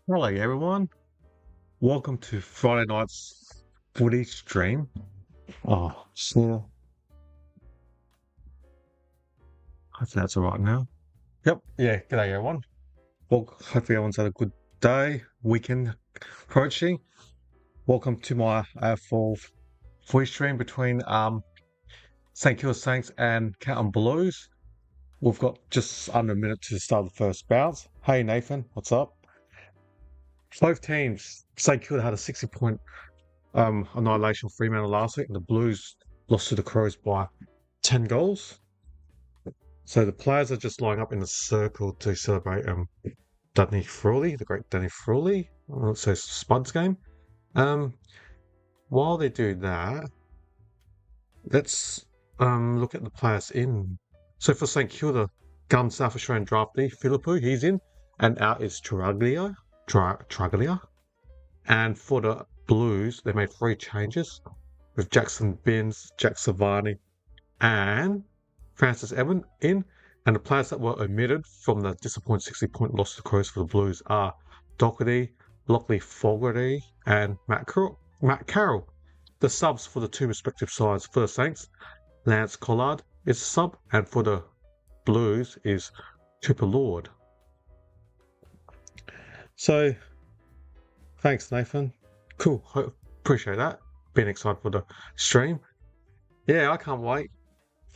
Hello, everyone. Welcome to Friday night's footy stream. Oh, so hopefully that's all right now. Yep. Yeah. G'day, everyone. Well, hopefully everyone's had a good day, weekend approaching. Welcome to my AFL footy stream between St Kilda Saints and Carlton Blues. We've got just under a minute to start the first bounce. Hey, Nathan. What's up? Both teams. St Kilda had a 60-point annihilation of Fremantle last week, and the Blues lost to the Crows by 10 goals. So the players are just lining up in a circle to celebrate Danny Frawley, the great Danny Frawley, so Spud's game. While they do that, let's look at the players in. So for St Kilda, gun South Australian draftee Philippou, he's in, and out is Traglia. And for the Blues, they made 3 changes with Jackson Binns, Jack Savani, and Francis Evan in, and the players that were omitted from the disappointing 60-point loss to the Crows for the Blues are Doherty, Lockley Fogarty, and Matt Carroll. The subs for the 2 respective sides for the Saints, Lance Collard is a sub, and for the Blues is Cooper Lord. So, thanks, Nathan. Cool. Appreciate that. Been excited for the stream. Yeah, I can't wait.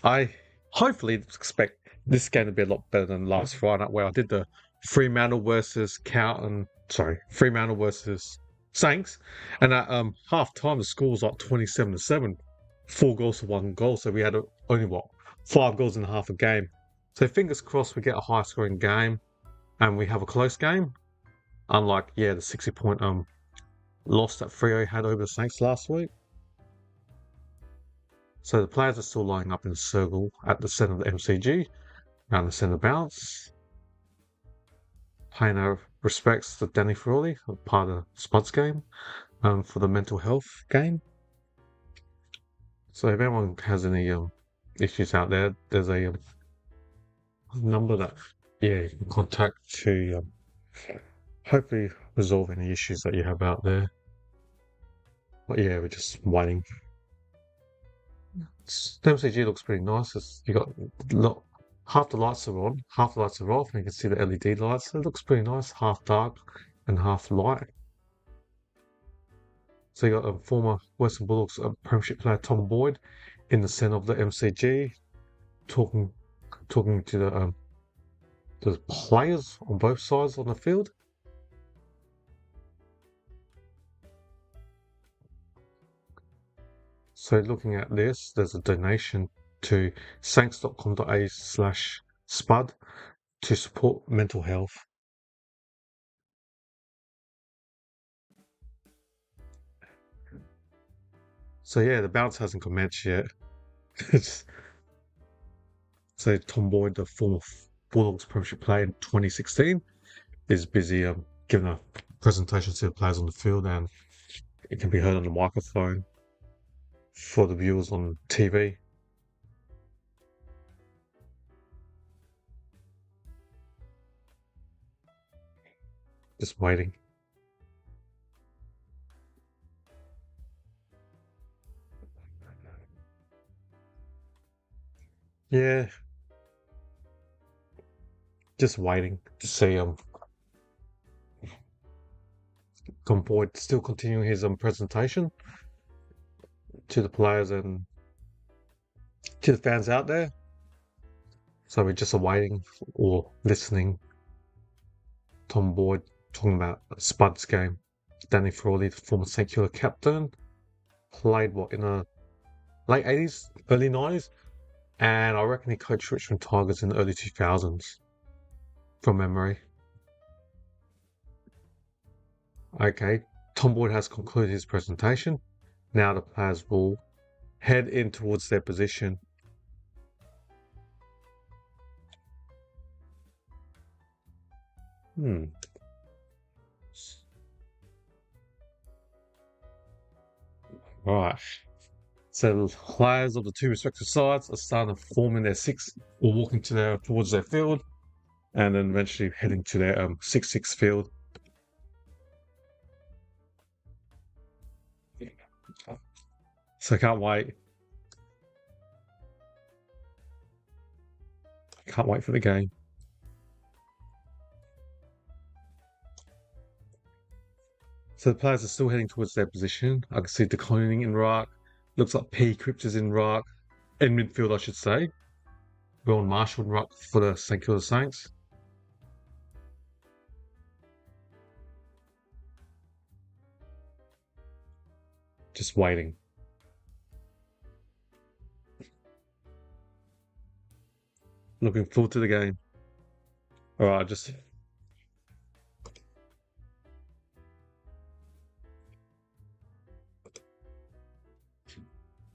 I hopefully expect this game to be a lot better than last Friday night where I did the Fremantle versus Saints, and at half time the score was like 27-7, 4 goals to 1 goal. So we had only 5 goals in half a game. So fingers crossed we get a high scoring game and we have a close game. Unlike the 60-point loss that Freo had over the Saints last week. So the players are still lining up in a circle at the centre of the MCG, around the centre bounce. Paying our respects to Danny Frawley, part of the Spuds game, for the mental health game. So if anyone has any issues out there, there's a number that you can contact to hopefully resolve any issues that you have out there. But yeah, we're just waiting. The MCG looks pretty nice. You got half the lights are on, half the lights are off, and you can see the LED lights. So it looks pretty nice, half dark and half light. So you got a former Western Bulldogs Premiership player Tom Boyd in the centre of the MCG, talking to the players on both sides on the field. So looking at this, there's a donation to saints.com.au/spud to support mental health. So yeah, the bounce hasn't commenced yet. So Tom Boyd, the former Bulldogs Premiership player in 2016, is busy giving a presentation to the players on the field, and it can be heard on the microphone for the viewers on TV. Just waiting. Yeah. Just waiting to see Tom Boyd still continuing his presentation to the players and to the fans out there. So we're just awaiting or listening. Tom Boyd talking about Spud's game. Danny Frawley, the former St Kilda captain, played in the late 80s, early 90s, and I reckon he coached Richmond Tigers in the early 2000s, from memory. Okay, Tom Boyd has concluded his presentation. Now the players will head in towards their position. Right. So the players of the 2 respective sides are starting to form in their 6 or walking towards their field, and then eventually heading to their 6-6 field. So can't wait. Can't wait for the game. So the players are still heading towards their position. I can see declining in ruck. Looks like P. Cripps is in ruck. In midfield, I should say. Will Marshall in ruck for the St Kilda Saints. Just waiting. Looking forward to the game. Alright, just...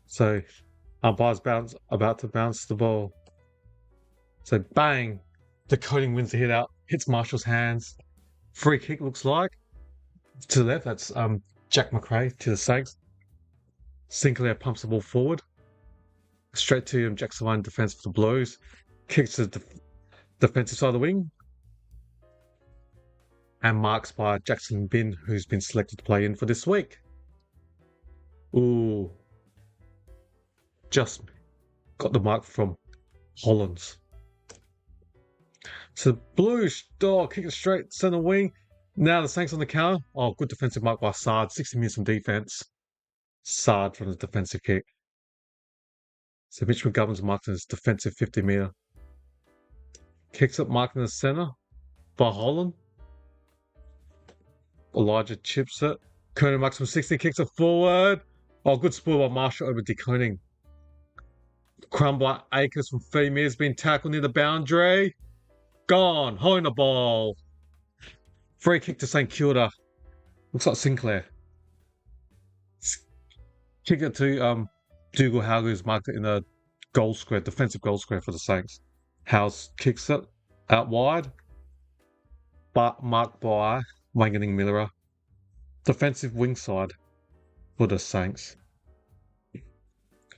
So, umpire's about to bounce the ball. So, bang! Decoding wins the hit out. Hits Marshall's hands. Free kick looks like. To the left, that's Jack McRae to the Saints. Sinclair pumps the ball forward. Straight to Jackson Line defense for the Blues. Kicks to the defensive side of the wing. And marks by Jackson Bin, who's been selected to play in for this week. Ooh. Just got the mark from Hollands. So Blues, kick it straight, centre wing. Now the Saints on the counter. Oh, good defensive mark by Sard. 60 minutes from defense. Sard from the defensive kick. So Mitch McGovern's marked in his defensive 50-metre. Kicks up, marked in the centre by Holland. Elijah chips it. Kernan marks from 60, kicks it forward. Oh, good spoil by Marshall over decoding. Crumb by Akers from 30 metres, being tackled near the boundary. Gone, holding the ball. Free kick to St Kilda. Looks like Sinclair. Kick it to Dougal Howell, who's marked it in a goal square, defensive goal square for the Saints. Howes kicks it out wide, but marked by Wangening Miller. Defensive wing side for the Saints.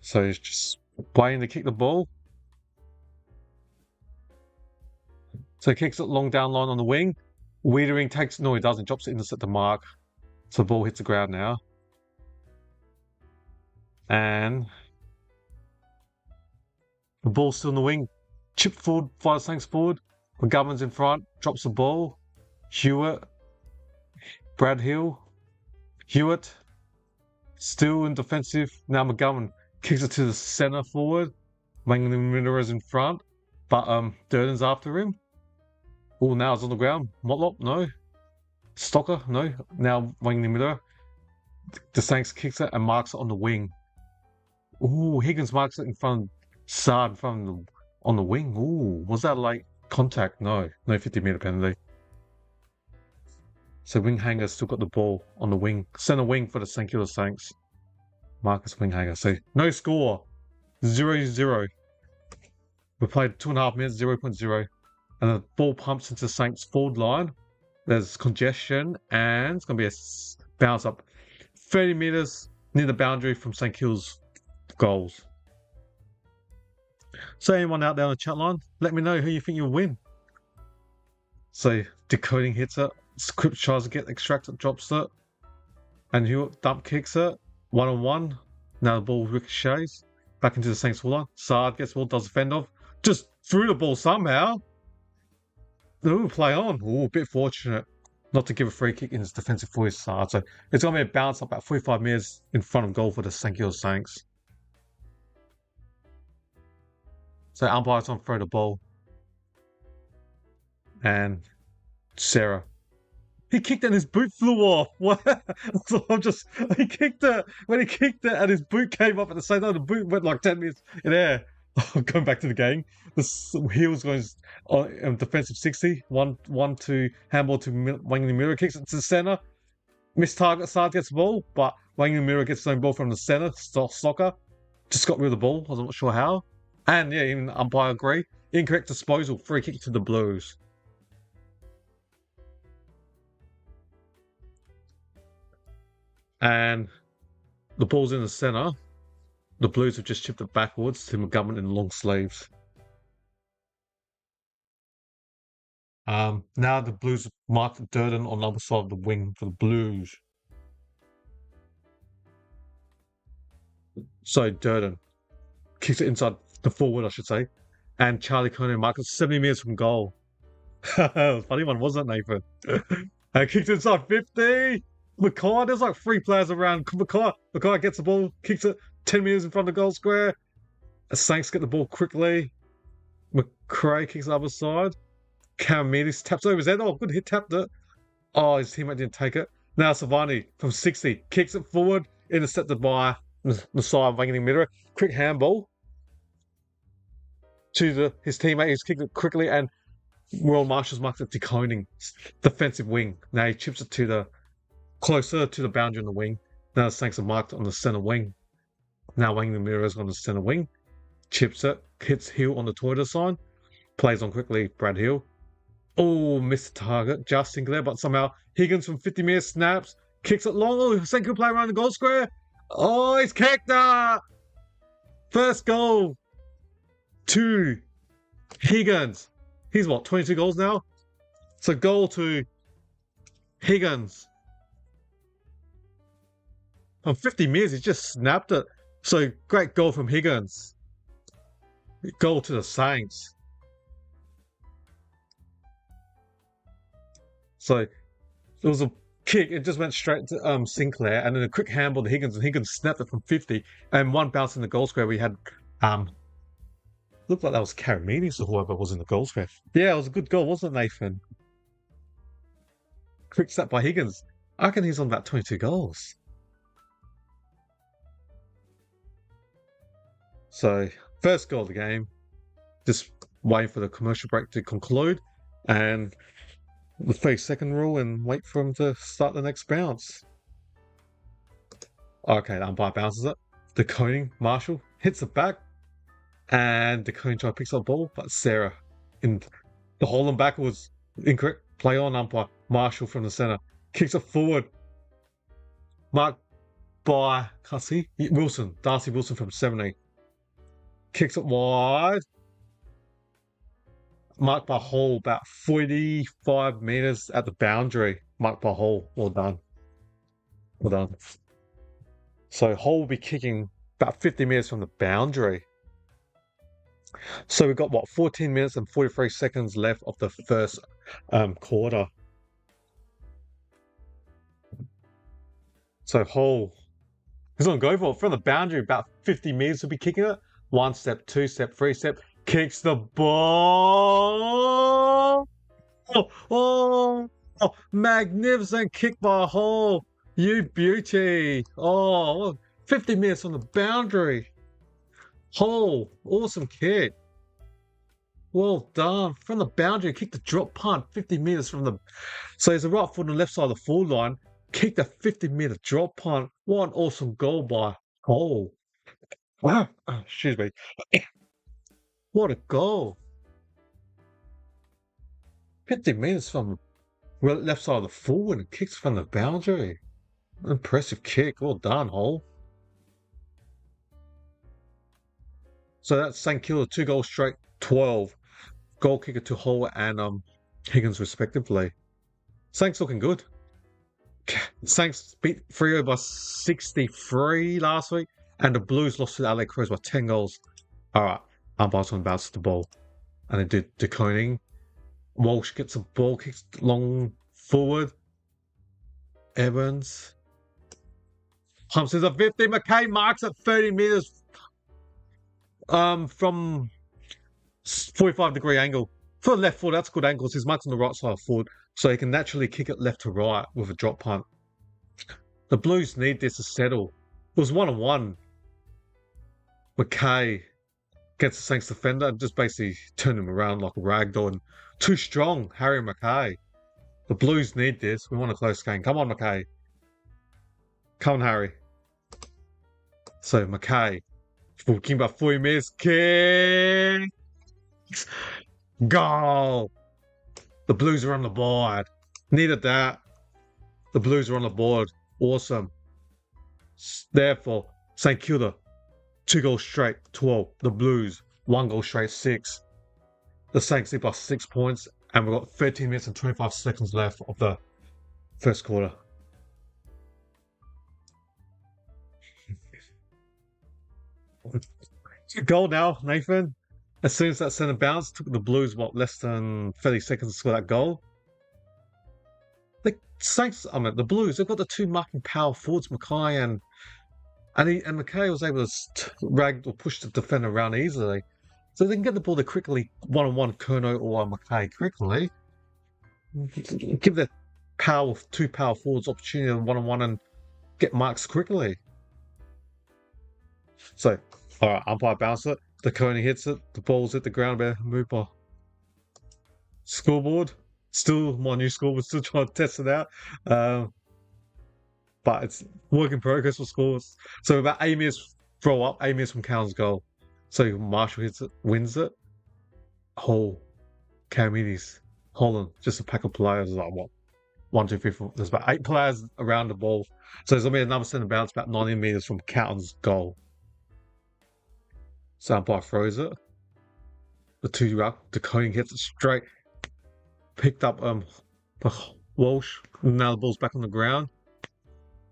So he's just waiting to kick the ball. So he kicks it long down line on the wing. Wiedering takes, no he doesn't, drops it in to set the mark. So the ball hits the ground now. And the ball's still in the wing. Chip forward, fire Saints forward. McGovern's in front, drops the ball. Hewitt, Brad Hill, Hewitt, still in defensive. Now McGovern kicks it to the centre forward. Wangening Miller is in front, but Durden's after him. Oh, now it's on the ground. Motlop, no. Stocker, no. Now Wangening Miller. The Saints kicks it and marks it on the wing. Ooh, Higgins marks it in front of Sard in front of on the wing. Ooh, was that like contact? No 50-metre penalty. So Winghanger still got the ball on the wing. Centre wing for the St Kilda Saints. Marcus Winghanger. So no score. 0-0. We played 2.5 minutes, 0.0. And the ball pumps into the Saints forward line. There's congestion and it's going to be a bounce up 30 metres near the boundary from St Kilda's goals. So anyone out there on the chat line, let me know who you think you'll win. So decoding hits it. Script tries to get extracted, drops it. And Hewitt dump kicks it. 1-on-1. Now the ball ricochets. Back into the Saints forward line. Sard gets the ball, does the fend off. Just threw the ball somehow. Ooh, play on. Ooh, a bit fortunate not to give a free kick in his defensive forward Sard. So it's going to be a bounce up about 45 metres in front of goal for the St Kilda Saints. So umpire's on throw the ball. And Sarah. He kicked it and his boot flew off. What? So he kicked it. When he kicked it and his boot came up at the same time, the boot went like 10 meters in air. Going back to the game. The heels going on defensive 60. 1-2 handball to Wangening Miller. Kicks it to the centre. Missed target. Sard gets the ball, but Wangening Miller gets his own ball from the centre. Stocker just got rid of the ball. I'm not sure how. And yeah, even the umpire agree. Incorrect disposal. Free kick to the Blues. And the ball's in the centre. The Blues have just chipped it backwards to McGovern in long sleeves. Now the Blues marked Durden on the other side of the wing for the Blues. So Durden kicks it inside the forward, I should say. And Charlie Conan marks 70 metres from goal. It was a funny one, wasn't it, Nathan? And kicks inside 50. Mackay, there's like 3 players around. Mackay gets the ball, kicks it 10 metres in front of the goal square. Saints get the ball quickly. McRae kicks the other side. Karamedes taps over his head. Oh, good hit, tapped it. Oh, his teammate didn't take it. Now Savani from 60 kicks it forward, intercepted by Messiah Wanging Midra. Quick handball to his teammate who's kicked it quickly, and Royal Marshals marks it deconing defensive wing. Now he chips it to the closer to the boundary on the wing. Now the Saints are marked on the center wing. Now Wanging Midra is on the center wing. Chips it, hits Hill on the Toyota sign. Plays on quickly, Brad Hill. Oh, missed the target, just Sinclair, but somehow Higgins from 50 metres snaps, kicks it long. Oh, Senku play around the goal square. Oh, he's kicked that. First goal to Higgins. He's what, 22 goals now? So goal to Higgins. From 50 metres, he just snapped it. So great goal from Higgins. Goal to the Saints. So it was a kick, it just went straight to Sinclair, and then a quick handball to Higgins, and Higgins snapped it from 50, and one bounce in the goal square. We had looked like that was Karamedes or whoever was in the goal square. Yeah, it was a good goal, wasn't it, Nathan? Quick snap by Higgins. I reckon he's on about 22 goals. So first goal of the game. Just waiting for the commercial break to conclude, and the 30-second rule, and wait for him to start the next bounce. Okay, the umpire bounces it. The Coning Marshall hits it back, and the Coning try picks up the ball, but Sarah in the hole and back was incorrect. Play on umpire. Marshall from the center kicks it forward. Marked by Wilson, Darcy Wilson from 70. Kicks it wide. Marked by Hall, about 45 metres at the boundary. Marked by Hall. Well done. Well done. So Hall will be kicking about 50 metres from the boundary. So we've got, what, 14 minutes and 43 seconds left of the first quarter. So Hall is going to go for it from the boundary. About 50 metres will be kicking it. 1 step, 2 step, 3 step. Kicks the ball. Oh, magnificent kick by Hall. You beauty. Oh, 50 metres on the boundary. Hall, awesome kick. Well done. From the boundary, kicked the drop punt 50 metres from the... So there's a right foot on the left side of the forward line. Kicked a 50-metre drop punt. What an awesome goal by Hall. Wow. Excuse me. What a goal. 50 metres from the left side of the forward and kicks from the boundary. Impressive kick. Well done, Hall. So that's St Kilda 2 goals straight, 12. Goal kicker to Hall and Higgins respectively. Saints looking good. Saints beat Freo by 63 last week, and the Blues lost to the LA Crows by 10 goals. Alright, umpires on bounce the ball. And they did deconing. Walsh gets a ball, kicks long forward. Evans. Pumps is a 50. McKay marks at 30 metres from 45-degree angle. For the left foot, that's good angle. His mark's on the right side of foot, so he can naturally kick it left to right with a drop punt. The Blues need this to settle. It was 1-on-1. McKay gets the Saints defender and just basically turned him around like a ragdoll, and too strong, Harry McKay. The Blues need this. We want a close game. Come on, McKay. Come on, Harry. So McKay, talking about 40 minutes, kicks. Goal. The Blues are on the board. Needed that. The Blues are on the board. Awesome. Therefore, St Kilda, 2 goals straight, 12. The Blues, 1 goal straight, 6. The Saints lead by 6 points, and we've got 13 minutes and 25 seconds left of the first quarter. Goal now, Nathan. As soon as that centre bounce, took the Blues, less than 30 seconds to score that goal. The Saints, the Blues, they've got the two marking power forwards, Mackay and Mackay was able to rag or push the defender around easily. So they can get the ball there quickly, one-on-one, Kerno or Mackay quickly. Give their two power forwards opportunity to one-on-one and get marks quickly. So, all right, umpire bounce it. The Coney hits it. The ball's hit the ground. Better move by scoreboard. Still, my new scoreboard. Still trying to test it out. But it's work in progress for scores. So about 8 minutes throw up, 8 minutes from Cowan's goal. So Marshall hits it, wins it. Whole Caminis, Holland, just a pack of players. Like what? 1, 2, 3, 4. There's about 8 players around the ball. So there's gonna be another centre bounce about 90 meters from Cowan's goal. So umpire throws it. The 2 up. The Coney hits it straight. Picked up Walsh. Now the ball's back on the ground.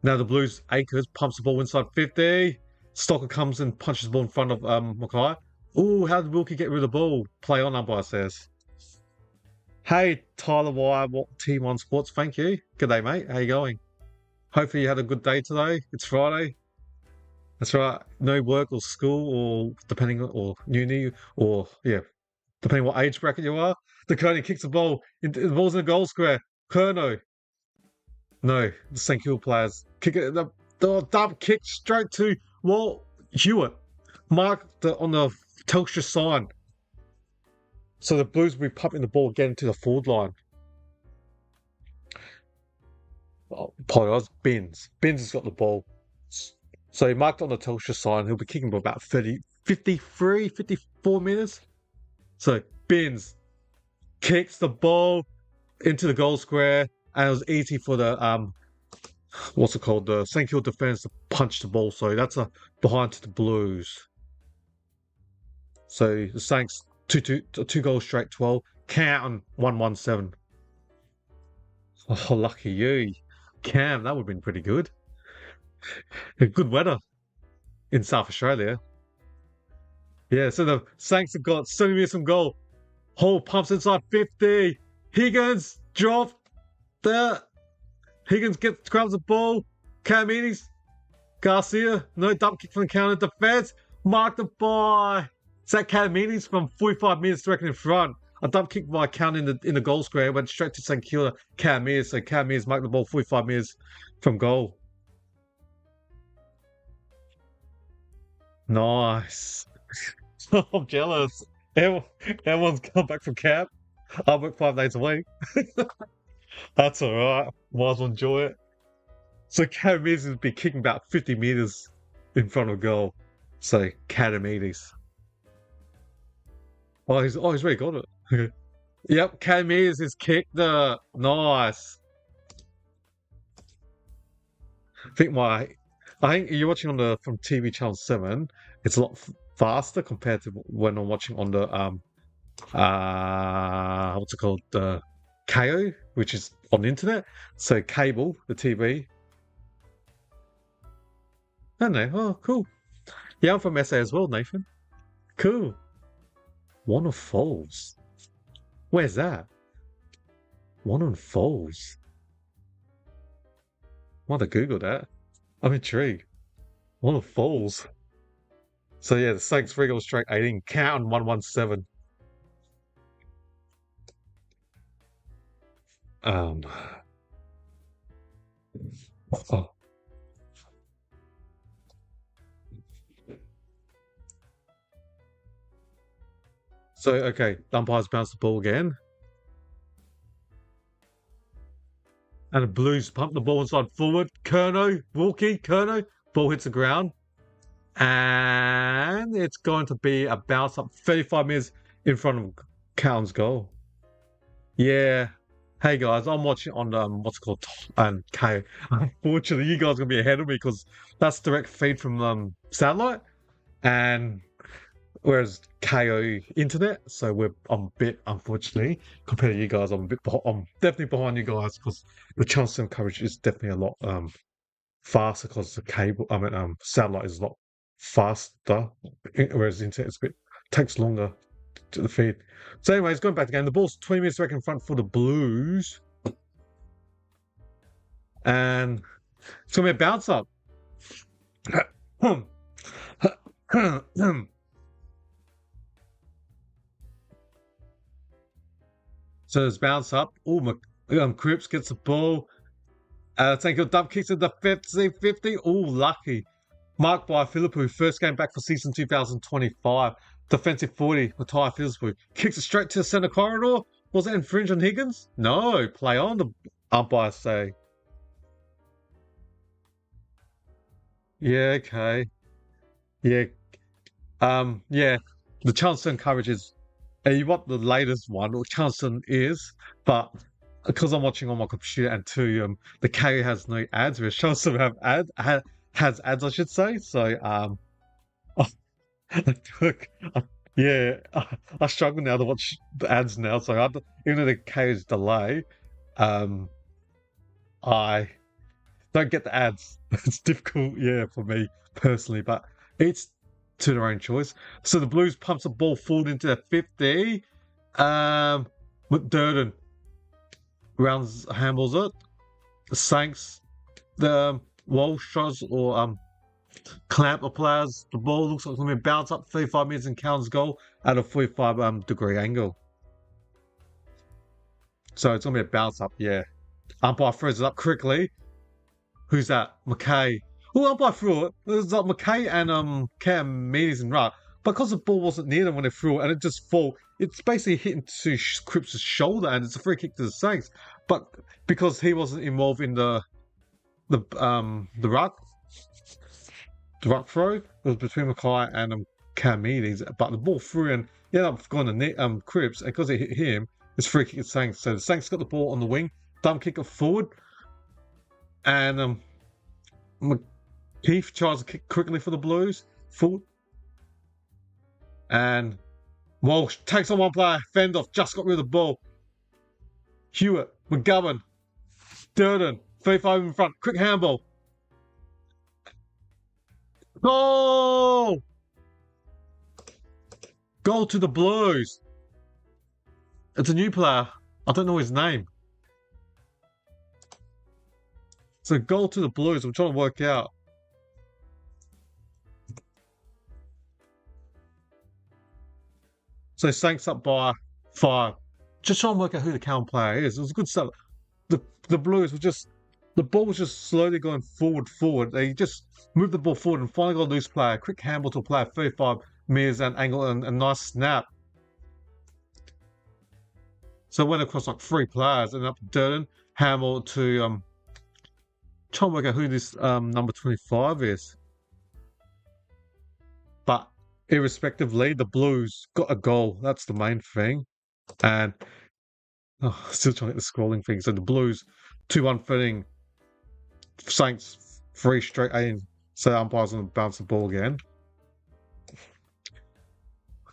Now the Blues, Akers pumps the ball inside 50. Stocker comes and punches the ball in front of Mackay. Ooh, how did Wilkie get rid of the ball? Play on, umpire says. Hey, Tyler Wire, T1 Sports, thank you. G'day, mate. How you going? Hopefully you had a good day today. It's Friday. That's right. No work or school or or uni or, depending what age bracket you are. The Coney kicks the ball. The ball's in the goal square. Kerno. No, the St Kilda players kick it. The dump kick straight to Hewitt. Marked on the Telstra sign. So the Blues will be pumping the ball again to the forward line. Apologise, Benz. Benz has got the ball. So he marked on the Telstra sign. He'll be kicking for about 53, 54 minutes. So Benz kicks the ball into the goal square. And it was easy for the the St Kilda defense to punch the ball. So that's a behind to the Blues. So the Saints 2 goals straight 12. Carlton 1-1-7. Oh, lucky you, Cam. That would have been pretty good. Good weather in South Australia. Yeah. So the Saints have got 70 minutes from goal. Hall pumps inside 50. Higgins drop. There. Higgins grabs the ball. Caminis. Garcia. No dump kick from the counter defense. Marked it by Zach Caminis from 45 minutes directly in front. A dump kick by Count in the goal square went straight to St Kilda. Caminis. So Caminis marked the ball 45 minutes from goal. Nice. I'm jealous. Everyone's come back from camp. I work 5 days a week. That's all right. Might as well enjoy it. So Caminis would be kicking about 50 meters in front of goal. So Caminis. Oh, he's already got it. Yep, Caminis has kicked the nice. I think you're watching from TV channel 7. It's a lot faster compared to when I'm watching on the what's it called, the KO, which is on the internet. So cable, the TV. I don't know. Oh, cool. Yeah, I'm from SA as well, Nathan. Cool. Wannon Falls. Where's that? Wannon Falls. I want to Google that. I'm intrigued. Wannon Falls. So yeah, the Saints 3 goals straight 18. Count 1-1-7. Oh. So okay, the umpires bounce the ball again. And the Blues pump the ball inside forward. Kerno, ball hits the ground. And it's going to be a bounce up 35 minutes in front of Cowan's goal. Yeah. Hey guys, I'm watching on what's it called, and K. Unfortunately, you guys are gonna be ahead of me because that's direct feed from satellite, and whereas KO internet. So I'm a bit, unfortunately, compared to you guys, I'm definitely behind you guys because the chance of coverage is definitely a lot faster because the satellite is a lot faster, whereas internet takes longer to the feed. So, anyways, going back to the game, the ball's 20 minutes back in front for the Blues, and it's gonna be a bounce up. So it's bounce up. Oh, Cripps gets the ball. Tanko dump kicks in the 50. Oh, lucky. Marked by Philippou, first game back for season 2025. Defensive 40 for Ty Philippou. Kicks it straight to the centre corridor. Was it infringe on Higgins? No, play on, the umpire say. Yeah, okay. Yeah. Yeah. The Charleston coverage is what the latest one, or Charleston is, but because I'm watching on my computer and too, the K has no ads, where Charleston has ads, I should say. So look, yeah, I struggle now to watch the ads now. So even though the K is delay, um, I don't get the ads. It's difficult, yeah, for me personally, but it's to their own choice. So the Blues pumps the ball forward into the 50. McDurden handles it. The Saints, the Walsh shots or clamp the players. The ball looks like it's going to be bounce up 35 minutes and counts goal at a 45 degree angle. So it's going to be a bounce up, yeah. Umpire throws it up quickly. Who's that? McKay. Oh, umpire threw it. It was like McKay and Cam Meades and Ruck. Because the ball wasn't near them when they threw it and it just fall, it's basically hitting to Cripps' shoulder and it's a free kick to the Saints. But because he wasn't involved in the ruck throw, it was between Mackay and Cam Meades. But the ball threw and he ended up going to Cripps, and because it hit him, it's free kick to the Saints. So the Saints got the ball on the wing, dump kick it forward, and Keith tries to kick quickly for the Blues, forward. And Walsh takes on one player. Fendoff just got rid of the ball. Hewitt, McGovern, Durden, 35 in front. Quick handball. Goal! Goal to the Blues. It's a new player. I don't know his name. So goal to the Blues. I'm trying to work out. So Saints up by 5. Just trying to work out who the current player is. It was a good start. The Blues were just, the ball was just slowly going forward. They just moved the ball forward and finally got a loose player. Quick handball to a player, 35 meters and angle and a nice snap. So it went across like 3 players and up to Durden, handball to trying to work out who this number 25 is. But irrespectively, the Blues got a goal. That's the main thing. And still trying to get the scrolling thing. So the Blues 2-1 footing. Saints 3 straight 8. So umpires on the bounce the ball again.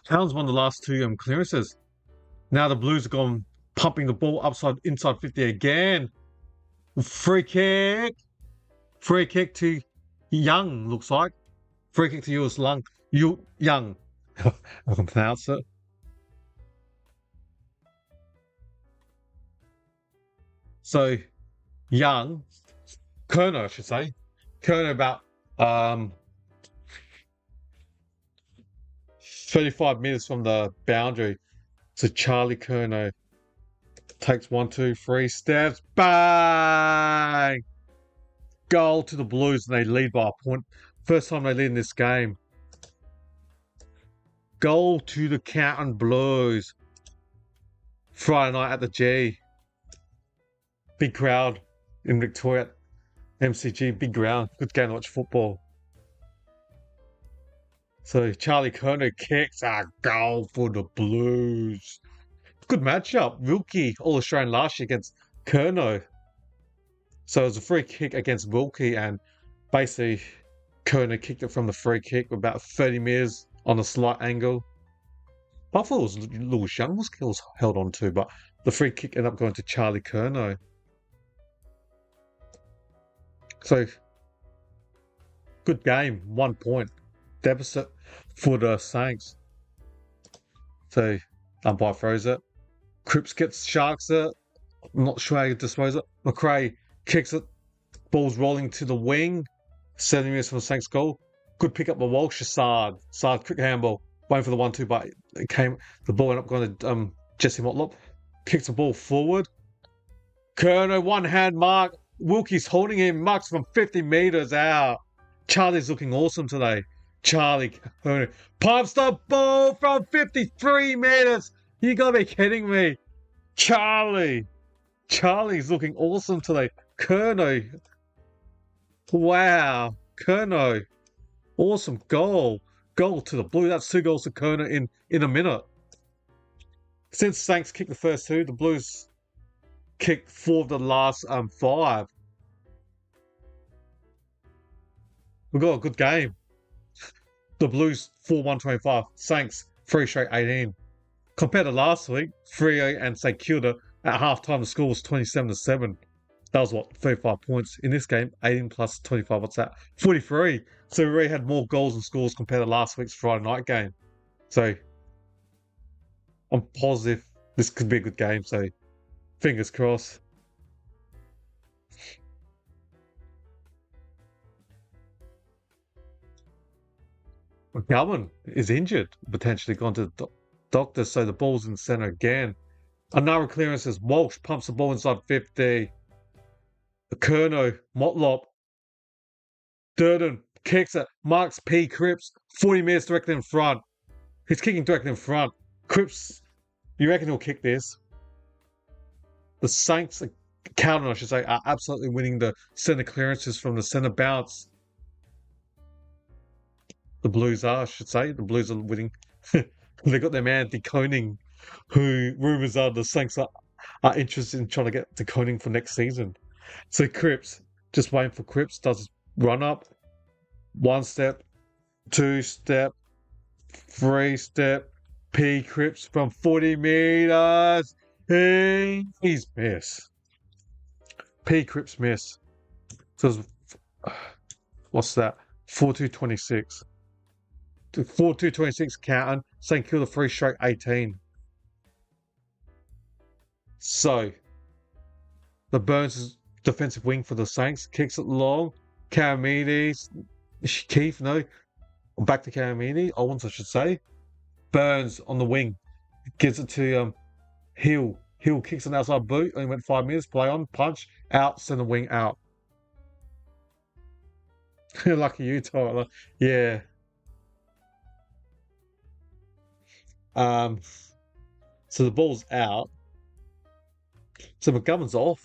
Towns won the last 2 clearances. Now the Blues have gone pumping the ball inside 50 again. Free kick. Free kick to Young, looks like. Free kick to Young. I can pronounce it. So Young, Kerno, I should say. Kerno about 35 meters from the boundary. So Charlie Kerno takes 1, 2, 3 steps. Bang! Goal to the Blues and they lead by a point. First time they lead in this game. Goal to the Carlton Blues. Friday night at the G. Big crowd in Victoria. MCG, big ground. Good game to watch football. So Charlie Kerno kicks a goal for the Blues. Good matchup. Wilkie, All-Australian last year against Kerno. So it was a free kick against Wilkie and basically Kerno kicked it from the free kick about 30 meters on a slight angle. I thought it was Lewis Young was held on to, but the free kick ended up going to Charlie Kerno. So, good game, 1 point. deficit for the Saints. So umpire throws it. Cripps gets Sharks it. I'm not sure how you dispose it. McRae kicks it. Ball's rolling to the wing. 7 minutes from the Saints goal. Good pick up by Walsh. Sard quick handball. Waiting for the 1-2, but it came. The ball ended up going to Jesse Motlop. Kicks the ball forward. Kerno, one hand mark. Wilkie's holding him. Marks from 50 meters out. Charlie's looking awesome today. Charlie Kerno pumps the ball from 53 meters. You gotta be kidding me. Charlie's looking awesome today. Kerno. Wow. Kerno. Awesome goal. Goal to the Blues. That's 2 goals to Kerno in a minute. Since Saints kicked the first 2, the Blues kicked 4 of the last 5. We've got a good game. The Blues 4-1-25. Saints 3 straight 18. Compared to last week, Freo and St Kilda at halftime the score was 27-7. That was what, 35 points. In this game, 18 plus 25, what's that? 43. So we already had more goals and scores compared to last week's Friday night game. So I'm positive this could be a good game, so fingers crossed. McGowan is injured, potentially gone to the doctor, so the ball's in the centre again. Another clearance as Walsh pumps the ball inside 50. Kerno, Motlop, Durden kicks it, marks P. Cripps, 40 metres directly in front. He's kicking directly in front. Cripps, you reckon he'll kick this? The Saints, Carlton I should say, are absolutely winning the centre clearances from the centre bounce. The Blues are, I should say. The Blues are winning. They got their man De Koning, who rumours are the Saints are interested in trying to get De Koning for next season. So Cripps, just waiting for Cripps, does his run up. 1 step, 2 step, 3 step. P. Cripps from 40 meters. He's missed. P. Cripps missed. So what's that? 4-2-26. 4-2-26 counting. St Kilda 3 straight 18. So the Burns defensive wing for the Saints kicks it long. Karamides, Keith, no, back to Karamides. Owens, I should say. Burns on the wing gives it to Hill. Hill kicks an outside boot. Only went 5 minutes. Play on, punch out, center wing out. Lucky you, Tyler. Yeah. So the ball's out. So McGovern's off,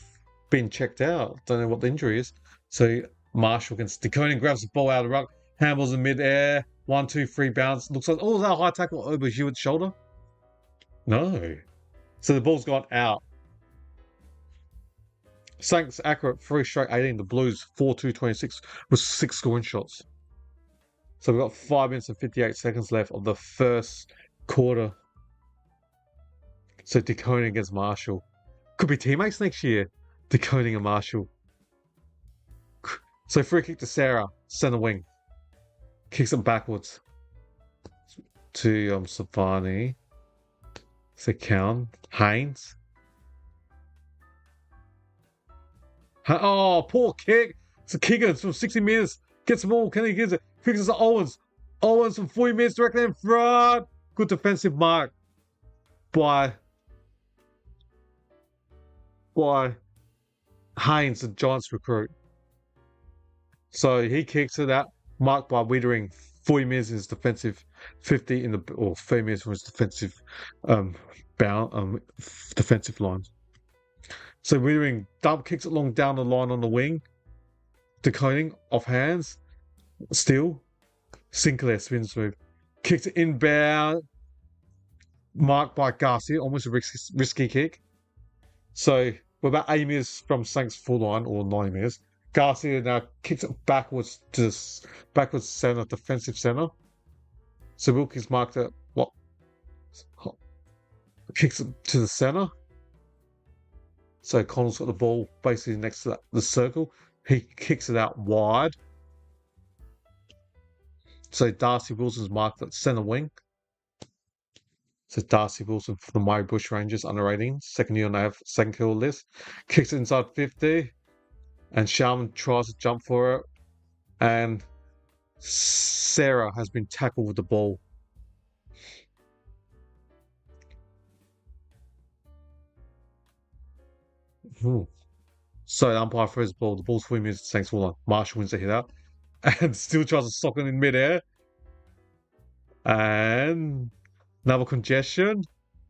being checked out. Don't know what the injury is. So Marshall against De Koning grabs the ball out of the ruck, handballs in mid-air, 1, 2, 3 bounce. Looks like, oh, is that a high tackle over Hewitt's shoulder? No. So the ball's gone out. Saints accurate 3 straight 18. The Blues 4-2-26 with 6 scoring shots. So we've got 5 minutes and 58 seconds left of the first quarter. So De Koning against Marshall. Could be teammates next year. De Koning and Marshall. So free kick to Sarah, centre wing. Kicks it backwards to Savani. Sekown. Haynes. Oh, poor kick. It's a kicker from 60 metres. Gets the ball. Can he get it? Fixes to Owens. Owens from 40 metres directly in front. Good defensive mark by Haynes, the Giants recruit. So he kicks it out. Marked by Wiedering. 40 metres in his defensive 50 in the, or 30 metres from his defensive defensive line. So Wiedering double kicks it long down the line on the wing. De Koning off hands. Still. Sinclair spins move. Kicks it inbound. Marked by Garcia. Almost a risky kick. So we're about 80 metres from Saints full line, or 90 metres. Garcia now kicks it backwards to backwards centre, defensive centre. So Wilkins marked it. What? Kicks it to the centre. So Connell's got the ball basically next to the circle. He kicks it out wide. So Darcy Wilson's marked at centre wing. So Darcy Wilson for the Murray Bush Rangers under 18, second year on the second kill list. Kicks inside 50, and Sharman tries to jump for it, and Sarah has been tackled with the ball. So the umpire throws the ball. The ball's 3 minutes. Thanks for line. Marshall wins the hit out, and still tries to sock it in midair. And another congestion.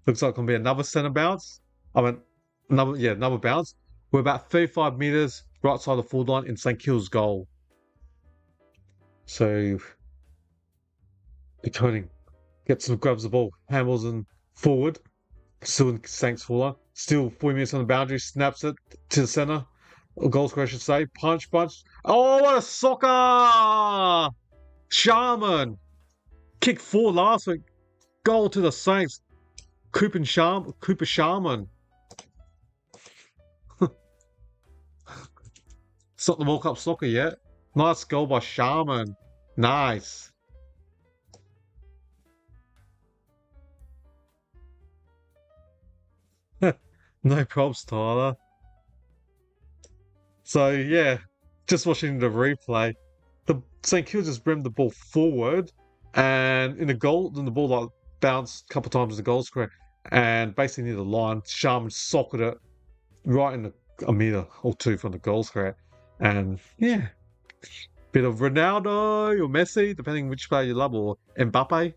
Looks like it's gonna be another centre bounce. Another bounce. We're about 35 meters right side of the forward line in St Kilda's goal. So the Koning grabs the ball, handballs and forward. Still in Saints forward line. Still 4 minutes on the boundary. Snaps it to the centre. Goal scorer, I should say. Punch. Oh, what a soccer! Sharman kicked 4 last week. Goal to the Saints. Cooper Sharman. It's not the World Cup soccer yet. Nice goal by Sharman. Nice. No props, Tyler. So yeah, just watching the replay, the St Kilda just rimmed the ball forward, and the ball like bounced a couple times in the goal square, and basically near the line, Sharman socketed it right in a meter or two from the goal square, and yeah, bit of Ronaldo or Messi, depending which player you love, or Mbappe.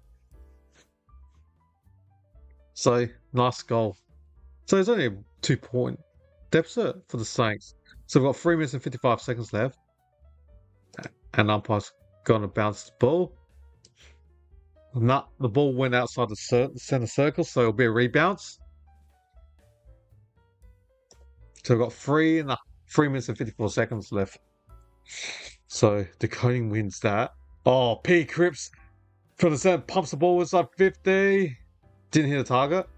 So nice goal. So there's only a 2-point deficit for the Saints. So we've got 3 minutes and 55 seconds left. And umpire's going to bounce the ball. The ball went outside the centre circle, so it'll be a rebounce. So we've got 3 minutes and 54 seconds left. So the Koning wins that. Oh, P. Cripps from the centre pumps the ball inside 50. Didn't hit the target.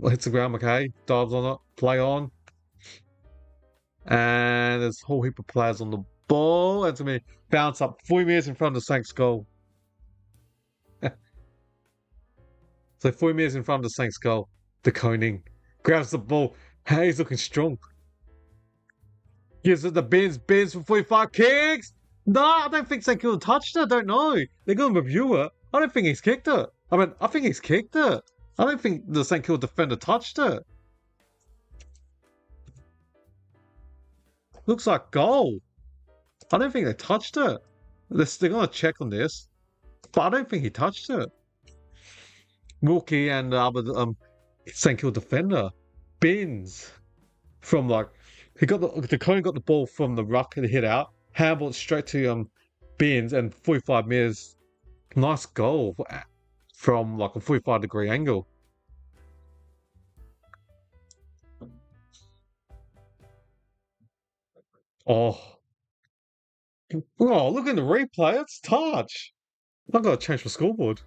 Hits the ground, okay. Dives on it. Play on. And there's a whole heap of players on the ball. And to me, bounce up 4 meters in front of the Saints goal. So 4 meters in front of the Saints goal. The Koning grabs the ball. Hey, he's looking strong. Gives it the Bins for 45 kicks. No, I don't think St Kilda touched it. I don't know. They're going to review it. I don't think he's kicked it. I think he's kicked it. I don't think the St Kilda defender touched it. Looks like goal. I don't think they touched it. They're going to check on this. But I don't think he touched it. Wilkie and the other St Kilda defender. Bins. From the Koning got the ball from the ruck and hit out. Handball straight to Bins and 45 meters. Nice goal from like a 45-degree angle. Oh, look in the replay. It's touch. I've got to change my scoreboard.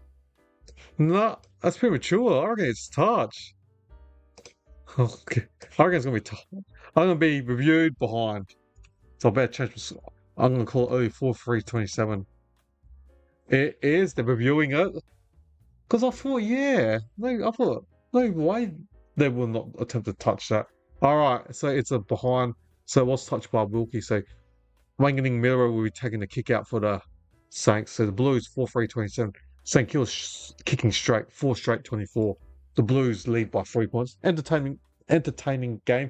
No, that's premature. I reckon it's touch. Okay. I reckon it's going to be I'm going to be reviewed behind. So I better change my score. I'm going to call it 4-3-27. It is. They're reviewing it. Because I thought, no way they will not attempt to touch that. Alright, so it's a behind. So it was touched by Wilkie. So Wangening Miller will be taking the kick out for the Saints. So the Blues 4-3-27. St Kilda's kicking straight, 4 straight 24. The Blues lead by 3 points. Entertaining game.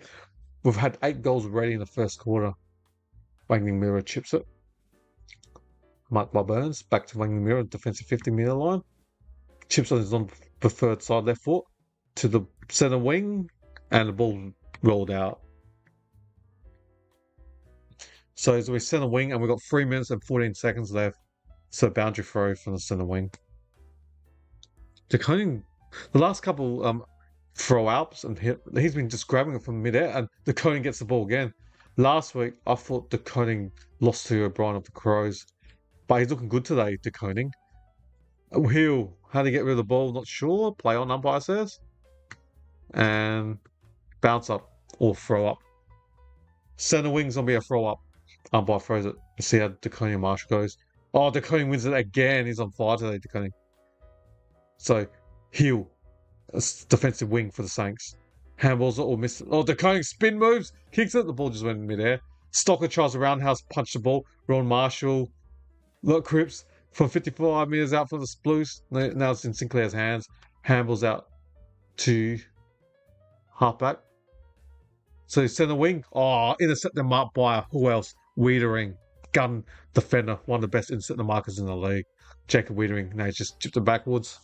We've had 8 goals already in the first quarter. Wangening Miller chips it. Marked by Burns. Back to Wangening Miller, defensive 50-meter line. Chips on his non-preferred side left foot to the centre wing, and the ball rolled out. So we're centre wing, and we've got 3 minutes and 14 seconds left. So boundary throw from the centre wing. The last couple throw outs, and he's been just grabbing it from midair, and the Koning gets the ball again. Last week, I thought the Koning lost to O'Brien of the Crows, but he's looking good today, the Koning. Hill, how to get rid of the ball, not sure. Play on, umpire says. And bounce up or throw up. Centre wing's going to be a throw up. Umpire throws it. Let's see how DeConia Marsh goes. Oh, De Koning wins it again. He's on fire today, De Koning. So, heel. Defensive wing for the Saints. Handballs are all missed. Oh, De Koning spin moves. Kicks it. The ball just went in midair. Stocker tries a roundhouse, punch the ball. Ron Marshall. Look, Cripps from 55 metres out for the Blues. Now it's in Sinclair's hands. Handballs out to halfback. So centre wing. Oh, intercepted mark by who else? Wiedering. Gun defender. One of the best interceptor markers in the league. Jacob Wiedering. Now he's just chipped it backwards.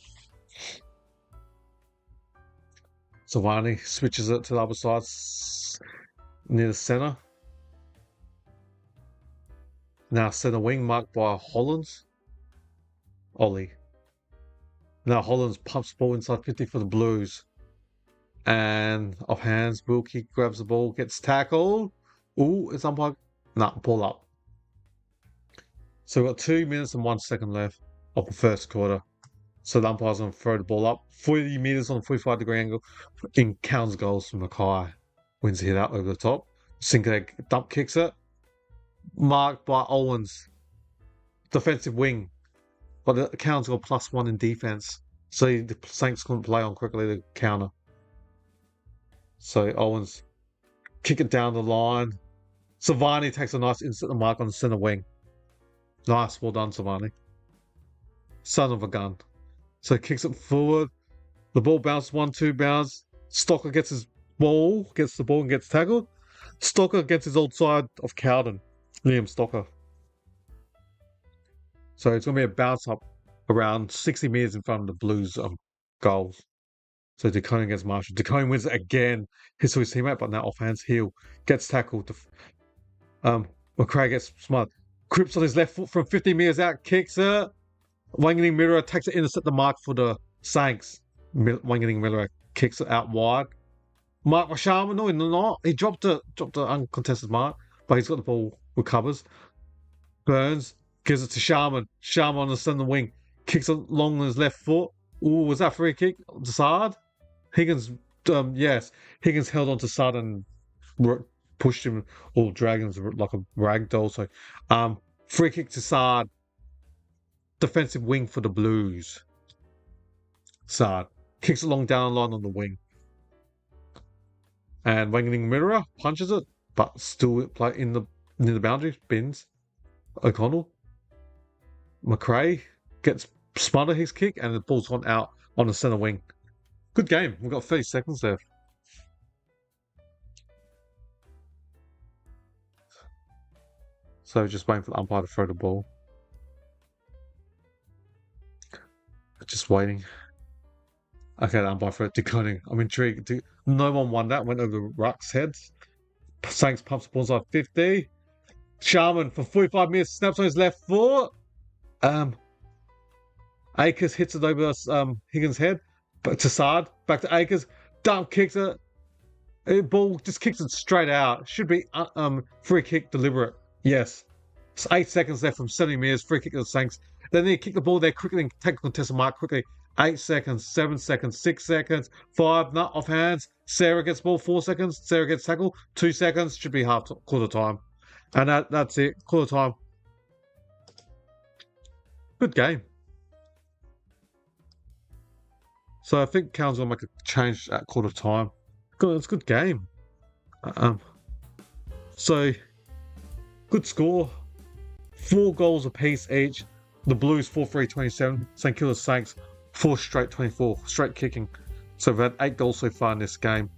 Savani switches it to the other side near the centre. Now centre wing marked by Hollands. Ollie. Now Hollands pumps the ball inside 50 for the Blues. And off hands, Wilkie grabs the ball, gets tackled. Ooh, it's umpire. Nah, ball up. So we've got 2 minutes and 1 second left of the first quarter. So the umpire's going to throw the ball up 40 metres on a 45-degree angle. In counts goals from Mackay. Wins a hit out over the top. Sinclair dump kicks it. Marked by Owens. Defensive wing. But the counts got +1 in defence. So the Saints couldn't play on quickly to counter. So Owens kick it down the line. Savani takes a nice instant mark on the centre wing. Nice, well done, Savani. Son of a gun. So he kicks it forward. The ball bounces 1-2 bounce. Stocker gets the ball and gets tackled. Stocker gets his old side of Carlton. Liam Stocker. So it's going to be a bounce up around 60 metres in front of the Blues goals. So De Koning against Marshall. De Koning wins it again. Hits to his teammate, but now offhands heel. Gets tackled. McRae gets smart. Cripps on his left foot from 50 metres out. Kicks it. Wangening Miller takes it, intercept the mark for the Saints. Wangening Miller kicks it out wide. Mark Sharma, no, not. He dropped the uncontested mark, but he's got the ball, recovers. Burns gives it to Sharman. Sharman on the centre wing. Kicks it long on his left foot. Ooh, was that free kick? Sard? Higgins, yes. Higgins held on to Sard and pushed him, or Dragons like a rag doll. So, free kick to Sard. Defensive wing for the Blues. Sard kicks it long down the line on the wing. And Wangening Mirror punches it, but still play in the near the boundary, spins. O'Connell. McRae gets smother his kick, and the ball's gone out on the centre wing. Good game. We've got 30 seconds left. So just waiting for the umpire to throw the ball. Just waiting. Okay, the umpire threw it. De Koning. I'm intrigued. No one won that. Went over Ruck's heads. Saints pumps the balls off 50. Sharman for 45 minutes snaps on his left foot. Akers hits it over Higgins' head. But to Sard. Back to Akers. Dump kicks it. Ball just kicks it straight out. Should be free kick deliberate. Yes. It's 8 seconds left from 70 metres. Free kick to the Saints. Then they kick the ball there quickly and take a contested mark quickly. 8 seconds, 7 seconds, 6 seconds, 5, not off hands. Sarah gets ball, 4 seconds. Sarah gets tackle, 2 seconds. Should be quarter time. And that's it. Quarter time. Good game. So I think Cal's going to make a change at quarter time. Good, it's a good game. So, good score. 4 goals apiece each. The Blues 4-3-27. St Kilda Saints 4 straight 24. Straight kicking. So we've had 8 goals so far in this game.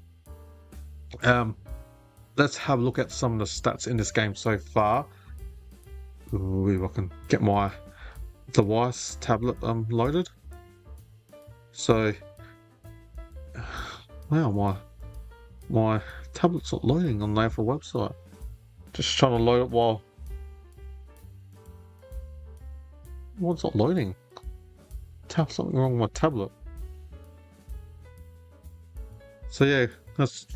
Let's have a look at some of the stats in this game so far. Ooh, I can get my device tablet loaded. So, wow, my tablet's not loading on the AFL website. Just trying to load it while. What's not loading? Tap something wrong with my tablet. So yeah, that's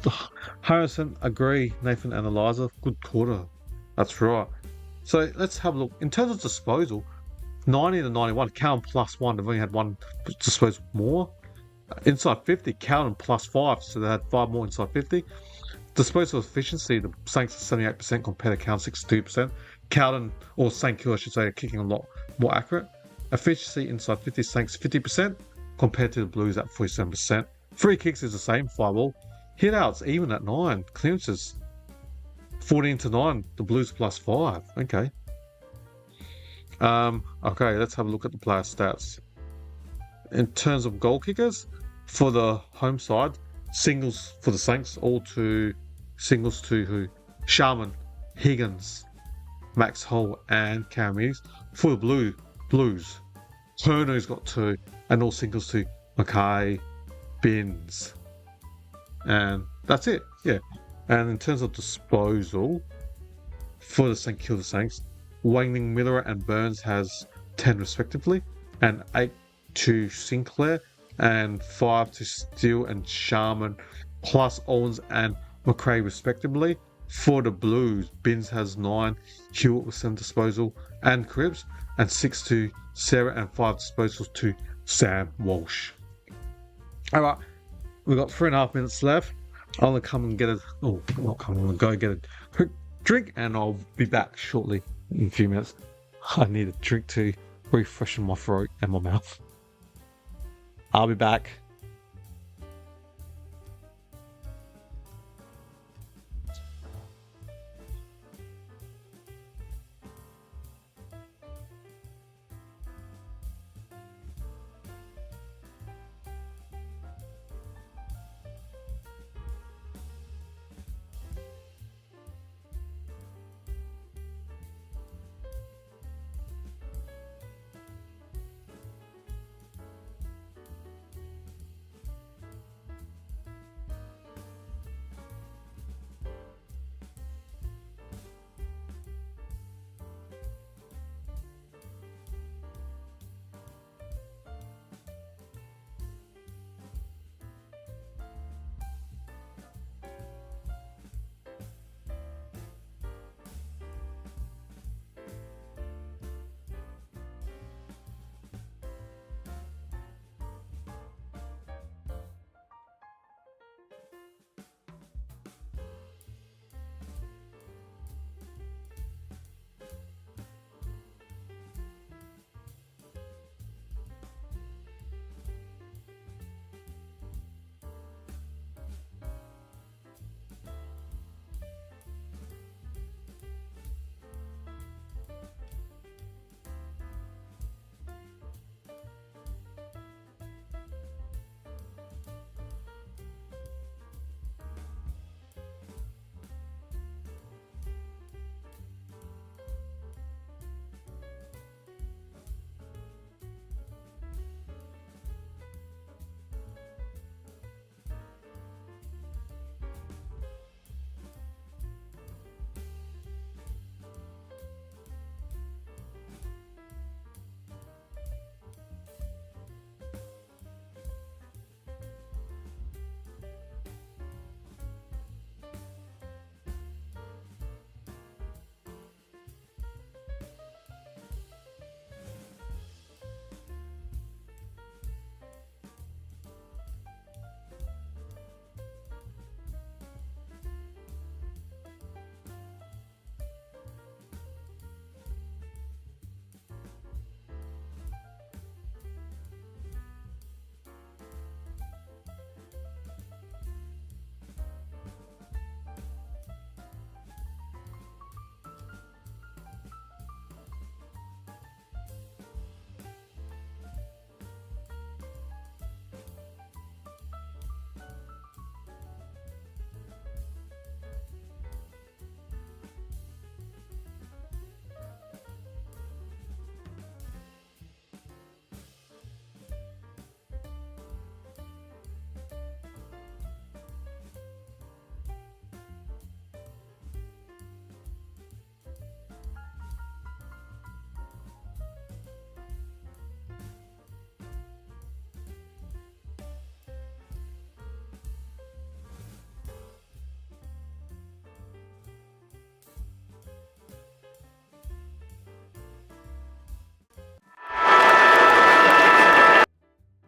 Harrison, agree, Nathan and Eliza, good quarter. That's right. So let's have a look. In terms of disposal, 90 to 91, Callan +1, they've only had one disposal more. Inside 50, Callan +5, so they had 5 more inside 50. Disposal efficiency, the Saints are 78% compared to Callan 62%. Carlton, or St Kilda, I should say, are kicking a lot more accurate. Efficiency inside 50, Saints 50%, compared to the Blues at 47%. Free kicks is the same, 5-all. Hit outs, even at 9. Clearances, 14-9. The Blues +5. Okay. Okay, let's have a look at the player stats. In terms of goal kickers, for the home side, singles for the Saints, singles to who? Sharman, Higgins, Max Hull, and Cam Hughes. For the Blues, Turner's got 2, and all singles to Mackay, Binns, and that's it. Yeah. And in terms of disposal, for the St Kilda Saints, Wayne Miller and Burns has 10 respectively, and 8 to Sinclair, and 5 to Steele and Sharman, plus Owens and McRae respectively. For the Blues, Binns has 9, Hewitt with 7 disposal, and Cripps, and 6 to Sarah, and 5 disposals to Sam Walsh. Alright, we've got 3.5 minutes left. I'm gonna come and get a I'm gonna go get a quick drink, and I'll be back shortly in a few minutes. I need a drink to refreshen my throat and my mouth. I'll be back.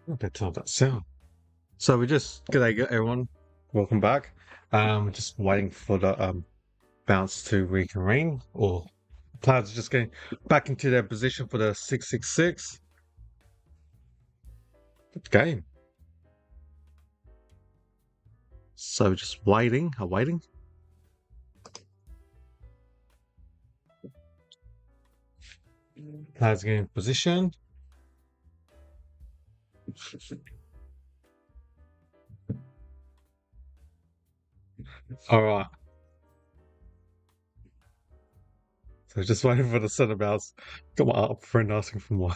I better tell that sound. So we just g'day everyone, welcome back. Just waiting for the bounce to reconvene or Players are just getting back into their position for the 666. Good game. So we're just awaiting. Players getting position. All right. So just waiting for the centre bounce. Got my friend asking for more.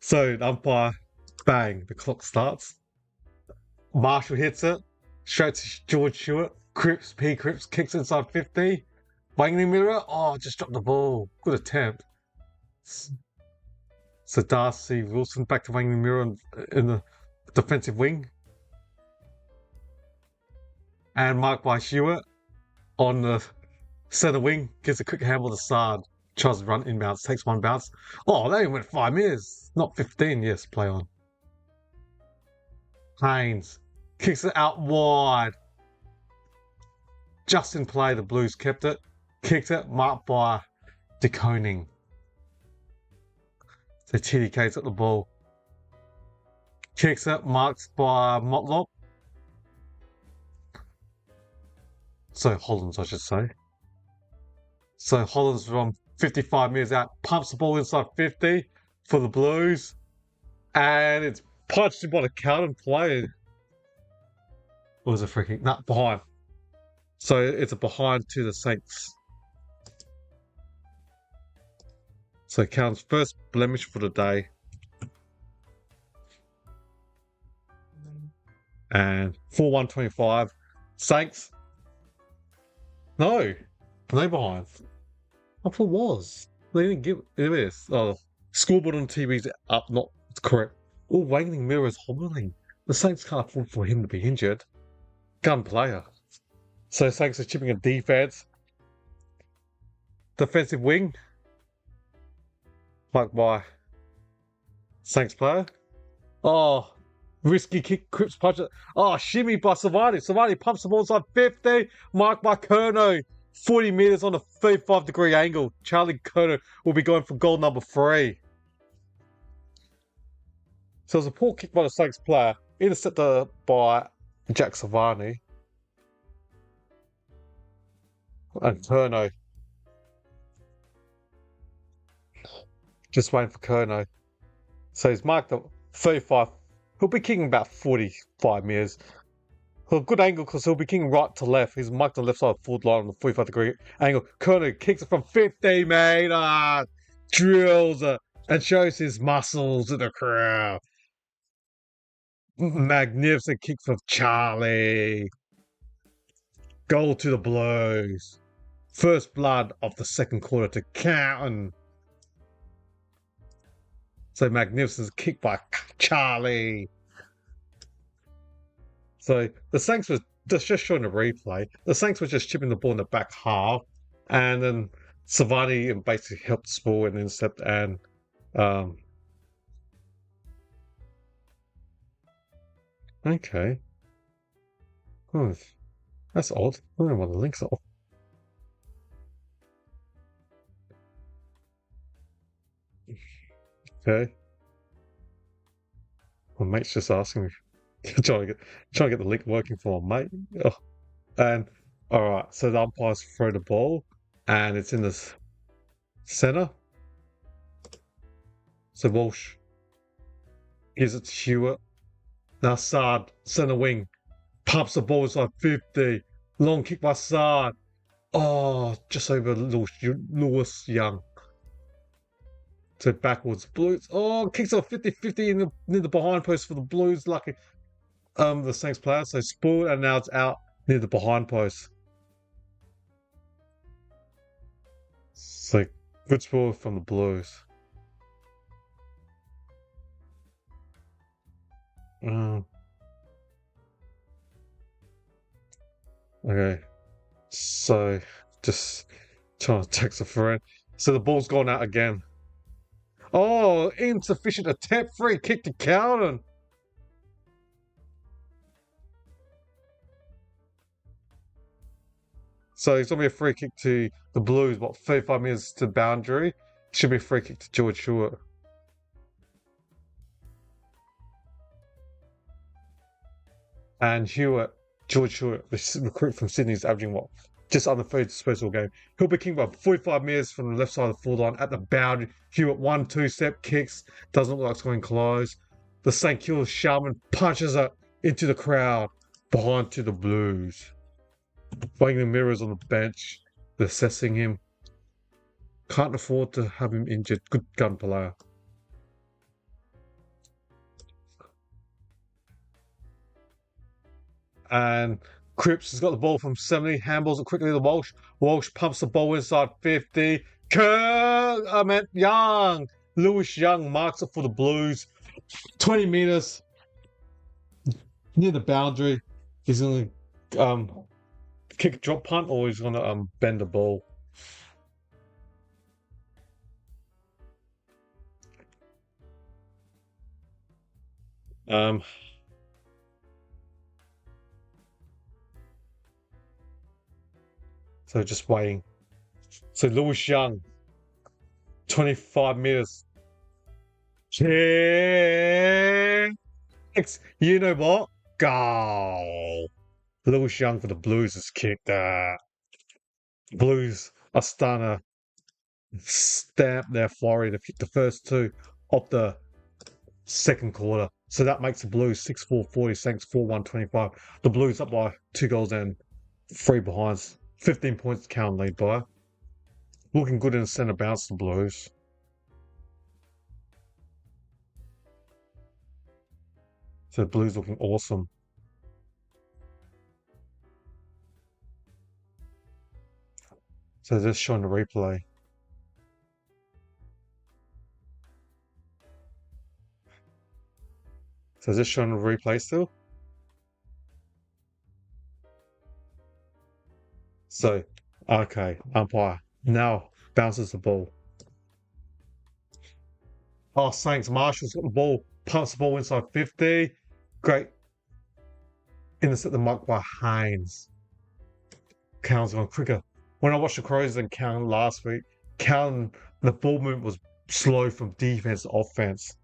So the umpire, bang, the clock starts. Marshall hits it. Straight to George Stewart. Cripps kicks inside 50. Wangling Mirror, just dropped the ball. Good attempt. So Darcy Wilson back to Wangling Mirror in the defensive wing. And marked by Stewart on the centre wing. Gives a quick handle to Sard. Tries to run inbounds, takes one bounce. They only went 5 minutes, not 15. Yes, play on. Haynes kicks it out wide. Just in play, the Blues kept it. Kicked it, marked by De Koning. So TDK's at the ball. Kicks it, marked by Motlop. So Hollands, I should say. So Hollands from 55 metres out, pumps the ball inside 50 for the Blues. And it's punched by the Carlton player. Or was it free kick? Nah, behind. So it's a behind to the Saints. So Carlton's first blemish for the day. And 4-1-25. Saints. No behind. I thought it was. They didn't give it is. Scoreboard on TV's up, not correct. Wangling Mirror is hobbling. The Saints can't afford for him to be injured. Gun player. So Saints are chipping a defense. Defensive wing. Marked by Saints player. Risky kick, Cripps punch it. Shimmy by Savani. Savani pumps the ball inside 50. Marked by Kerno. 40 metres on a 35-degree angle. Charlie Kerno will be going for goal number 3. So it was a poor kick by the Saints player. Intercepted by Jack Savani. And Kerno. Just waiting for Kerno. So he's marked at 35. He'll be kicking about 45 metres. A good angle because he'll be kicking right to left. He's marked on the left side of the forward line on the 45-degree angle. Kerno kicks it from 50 metres. Drills it and shows his muscles to the crowd. Magnificent kick from Charlie. Goal to the Blues. First blood of the second quarter to Carlton. So magnificent kick by Charlie. So the Saints was just showing a replay. The Saints were just chipping the ball in the back half, and then Savani basically helped score and intercept. And okay, that's odd. I don't know what the links are. Okay, my mate's just asking me. trying to get the link working for my mate. And all right, so the umpires throw the ball, and it's in the center. So Walsh gives it to Stewart. Now Sard, center wing, pumps the ball inside 50. Long kick by Sard. Just over Lewis Young. So backwards, Blues. Kicks off 50-50 near the behind post for the Blues. Lucky. The Saints player, so spoiled, and now it's out near the behind post. So good spoil from the Blues. Okay, so just trying to text a friend. So the ball's gone out again. Insufficient attempt, free kick to Carlton. So it's going to be a free kick to the Blues, 35 metres to the boundary. Should be a free kick to George Stewart. And George Stewart, the recruit from Sydney, is averaging just under 30 disposal game. He'll be kicking by 45 metres from the left side of the forward line at the boundary. Hewitt 1-2 step kicks, doesn't look like it's going close. The St Kilda Shaman punches it into the crowd behind to the Blues. Weighing the mirrors on the bench, they're assessing him. Can't afford to have him injured. Good gun player. And Cripps has got the ball from 70, handballs it quickly to Walsh. Walsh pumps the ball inside 50. Young. Lewis Young marks it for the Blues. 20 metres near the boundary. He's going to kick a drop punt, or he's going to bend the ball. So just waiting. So Lewis Young, 25 metres. Kicks. You know what? Goal. Lewis Young for the Blues has kicked that. Blues are starting to stamp their flurry to kick the first two of the second quarter. So that makes the Blues 6-4 40, Saints 4-1 25. The Blues up by 2 goals and 3 behinds. 15 points to count lead by. Looking good in the centre bounce, the Blues. So the Blues looking awesome. So just showing the replay. So is this showing the replay still? So, okay, umpire now bounces the ball. Oh, Saints, Marshall's got the ball, pumps the ball inside 50. Great. Intercept the mark by Haynes. Cowan's gone quicker. When I watched the Crows and Cowan last week, Cowan, the ball movement was slow from defense to offense.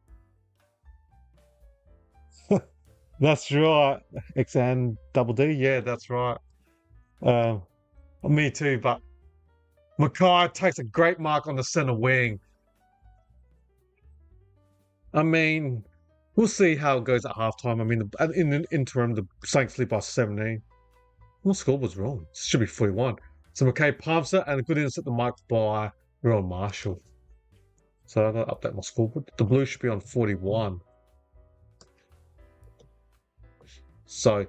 That's right. XN double D, yeah, that's right. Me too, but Mackay takes a great mark on the centre wing. I mean, we'll see how it goes at halftime. I mean, in the interim, the Saints lead by 17. What score was wrong? It should be 41. So Mackay pumps it and a good intercept the mark by Ron Marshall. So I've got to update my scoreboard. The Blues should be on 41. So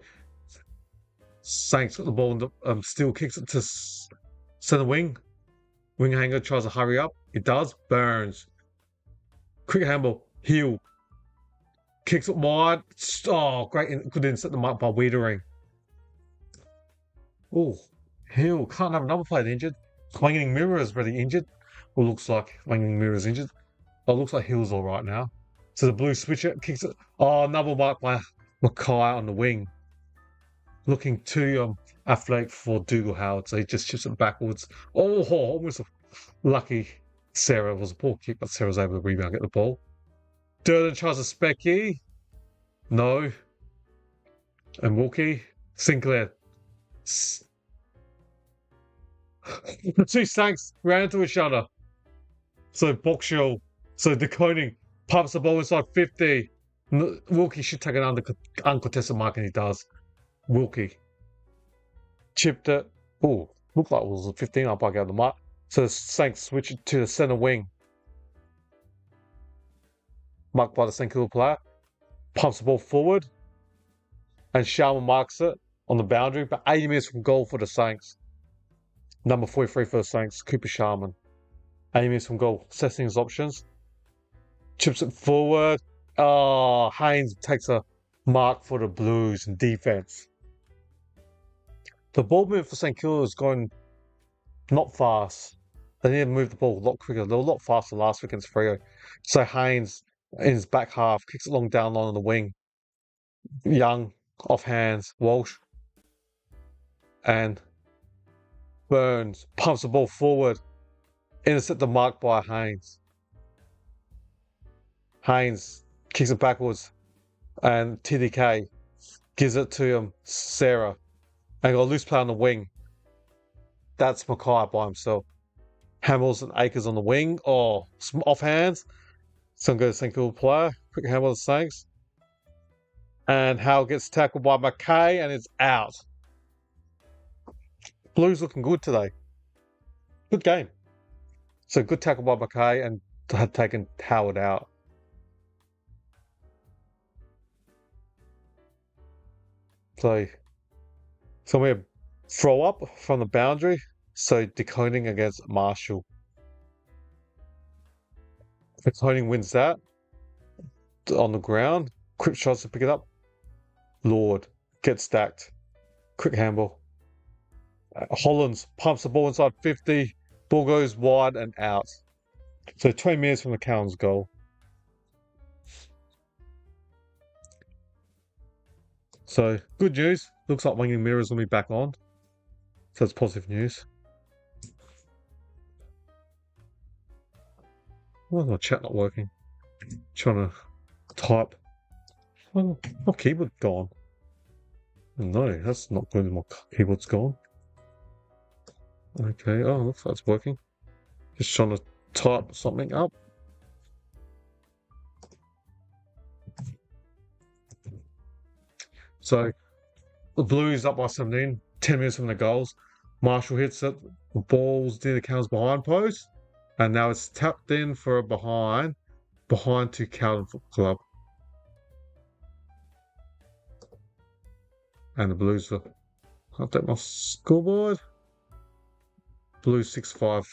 Saints got the ball and still kicks it to centre wing. Wing hanger tries to hurry up. It does. Burns. Quick handball. Hill. Kicks it wide. Oh, great. Good intercept the mark by Wiedering. Oh, Hill. Can't have another player injured. Wanging Mirror is really injured. Or looks like Wanging Mirror is injured. Oh, looks like Hill's all right now. So the Blues switch it. Kicks it. Oh, another mark by Mackay on the wing. Looking too athletic for Dougal Howard, so he just chips it backwards. Oh, almost lucky Sarah. Was a poor kick, but Sarah's able to rebound, get the ball. Durden tries a specky. No. And Wilkie. Sinclair. The two Saints ran into each other. So Boxshell. So decoding. Pumps the ball inside 50. Wilkie should take an uncontested mark, and he does. Wilkie chipped it. Oh, looked like it was a 15 up. I got the mark. So the Saints switch it to the centre wing. Marked by the St Kilda player. Pumps the ball forward. And Sharma marks it on the boundary. But 80 minutes from goal for the Saints. Number 43 for the Saints, Cooper Sharman. 80 minutes from goal. Assessing his options. Chips it forward. Oh, Haynes takes a mark for the Blues in defense. The ball movement for St Kilda is going not fast. They need to move the ball a lot quicker. They were a lot faster last week against Freo. So Haynes, in his back half, kicks it long down line on the wing. Young, off hands, Walsh. And Burns pumps the ball forward. Intercept the mark by Haynes. Haynes kicks it backwards. And TDK gives it to Sarah. And got a loose play on the wing. That's Mackay by himself. Hamels and Akers on the wing. Oh, some off hands. Some good single player. Quick handle of the Saints. And Howell gets tackled by McKay and it's out. Blues looking good today. Good game. So good tackle by McKay and had taken Howard out. So we throw up from the boundary. So decoding against Marshall. Decoding wins that. On the ground. Quick shots to pick it up. Lord gets stacked. Quick handball. Hollands pumps the ball inside 50. Ball goes wide and out. So 20 minutes from the Cowans goal. So good news. Looks like Winging Mirrors will be back on. So it's positive news. Why is my chat not working? Trying to type. Oh, my keyboard gone. No, that's not good. My keyboard's gone. Okay, oh, looks like it's working. Just trying to type something up. So, the Blues up by 17, 10 minutes from the goals. Marshall hits it. The ball's near the Cowans behind post. And now it's tapped in for a behind to Carlton Football Club. And the Blues will update my scoreboard. Blues 6-5.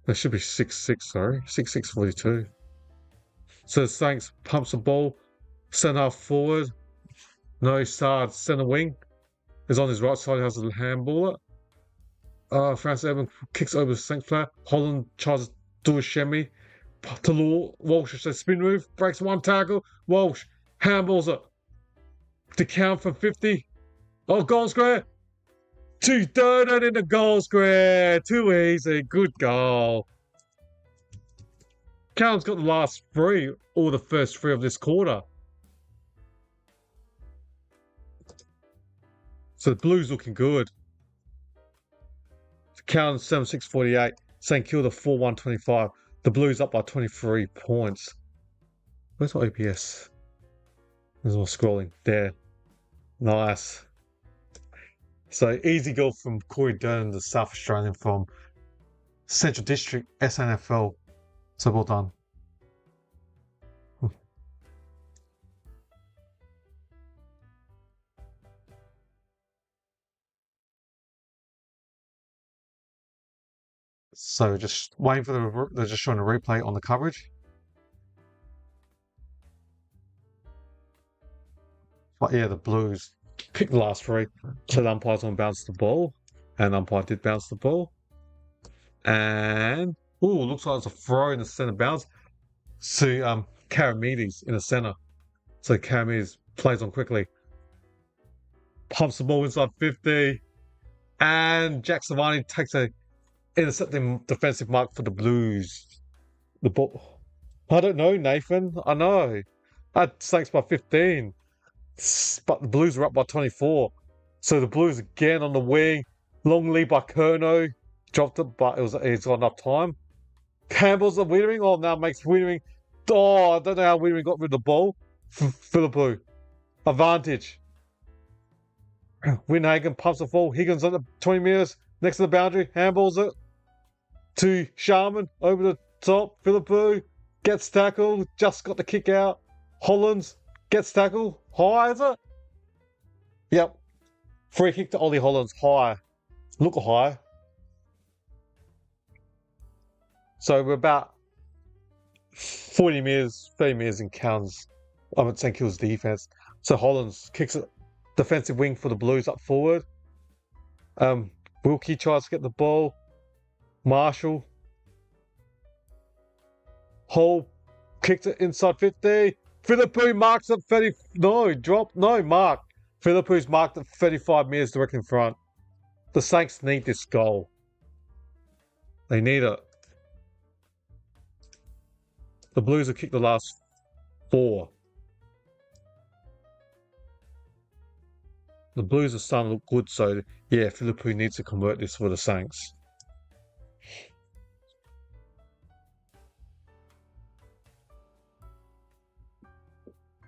There should be 6-6, sorry. 6-6-42. So the Saints pumps the ball. Centre half forward. No, Sard, centre wing. Is on his right side, has a handballer. Francis Edmund kicks over the Saints player. Holland tries to do a shimmy. To Law, Walsh says spin move. Breaks one tackle. Walsh handballs it. To count for 50. Oh, goal square. 2-3 in the goal square. Too easy. Good goal. Callum's got the last three, or the first three of this quarter. So the Blues looking good. Callum 7-6-48. St Kilda 4-1-25. The Blues up by 23 points. Where's my OPS? There's more scrolling. There. Nice. So easy goal from Corey Dern, the South Australian from Central District SNFL. So well done. So just waiting for they're just showing a replay on the coverage. But yeah, the Blues picked the last three. So the umpire's going to bounce the ball. And the umpire did bounce the ball. And, looks like it's a throw in the centre bounce to Karamides in the centre. So Karamides plays on quickly. Pumps the ball inside 50. And Jack Savani takes a intercepting defensive mark for the Blues. The ball. I don't know, Nathan. I know. Saints by 15. But the Blues are up by 24. So the Blues again on the wing. Long lead by Kerno. Dropped it, but it's got enough time. Campbell's of Wiedering. Oh, now makes Wiedering. Oh, I don't know how Wiedering got rid of the ball. For the Blue. Advantage. Winhagen pumps the ball. Higgins on the 20 metres. Next to the boundary. Handballs it. To Sharman. Over the top. Philippou. Gets tackled. Just got the kick out. Hollands. Gets tackled. High, is it? Yep. Free kick to Ollie Hollands. High. Look high. So we're about 40 metres, 30 metres in Cowans. I'm at St Kilda's defence. So Hollands kicks it. Defensive wing for the Blues up forward. Wilkie tries to get the ball. Marshall. Hall kicked it inside 50. Philippou marks at 30. No, drop. No, mark. Philippou's marked at 35 metres direct in front. The Saints need this goal. They need it. The Blues have kicked the last 4. The Blues are starting to look good, so yeah, Filipu needs to convert this for the Saints.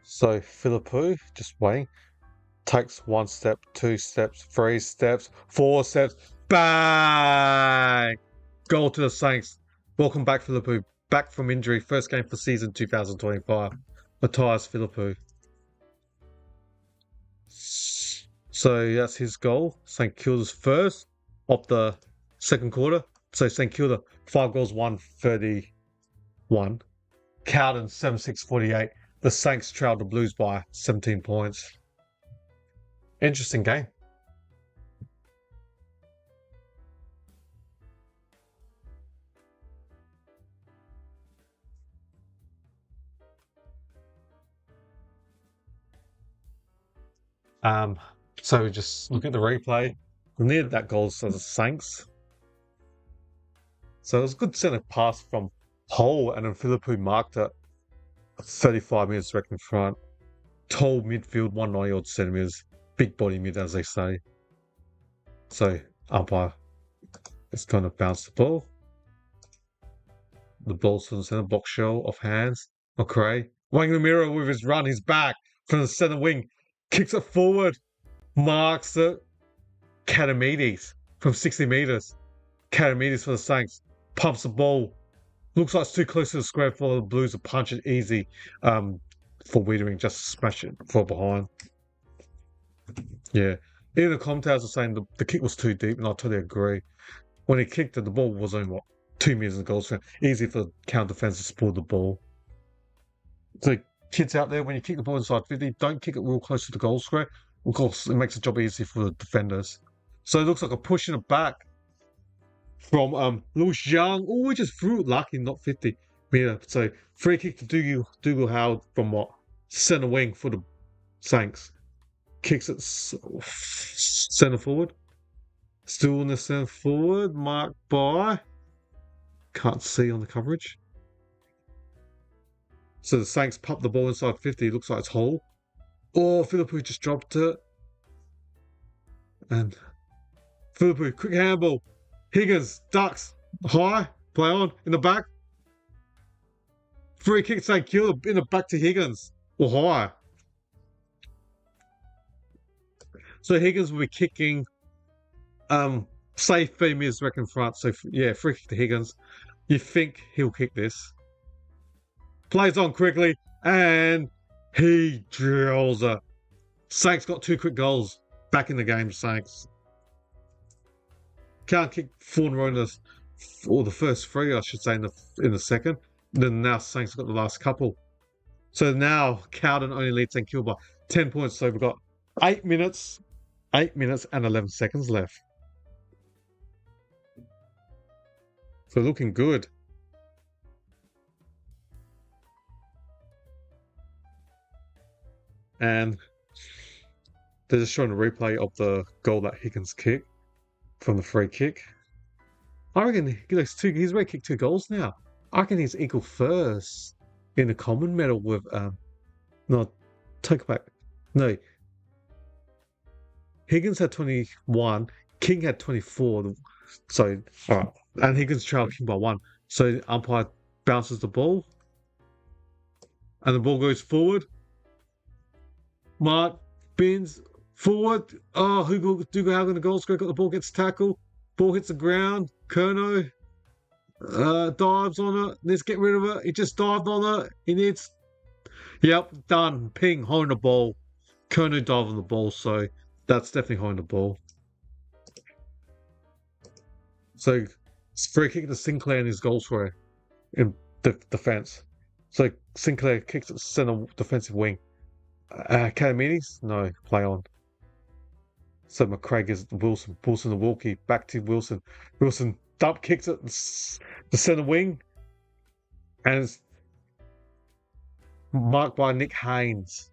So Filipu, just waiting, takes 1 step, 2 steps, 3 steps, 4 steps, bang! Goal to the Saints. Welcome back, Filipu. Back from injury, first game for season 2025. Matthias Filipu. So that's his goal. St Kilda's first of the second quarter. So St Kilda 5 goals, 131. Carlton 7-6-48. The Saints trailed the Blues by 17 points. Interesting game. So just look at the replay. We needed that goal to the Saints. So it was a good centre pass from Hull, and then Filipu marked it 35 metres direct in front. Tall midfield, 190 odd centimetres. Big body mid, as they say. So umpire is going to bounce the ball. The ball's from the centre box shell off hands. McRae. Wang the mirror with his run, he's back from the centre wing. Kicks it forward. Marks it. Katamides from 60 metres. Katamides for the Saints. Pumps the ball. Looks like it's too close to the square for the Blues to punch it easy. For Wiedering, just smash it for behind. Yeah. Even the commentators are saying the kick was too deep, and I totally agree. When he kicked it, the ball was only 2 metres in the goal square. Easy for the counter defence to pull the ball. So kids out there, when you kick the ball inside 50, don't kick it real close to the goal square. Of course, it makes the job easy for the defenders. So it looks like a push in the back from Lewis Young. Oh, we just threw it lucky, not 50 metre. So free kick to Dougal Howard from centre wing for the Saints. Kicks it centre forward. Still in the centre forward, marked by, can't see on the coverage. So the Saints pump the ball inside 50. Looks like it's Hull. Oh, Filipu just dropped it. And Filipu, quick handball. Higgins, ducks, high, play on, in the back. Free kick, St Kilda, in the back to Higgins, or high. So Higgins will be kicking, safe 3 metres back in front. So yeah, free kick to Higgins. You think he'll kick this. Plays on quickly, and he drills it. Saints got 2 quick goals back in the game, Saints. Can't kick 4 in a row, or the first 3, I should say, in the second. Then now Saints got the last couple. So now Carlton only leads St Kilda by 10 points. So we've got 8 minutes and 11 seconds left. So looking good. And they're just showing a replay of the goal that Higgins kicked from the free kick. I reckon he's already kicked 2 goals now. I reckon he's equal first in the common medal with no, take it back. No. Higgins had 21, King had 24. So and Higgins trailed King by 1. So the umpire bounces the ball. And the ball goes forward. Mark bins forward. Oh, Dougal Howard in the goal square. Got the ball, gets tackled. Ball hits the ground. Kerno dives on it. Let's get rid of it. He just dived on it. He needs. Yep, done. Ping, holding the ball. Kerno dived on the ball, so that's definitely holding the ball. So it's free kick to Sinclair in his goal square in the defence. So Sinclair kicks at centre defensive wing. Katamides? No, play on. So McRae gives it to Wilson. Wilson to Wilkie. Back to Wilson. Wilson dump kicks it the centre wing. And it's marked by Nick Haynes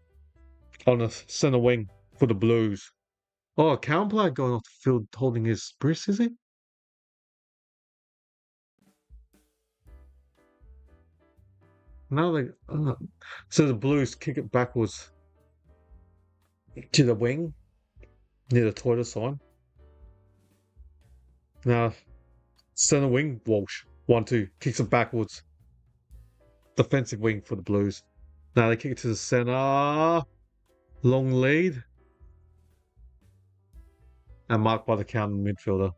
on the centre wing for the Blues. Oh, a counter player going off the field holding his wrist, is he? No, so the Blues kick it backwards to the wing near the toilet sign. Now, center wing, Walsh, 1-2, kicks it backwards. Defensive wing for the Blues. Now they kick it to the center. Long lead. And marked by the counter midfielder.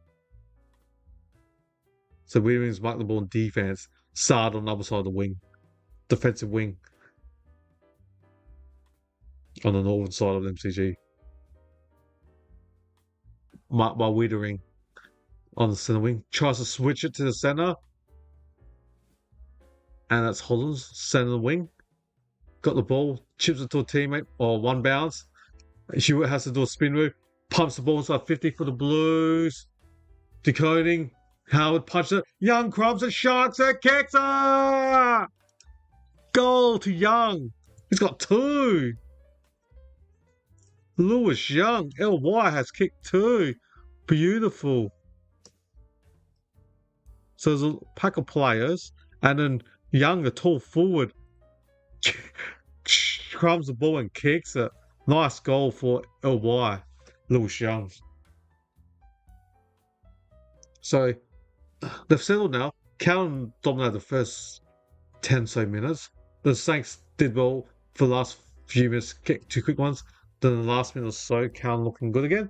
So Williams marked the ball in defense. Sard on the other side of the wing. Defensive wing. On the northern side of the MCG. Marked by Wiedering on the center wing. Tries to switch it to the center. And that's Hollands, center wing. Got the ball, chips it to a teammate, or one bounce. Hewitt has to do a spin move. Pumps the ball inside 50 for the Blues. Decoding. Howard punches it. Young crumbs and Sharks it. Kicks it! Goal to Young. He's got 2. Lewis Young. LY has kicked 2. Beautiful. So there's a pack of players. And then Young, the tall forward, crumbs the ball and kicks it. Nice goal for LY. Lewis Young. So they've settled now. Carlton dominated the first 10 so minutes. The Saints did well for the last few minutes, kicked 2 quick ones. Then the last minute or so, Carlton looking good again.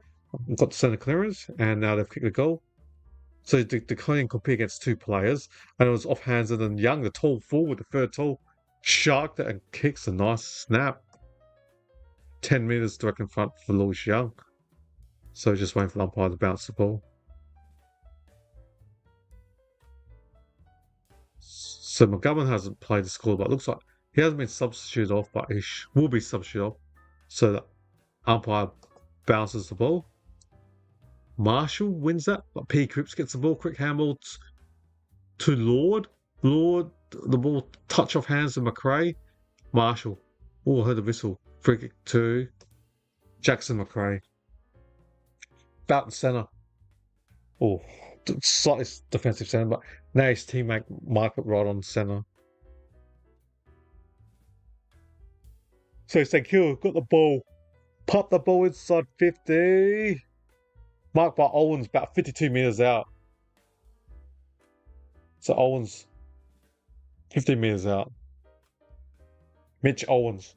Got the centre clearance, and now they've kicked the goal. So the Carlton compete against 2 players, and it was off hands, and then Young, the tall forward, the third tall, sharked it and kicks a nice snap. 10 metres direct in front for Lewis Young. So just waiting for the umpire to bounce the ball. So McGovern hasn't played the score, but it looks like he hasn't been substituted off, but he will be substituted off. So the umpire bounces the ball. Marshall wins that, but P. Cripps gets the ball. Quick handball to Lord. Lord, the ball touch off hands to McRae. Marshall. Oh, I heard the whistle. Free kick to Jackson McRae. About the centre. Oh, slightly defensive centre, but now his teammate mark it right on centre. So St Kilda got the ball. Pop the ball inside 50. Marked by Owens about 52 metres out. So Owens, 15 metres out. Mitch Owens.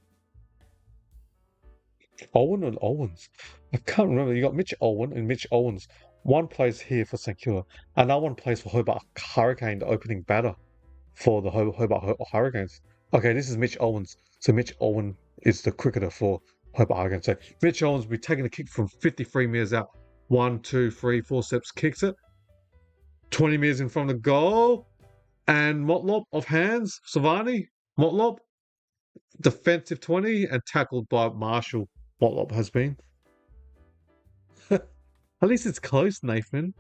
Owen or Owens? I can't remember. You got Mitch Owen and Mitch Owens. One plays here for St Kilda. Another one plays for Hobart Hurricane, the opening batter for the Hobart Hurricanes. Okay, this is Mitch Owens. So Mitch Owen is the cricketer for Hobart Hurricanes. So Mitch Owens will be taking a kick from 53 metres out. 1, 2, 3, 4 steps, kicks it. 20 metres in front of the goal. And Motlop off hands. Savani, Motlop. Defensive 20 and tackled by Marshall. Motlop has been. At least it's close, Nathan.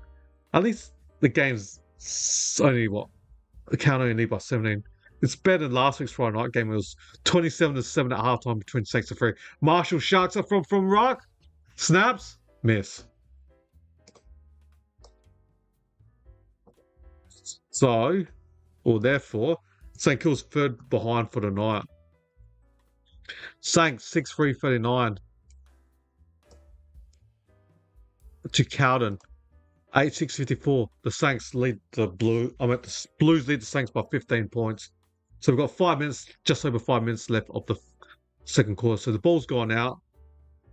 At least the game's only the count only by 17. It's better than last week's Friday night game. It was 27-7 at halftime between Saints and Free. Marshall sharks it from Rock. Snaps. Miss. So, or therefore, St Kilda's third behind for the night. Saints 6-3-39 to Carlton 8-6-54. The Saints lead the Blues. The Blues lead the Saints by 15 points. So we've got 5 minutes, just over 5 minutes left of the second quarter. So the ball's gone out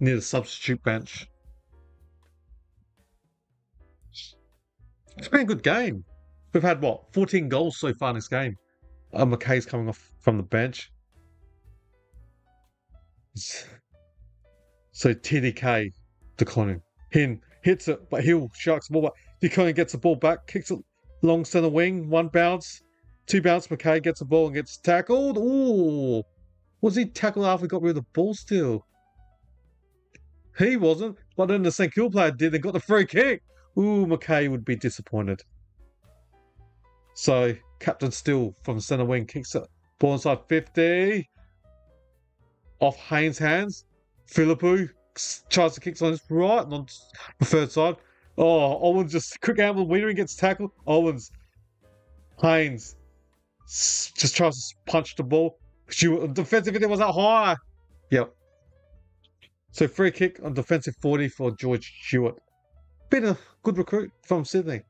near the substitute bench. It's been a good game. We've had 14 goals so far in this game. McKay's coming off from the bench. So TDK declining. Hin hits it, but Hill sharks the ball back. Declining gets the ball back, kicks it long center wing, 1 bounce, 2 bounce. McKay gets the ball and gets tackled. Ooh, was he tackled after he got rid of the ball still? He wasn't, but then the St Kilda player did and got the free kick. Ooh, McKay would be disappointed. So Captain Still from center wing kicks it. Ball inside 50. Off Haynes' hands. Philippou tries to kick on his right, and on the third side. Oh, Owens just quick angle. Wiedering gets tackled. Owens, Haynes just tries to punch the ball. Defensive if it was that high. Yep. So free kick on defensive 40 for George Stewart. Been a good recruit from Sydney.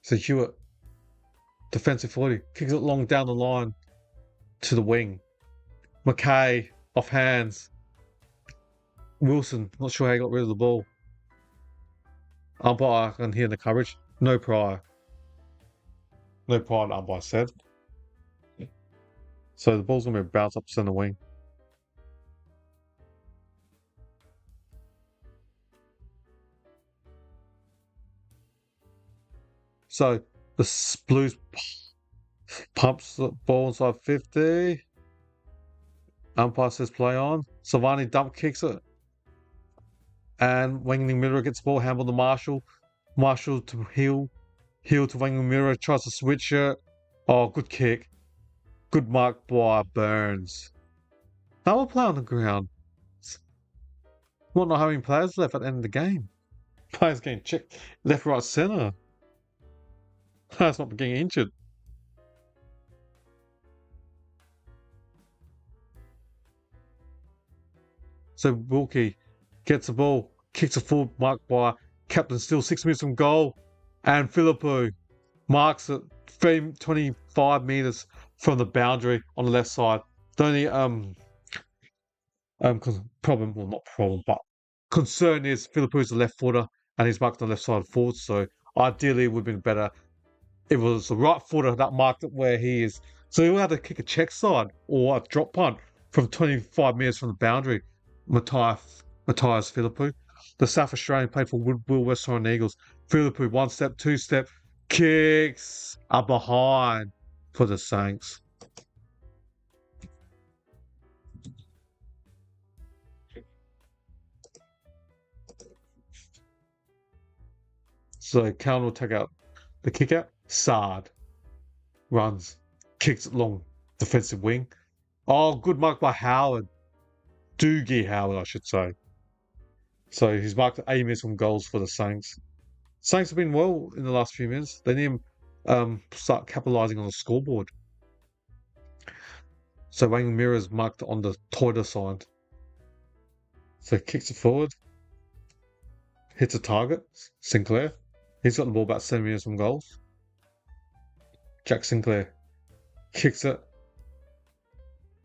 So Stewart, defensive 40, kicks it long down the line to the wing. McKay off hands. Wilson, not sure how he got rid of the ball. Umpire can hear the coverage. No prior. No prior, the umpire said. So the ball's going to be bounced up centre wing. So the Blues pumps the ball inside 50. Umpire says play on. Savani dump kicks it. And Wangling Mirror gets the ball, handball to Marshall. Marshall to Hill. Hill to Wangling Mirror, tries to switch it. Oh, good kick. Good mark by Burns. Now we'll play on the ground. What, not having players left at the end of the game? Players getting checked left, right, centre. Players not getting injured. So Wilkie gets the ball, kicks a full mark by Captain Still, 6 minutes from goal. And Philippou marks it 25 metres from the boundary on the left side. The only problem, well not problem, but concern is Philippou's a left footer and he's marked on the left side forward. So ideally it would have been better if it was the right footer that marked it where he is. So he'll have to kick a check side or a drop punt from 25 metres from the boundary. Matthias Philippou. The South Australian played for Will West Torrens Eagles. Philippou, 1 step, 2 step, kicks are behind for the Saints. So Carlton will take out the kick out. Sard runs, kicks it long, defensive wing. Oh, good mark by Howard. Doogie Howard, I should say. So he's marked 8 minutes from goals for the Saints. Saints have been well in the last few minutes. They need to start capitalising on the scoreboard. So Wang Mirror's marked on the Toyota side. So kicks it forward. Hits a target. Sinclair. He's got the ball about 7 minutes from goals. Jack Sinclair kicks it.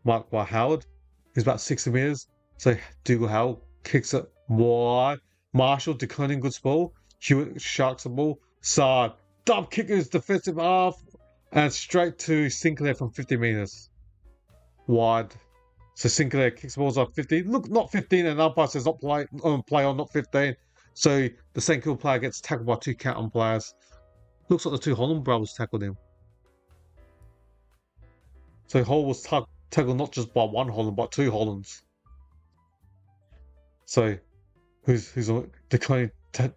Marked by Howard. He's about 60 metres. So Dougal Howard kicks it wide. Marshall declining good ball. Hewitt sharks the ball. Sard. Dump kick his defensive half. And straight to Sinclair from 50 metres. Wide. So Sinclair kicks balls off 15. Look, not 15, and umpire says not play on, not 15. So the St Kilda player gets tackled by 2 Carlton players. Looks like the 2 Holland brothers tackled him. So Hall was tackled not just by 1 Holland, but 2 Hollands. So who's declining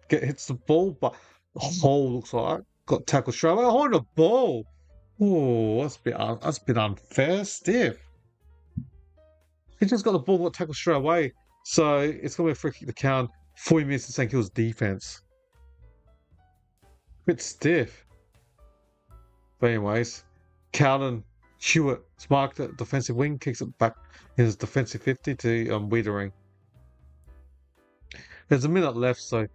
hits the ball, but Hall looks like got tackled straight away on the ball. Oh, that's a bit unfair, stiff. He just got the ball, got tackled straight away. So it's going to be a free kick to count. 40 minutes to St Kilda's defense. A bit stiff. But anyways, Carlton Stewart marked at defensive wing, kicks it back in his defensive 50 to Wiedering. There's a minute left, so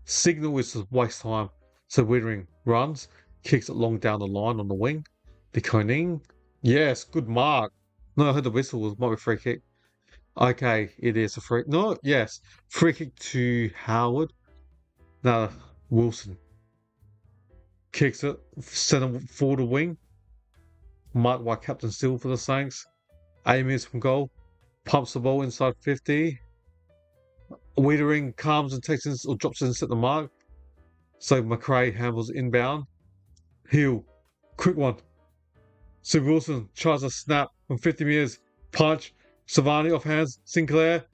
signal is to waste time. So Wiedering runs, kicks it long down the line on the wing. De Koning. Yes, good mark. No, I heard the whistle was might be a free kick. Okay, it is a free. No, yes, free kick to Howard. Now Wilson kicks it, send him forward the wing. Marked by Captain Still for the Saints. 8 minutes from goal. Pumps the ball inside 50. Wiedering comes and takes it or drops it and set the mark. So McRae handles inbound. Hill, quick one. So Wilson tries a snap from 50 metres. Punch. Savani off hands. Sinclair.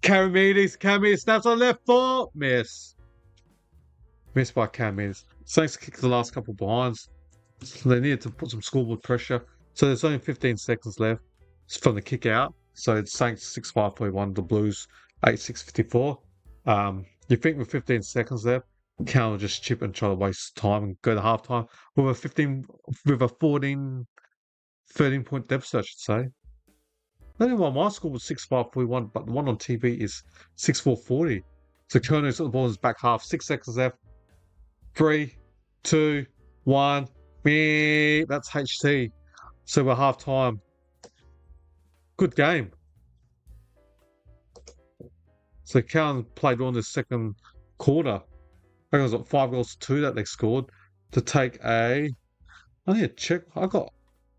Karamides snaps on left foot. Miss. Missed by Karamides. Saints kick the last couple behinds. So they needed to put some scoreboard pressure. So there's only 15 seconds left from the kick out. So it's Saints 6-5-41, the Blues 8-6-54. You think with 15 seconds there, Cal will just chip and try to waste time and go to halftime with a 14, 13-point deficit, I should say. The only one my score was 6-5-41, but the one on TV is 6-4-40. So Kerno's got the ball in his back half, 6 seconds left. 3, 2, 1. That's HT. So we're half time. Good game. So Cowan played well in the second quarter. I think it was 5-2 that they scored to take I need to check. I got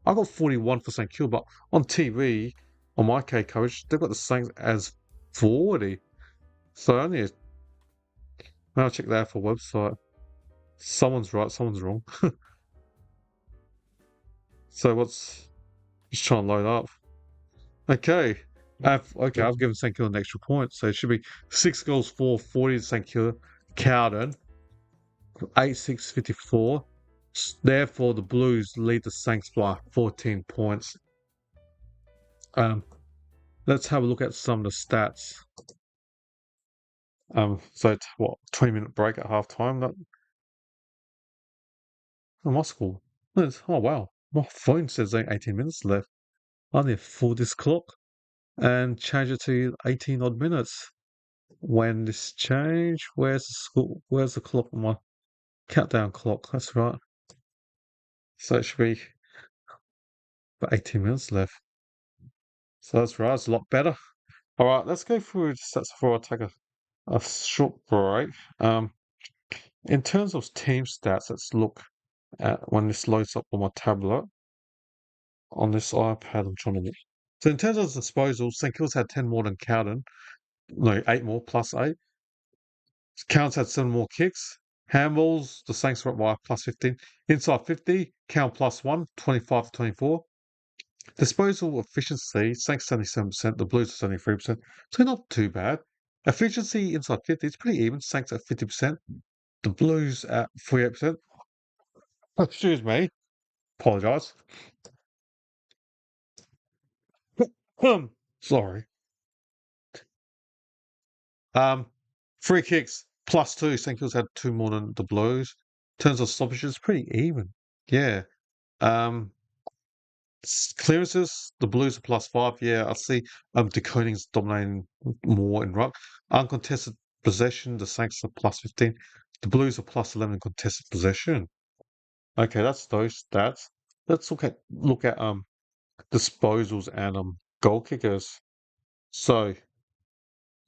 41 for St Kilda, but on TV, on my K coverage, they've got the Saints as 40. So I need to now check that for website. Someone's right, someone's wrong. So what's just trying to load up. Okay. I've given St Kilda an extra point, so it should be 6 goals for 40 to St Kilda. Cowden 8-6-54. Therefore, the Blues lead the Saints by 14 points. Let's have a look at some of the stats. So it's 20-minute break at halftime. My school. Oh wow, my phone says 18 minutes left. I need to fool this clock and change it to 18 odd minutes. When this change, where's the school? Where's the clock? My countdown clock. That's right. So it should be about 18 minutes left. So that's right. It's a lot better. All right, let's go through the stats before I take a short break. In terms of team stats, let's look at when this loads up on my tablet. On this iPad, I'm trying to look. So in terms of disposals, St Kilda's had 10 more than Cowden. No, 8 more, plus 8. Counts had 7 more kicks. Handballs, the Saints were up by plus 15. Inside 50, Count plus 1, 25-24. Disposal efficiency, Saints 77%, the Blues 73%. So not too bad. Efficiency inside 50, it's pretty even. Saints at 50%. The Blues at 48%. Excuse me. Apologise. Sorry. Free kicks plus 2. St Kilda's had 2 more than the Blues. In terms of stoppages, pretty even. Yeah. Clearances, the Blues are plus 5. Yeah, I see. Decoding's dominating more in ruck. Uncontested possession, the Saints are plus 15. The Blues are plus 11 in contested possession. Okay, that's those stats. Let's look at disposals and goal kickers. So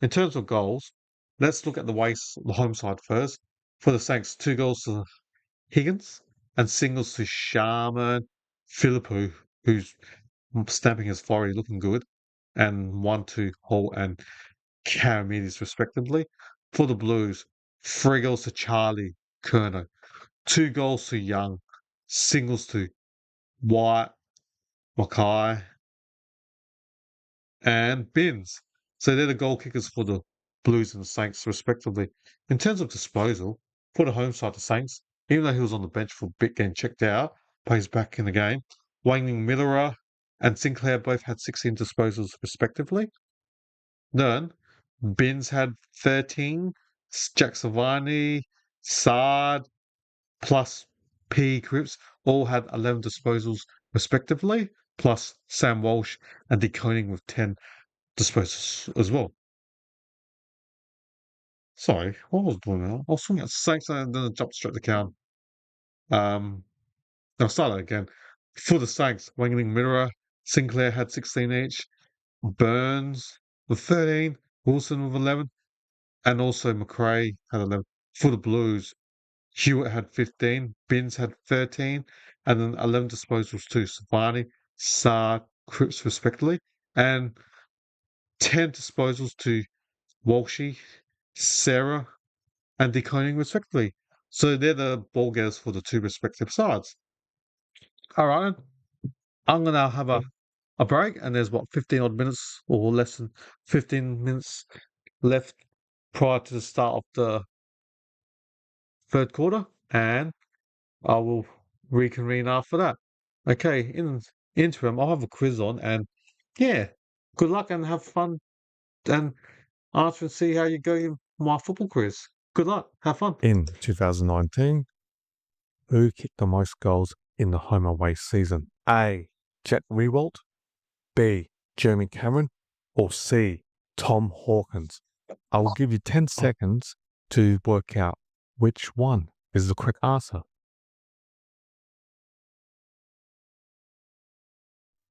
in terms of goals, let's look at the home side first. For the Saints, 2 goals to Higgins and singles to Sharman, Philippou, who's stamping his forehead, looking good, and 1 to Hall and Karamides respectively. For the Blues, 3 goals to Charlie Curnow, 2 goals to Young, singles to White, Mackay, and Binns. So they're the goal kickers for the Blues and the Saints, respectively. In terms of disposal, for the home side, the Saints, even though he was on the bench for a bit getting checked out, but he's back in the game. Wayne Miller and Sinclair both had 16 disposals, respectively. Then, Binns had 13, Jack Savani, Sard, plus P. Cripps all had 11 disposals, respectively, plus Sam Walsh and Decoding with 10 disposals as well. Sorry, what was I doing now? I was swinging at Saints and then I jumped straight to count. I'll start that again. For the Saints, Wangling Mirror, Sinclair had 16 each, Burns with 13, Wilson with 11, and also McRae had 11. For the Blues, Hewitt had 15, Binns had 13, and then 11 disposals to Savani, Sard, Cripps respectively, and 10 disposals to Walshy, Sarah, and Decoding respectively. So they're the ball getters for the 2 respective sides. All right, I'm going to have a break, and there's 15 odd minutes or less than 15 minutes left prior to the start of the third quarter, and I will reconvene after that. Okay, in interim, I'll have a quiz on, and yeah, Good luck and have fun and answer and see how you go in my football quiz. Good luck. Have fun. In 2019, who kicked the most goals in the home away season? A. Jack Riewoldt, B. Jeremy Cameron, or C. Tom Hawkins? I will give you 10 seconds to work out which one is the correct answer.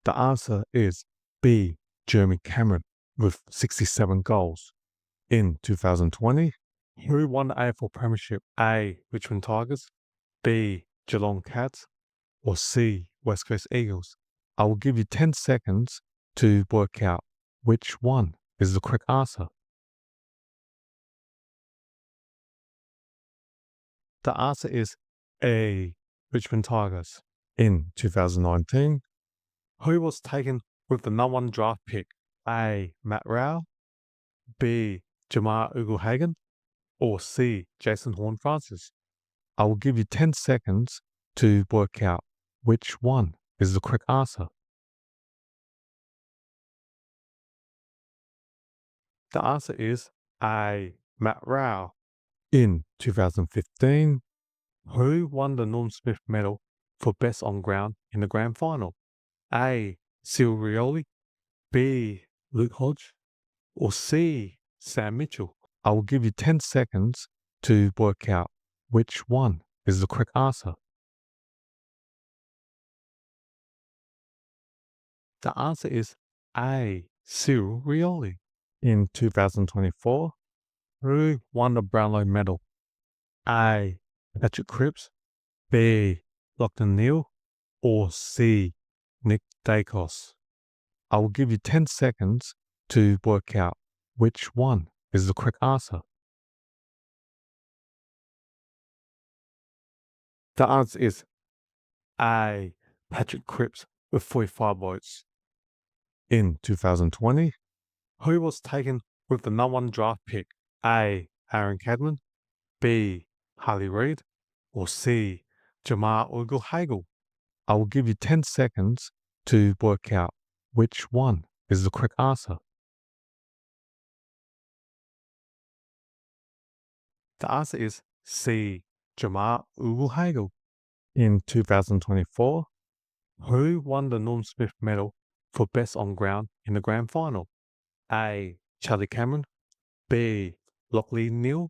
The answer is B. Jeremy Cameron with 67 goals. In 2020, who won the AFL Premiership? A. Richmond Tigers, B. Geelong Cats, or C. West Coast Eagles? I will give you 10 seconds to work out which one is the correct answer. The answer is A. Richmond Tigers. In 2019, who was taken with the number 1 draft pick? A. Matt Rowell, B. Jamar Ugle-Hagan, or C. Jason Horne-Francis? I will give you 10 seconds to work out which one is the correct answer. The answer is A. Matt Rowell. In 2015, who won the Norm Smith medal for best on ground in the grand final? A. Cyril Rioli, B. Luke Hodge, or C. Sam Mitchell? I will give you 10 seconds to work out which one is the correct answer. The answer is A. Cyril Rioli. In 2024, who won the Brownlow medal? A. Patrick Cripps, B. Lachlan Neale, or C. Nick Dacos? I will give you 10 seconds to work out which one is the correct answer. The answer is A. Patrick Cripps with 45 votes. In 2020, who was taken with the number 1 draft pick? A. Aaron Cadman, B. Harley Reid, or C. Jamar Ugle-Hagan? I will give you 10 seconds to work out which one is the correct answer. The answer is C. Jamar Ugle-Hagan. In 2024, who won the Norm Smith medal for best on ground in the grand final? A. Charlie Cameron, B. Lachlan Neale,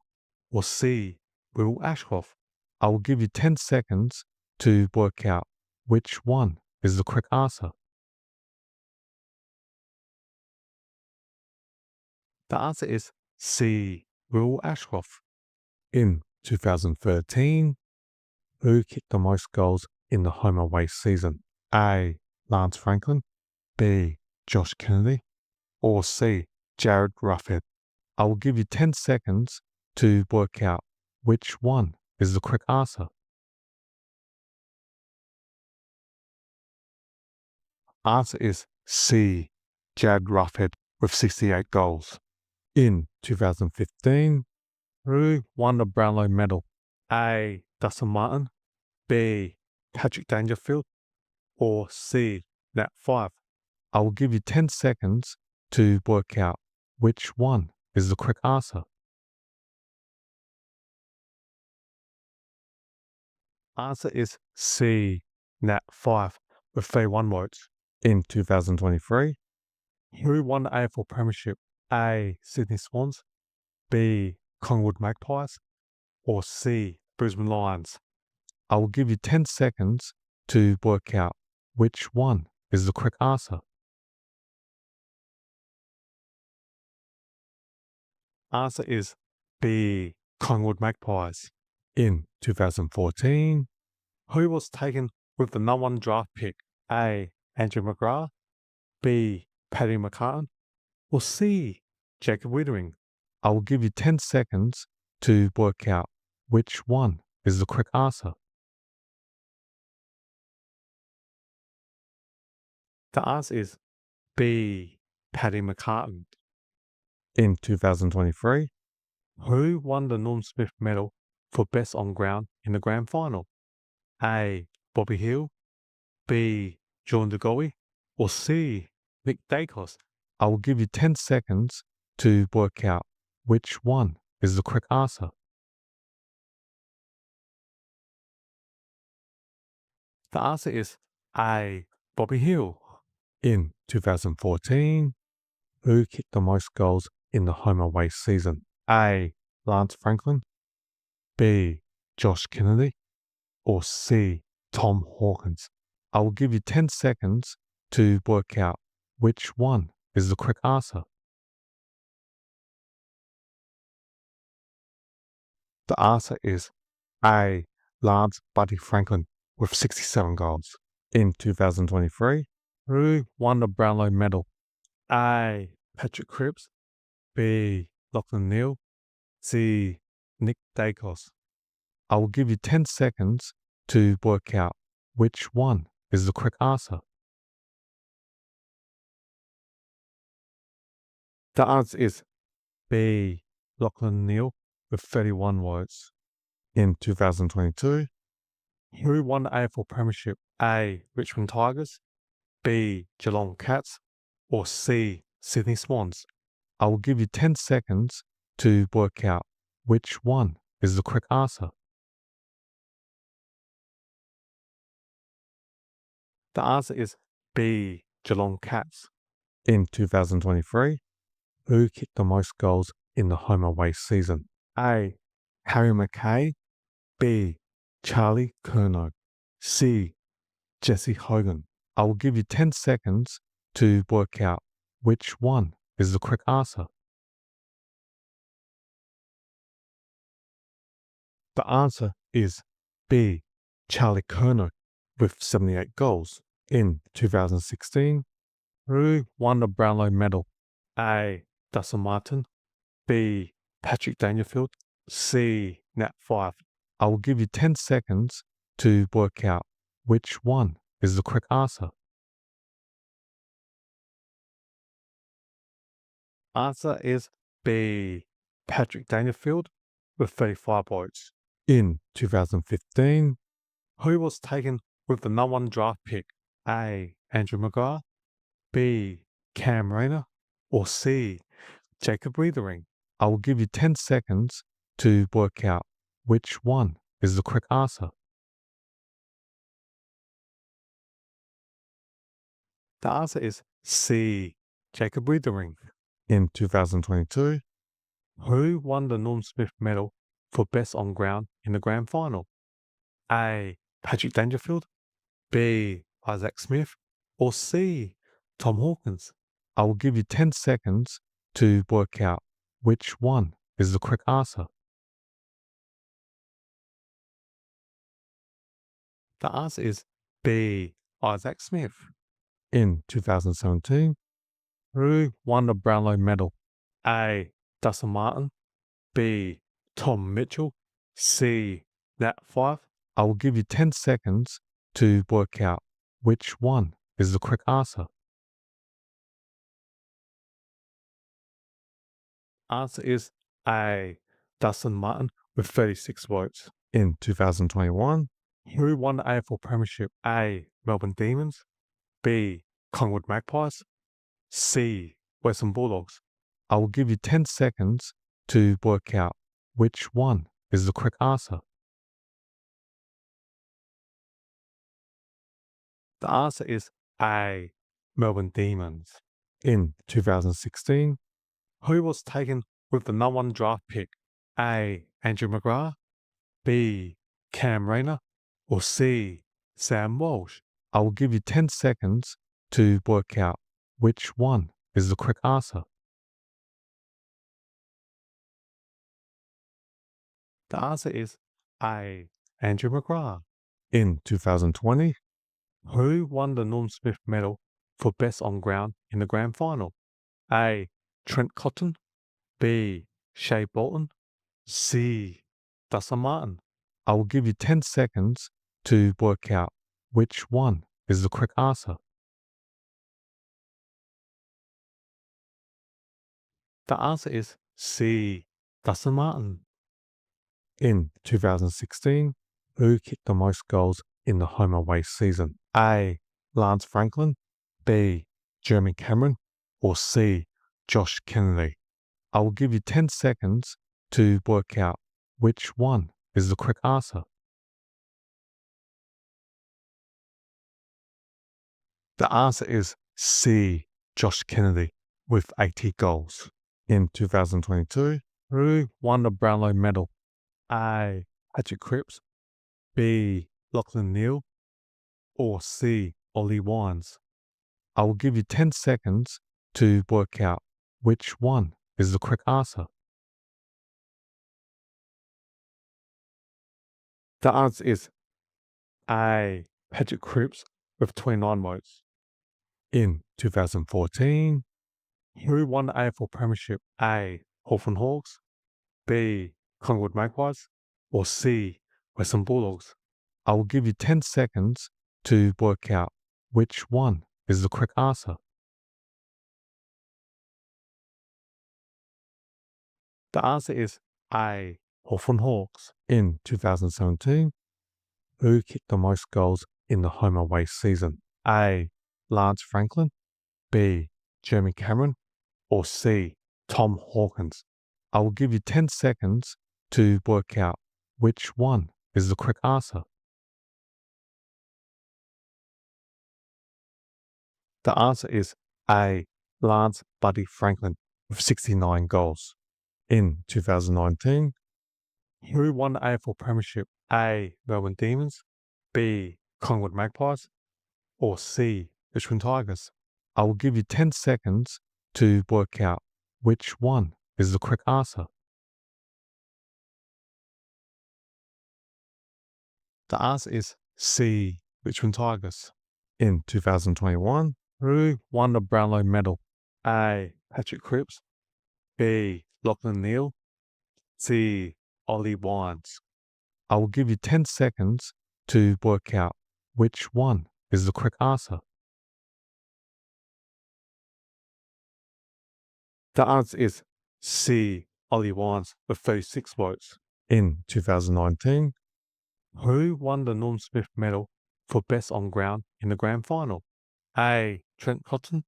or C. Will Ashcroft? I will give you 10 seconds to work out which one is the correct answer. The answer is C. Will Ashcroft. In 2013, who kicked the most goals in the home away season? A. Lance Franklin, B. Josh Kennedy, or C. Jared Ruffhead? I will give you 10 seconds to work out which one is the correct answer. Answer is C. Jared Ruffhead with 68 goals. In 2015, who won the Brownlow medal? A. Dustin Martin, B. Patrick Dangerfield, or C. Nat Fyfe? I will give you 10 seconds to work out which one is the correct answer. Answer is C. Nat Fyfe with 31 votes. In 2023, who won the AFL Premiership? A. Sydney Swans, B. Collingwood Magpies, or C. Brisbane Lions? I will give you 10 seconds to work out which one is the correct answer. Answer is B. Collingwood Magpies. In 2014, who was taken with the number 1 draft pick? A. Andrew McGrath, B. Paddy McCartan, or C. Jacob Wittering? I will give you 10 seconds to work out which one is the correct answer. The answer is B. Paddy McCartan. In 2023, who won the Norm Smith medal for best on ground in the grand final? A. Bobby Hill, B. John De Goey, or C. Nick Dacos? I will give you 10 seconds to work out which one is the correct answer. The answer is A. Bobby Hill. In 2014, who kicked the most goals in the home away season? A. Lance Franklin, B. Josh Kennedy, or C. Tom Hawkins? I will give you 10 seconds to work out which one is the correct answer. The answer is A. Lance Buddy Franklin with 67 goals. In 2023, who won the Brownlow medal? A. Patrick Cripps, B. Lachlan Neal, C. Nick Dacos. I will give you 10 seconds to work out which one is the correct answer. The answer is B. Lachlan Neal with 31 votes. In 2022, who won the AFL Premiership? A. Richmond Tigers, B. Geelong Cats, or C. Sydney Swans? I will give you 10 seconds to work out which one is the correct answer. The answer is B. Geelong Cats. In 2023, who kicked the most goals in the home away season? A. Harry McKay, B. Charlie Curnow, C. Jesse Hogan. I will give you 10 seconds to work out which one is the correct answer. The answer is B. Charlie Curnow with 78 goals. In 2016, who won the Brownlow medal? A. Dustin Martin, B. Patrick Dangerfield, C. Nat Fyfe. I will give you 10 seconds to work out which one is the correct answer. Answer is B. Patrick Dangerfield with 35 votes. In 2015, who was taken with the number 1 draft pick? A. Andrew McGrath, B. Cam Rayner, or C. Jacob Weathering? I will give you 10 seconds to work out which one is the correct answer. The answer is C. Jacob Weathering. In 2022, who won the Norm Smith medal for best on ground in the grand final? A. Patrick Dangerfield, B. Isaac Smith, or C. Tom Hawkins? I will give you 10 seconds to work out which one is the correct answer. The answer is B. Isaac Smith. In 2017, who won the Brownlow medal? A. Dustin Martin, B. Tom Mitchell, C. Nat Fyfe? I will give you 10 seconds to work out which one is the correct answer. Answer is A. Dustin Martin with 36 votes. In 2021, who won the AFL Premiership? A. Melbourne Demons, B. Collingwood Magpies, C. Western Bulldogs? I will give you 10 seconds to work out which one is the correct answer. The answer is A. Melbourne Demons. In 2016, who was taken with the number 1 draft pick? A. Andrew McGrath, B. Cam Rayner, or C. Sam Walsh? I will give you 10 seconds to work out which one is the correct answer. The answer is A. Andrew McGrath. In 2020, who won the Norm Smith medal for best on ground in the grand final? A. Trent Cotton, B. Shea Bolton, C. Dustin Martin? I will give you 10 seconds to work out which one is the correct answer. The answer is C. Dustin Martin. In 2016, who kicked the most goals in the home away season? A. Lance Franklin, B. Jeremy Cameron, or C. Josh Kennedy? I will give you 10 seconds to work out which one is the correct answer. The answer is C. Josh Kennedy with 80 goals. In 2022, who won the Brownlow medal? A. Patrick Cripps, B. Lachlan Neale, or C. Ollie Wines? I will give you 10 seconds to work out which one is the correct answer. The answer is A. Patrick Cripps with 29 votes. In 2014, who won the AFL Premiership? A. Hawthorn Hawks, B. Collingwood Magpies, or C. Western Bulldogs? I will give you 10 seconds to work out which one is the correct answer. The answer is A. Hawthorn Hawks. In 2017, who kicked the most goals in the home away season? A. Lance Franklin, B. Jeremy Cameron, or C. Tom Hawkins? I will give you 10 seconds to work out which one is the correct answer. The answer is A. Lance Buddy Franklin with 69 goals. In 2019, who won the AFL Premiership? A. Melbourne Demons, B. Collingwood Magpies, or C. Richmond Tigers? I will give you 10 seconds to work out which one is the correct answer. The answer is C. Richmond Tigers. In 2021, who won the Brownlow medal? A. Patrick Cripps, B. Lachlan Neale, C. Ollie Wines? I will give you 10 seconds to work out which one is the correct answer. The answer is C. Ollie Wines with 36 votes. In 2019, who won the Norm Smith medal for best on ground in the grand final? A. Trent Cotton,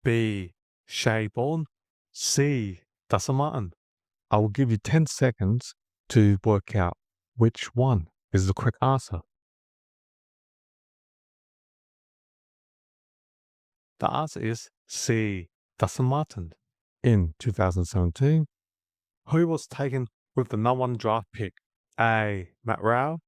B. Shay Bourne, C. Dustin Martin? I will give you 10 seconds to work out which one is the correct answer. The answer is C. Dustin Martin. In 2017, who was taken with the number 1 draft pick? A. Matt Rowell,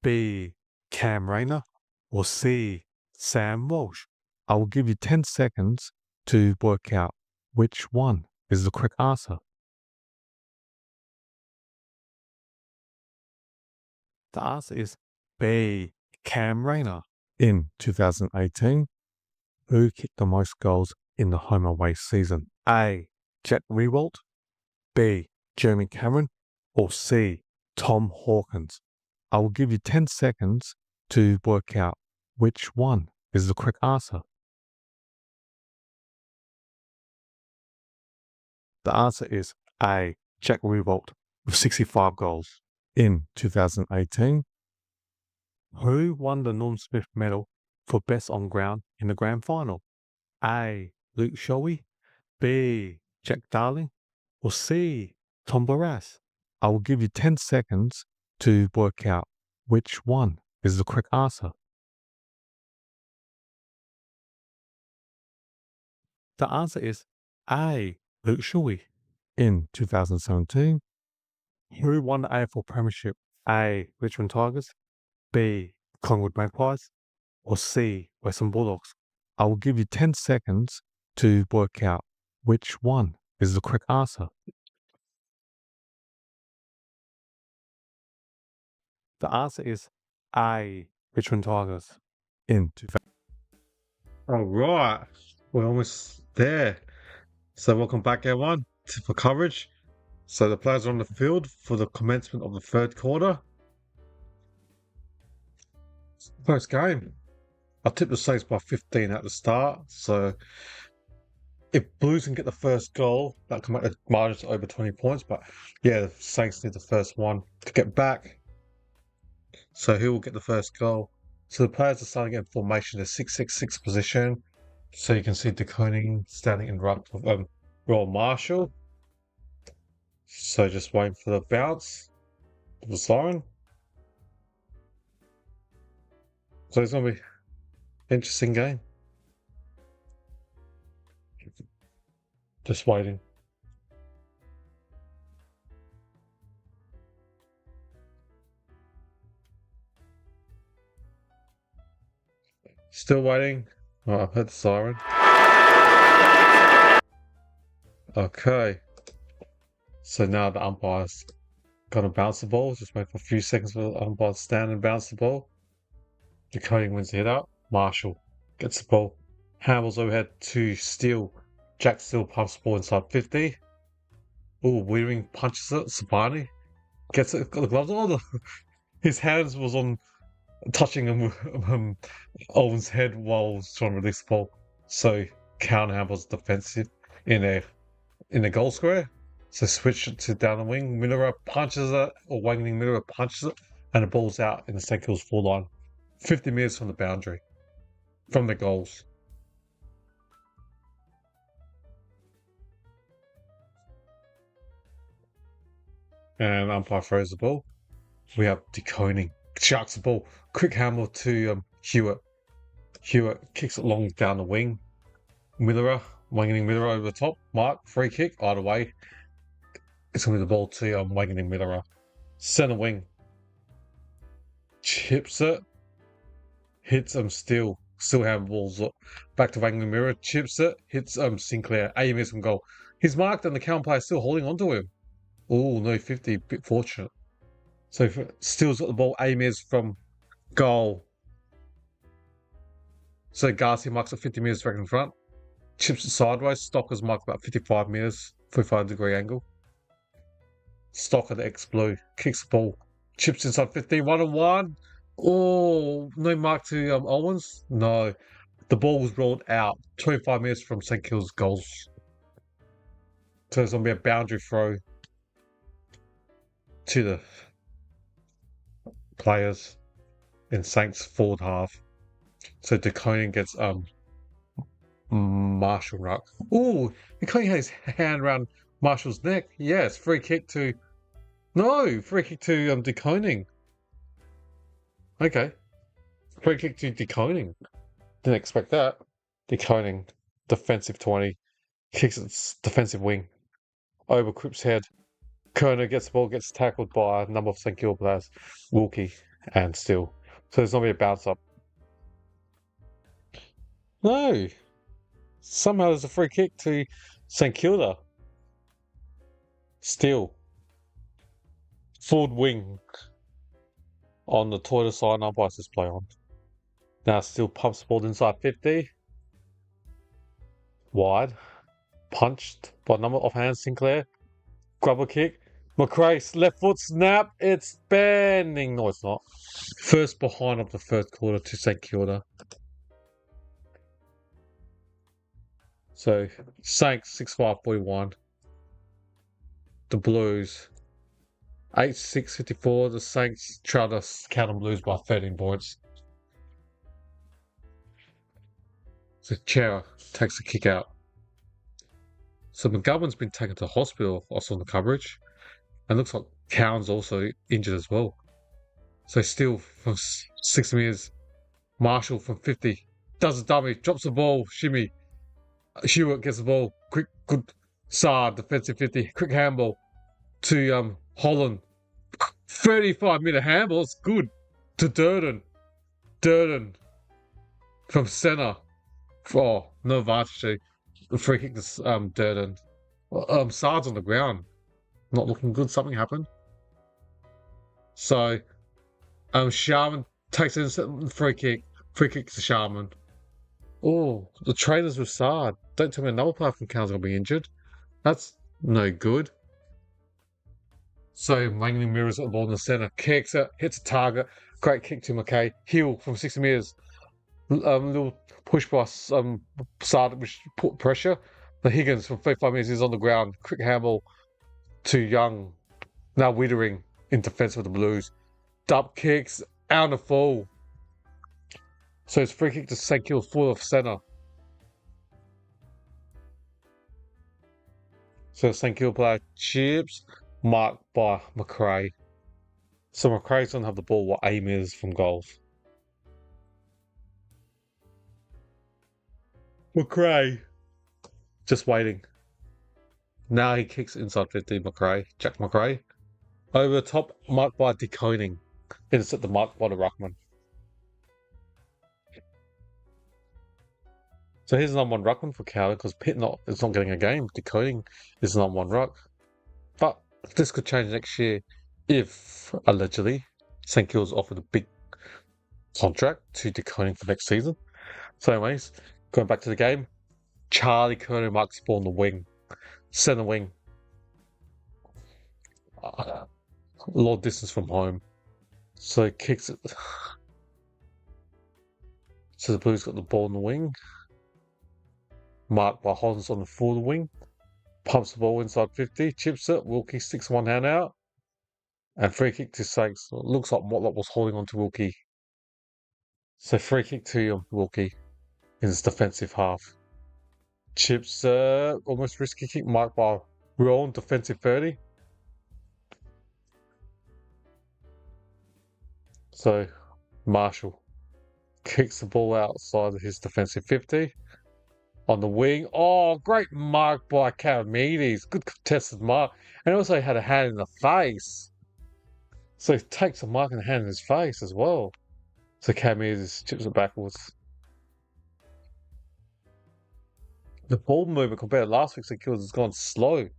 B. Cam Rayner, or C. Sam Walsh? I will give you 10 seconds to work out which one is the correct answer. The answer is B. Cam Rayner. In 2018, who kicked the most goals in the home away season? A. Jack Riewoldt, B. Jeremy Cameron, or C. Tom Hawkins? I will give you 10 seconds to work out which one is the correct answer. The answer is A. Jack Riewoldt with 65 goals. In 2018, who won the Norm Smith medal for best on ground in the grand final? A. Luke Shoei, B. Jack Darling, or C. Tom Barras? I will give you 10 seconds to work out which one is the correct answer. The answer is A. Luke Shoei. In 2017, who won the AFL Premiership? A. Richmond Tigers, B. Collingwood Magpies, or C. Western Bulldogs? I will give you 10 seconds to work out which one is the correct answer. The answer is A. Richmond Tigers. In 2000. All right, we're almost there. So welcome back, everyone, for coverage. So the players are on the field for the commencement of the third quarter. First game, I tipped the Saints by 15 at the start. So if Blues can get the first goal, that can make the margin to over 20 points. But yeah, the Saints need the first one to get back. So who will get the first goal? So the players are starting in formation, a 6-6-6 position. So you can see De Koning standing in ruck of Royal Marshall. So just waiting for the bounce of the siren. So it's going to be an interesting game. Just waiting. Still waiting. Oh, I've heard the siren. Okay. So now the umpire's gonna bounce the ball. Just wait for a few seconds for the umpire to stand and bounce the ball. De Koning wins the hit up. Marshall gets the ball. Handballs overhead to Steele. Jack Steele pumps the ball inside 50. Ooh, Weaving punches it. Sabani gets it. Got the gloves on. His hands was on touching Owen's head while he was trying to release the ball. So counter handballs defensive in a goal square. So switch it to down the wing. Miller punches it, or Wangling Miller punches it, and the ball's out in the St Kilda full line. 50 metres from the boundary, from the goals. And umpire throws the ball. We have De Koning. Sharks the ball. Quick handle to Hewitt. Hewitt kicks it long down the wing. Miller, Wangling Miller over the top. Mark, free kick, either way. It's going to be the ball to Wangling Miller. Centre wing. Chips it. Hits Steele. Still handballs up. Back to Wangling Miller. Chips it. Hits Sinclair. AMS from goal. He's marked and the counter player still holding onto him. Oh, no, 50. Bit fortunate. So Steele's got the ball. AMS from goal. So Garcia marks at 50 metres back in front. Chips it sideways. Stocker's marked about 55 metres. 45-degree angle. Stocker, the ex-blue, kicks the ball. Chips inside 50. 1-on-1. Oh, no mark to Owens. No. The ball was rolled out 25 metres from St Kilda's goals. So it's going to be a boundary throw to the players in Saints' forward half. So De Koning gets Marshall ruck. Ooh, De Koning had his hand around Marshall's neck. Yes, free kick to... No, free kick to De Koning. Okay. Free kick to De Koning. Didn't expect that. De Koning, defensive 20. Kicks its defensive wing. Over Cripps' head. Kerner gets the ball, gets tackled by a number of St Kilda players. Wilkie and Steele. So there's not going to be a bounce up. No. Somehow there's a free kick to St Kilda. Steele. Forward wing. On the Toyota side, umpires this play on. Now Steele pumps the ball inside 50. Wide. Punched by a number of hands. Sinclair. Grubber kick. McRae, left foot snap. It's bending. No, it's not. First behind of the first quarter to St Kilda. So, Saints 6-5-41. The Blues 8-6-54. The Saints trailed us Carlton Blues by 13 points. So, Chera takes a kick out. So, McGovern's been taken to hospital, also on the coverage. And looks like Cowan's also injured as well. So, Steele from 6 metres. Marshall from 50. Does a dummy. Drops the ball. Shimmy. Hewitt gets the ball. Quick, good. Saad, defensive 50. Quick handball to Holland. 35-metre handball. It's good. To Durden. Durden from centre. Oh, no advantage. The free kick to Durden. Saad's on the ground. Not looking good. Something happened. So, Sharman takes in the free kick. Free kick to Sharman. Oh, the trainers with Saad. Don't tell me another player from Cal's going to be injured. That's no good. So, Wangling Mirrors at the ball in the centre. Kicks it. Hits a target. Great kick to McKay. Heel from 60 metres. Little push by Saad, which put pressure. The Higgins from 35 metres is on the ground. Quick handball to Young. Now Wittering in defence of the Blues. Dub kicks. Out of full. So it's free kick to St Kilda full of centre. So St Kilda player chips, marked by McRae. So McRae's gonna have the ball what aim is from goals. McRae. Just waiting. Now he kicks inside 50, McRae. Jack McRae. Over the top, marked by decoding. Insert the mark by the ruckman. So here's the #1 ruckman for Cowley because Pitt is not getting a game. Decoding is the #1 ruck. But this could change next year if, allegedly, St Kilda's offered a big contract to Decoding for next season. So anyways, going back to the game, Charlie Kerner marks the ball on the wing. Centre wing. A lot of distance from home. So he kicks it. So the Blues got the ball on the wing. Marked by Hollins on the forward wing. Pumps the ball inside 50. Chips it. Wilkie sticks one hand out. And free kick to Saints. Looks like Motlop was holding on to Wilkie. So free kick to Wilkie in his defensive half. Chips almost risky kick marked by Rowan, defensive 30. So Marshall kicks the ball outside of his defensive 50. On the wing. Oh, great mark by Karamides. Good contested mark. And also had a hand in the face. So he takes a mark and a hand in his face as well. So Karamides chips it backwards. The ball movement compared to last week's kills has gone slow.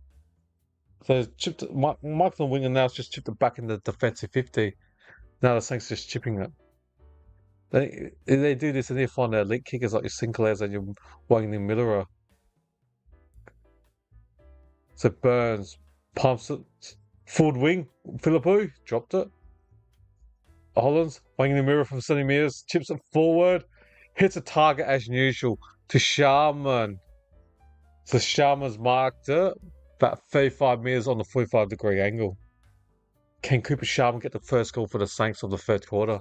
So chipped it, Mike on the wing and now it's just chipped it back in the defensive 50. Now the Saints just chipping it. They do this and they find their elite kickers like your Sinclairs and your Wayne Miller. So Burns pumps it. Forward wing. Philippou dropped it. Hollins, winging the mirror from 70 metres, chips it forward, hits a target as usual to Sharman. So Sharman's marked it about 35 metres on the 45-degree angle. Can Cooper Sharman get the first goal for the Saints of the third quarter?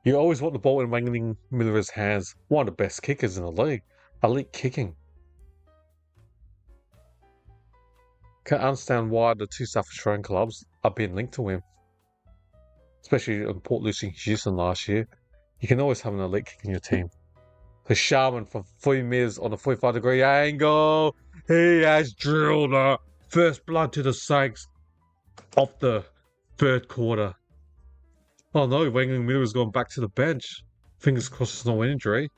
You always want the ball in Wangling Miller's hands. One of the best kickers in the league. Elite kicking. Can't understand why the two South Australian clubs are being linked to him. Especially in Port Lucie Houston last year. You can always have an elite kick in your team. So Sharman from 3 metres on a 45-degree angle. He has drilled it. First blood to the Saints of the third quarter. Oh no, Wangling Miller has gone back to the bench. Fingers crossed it's no injury.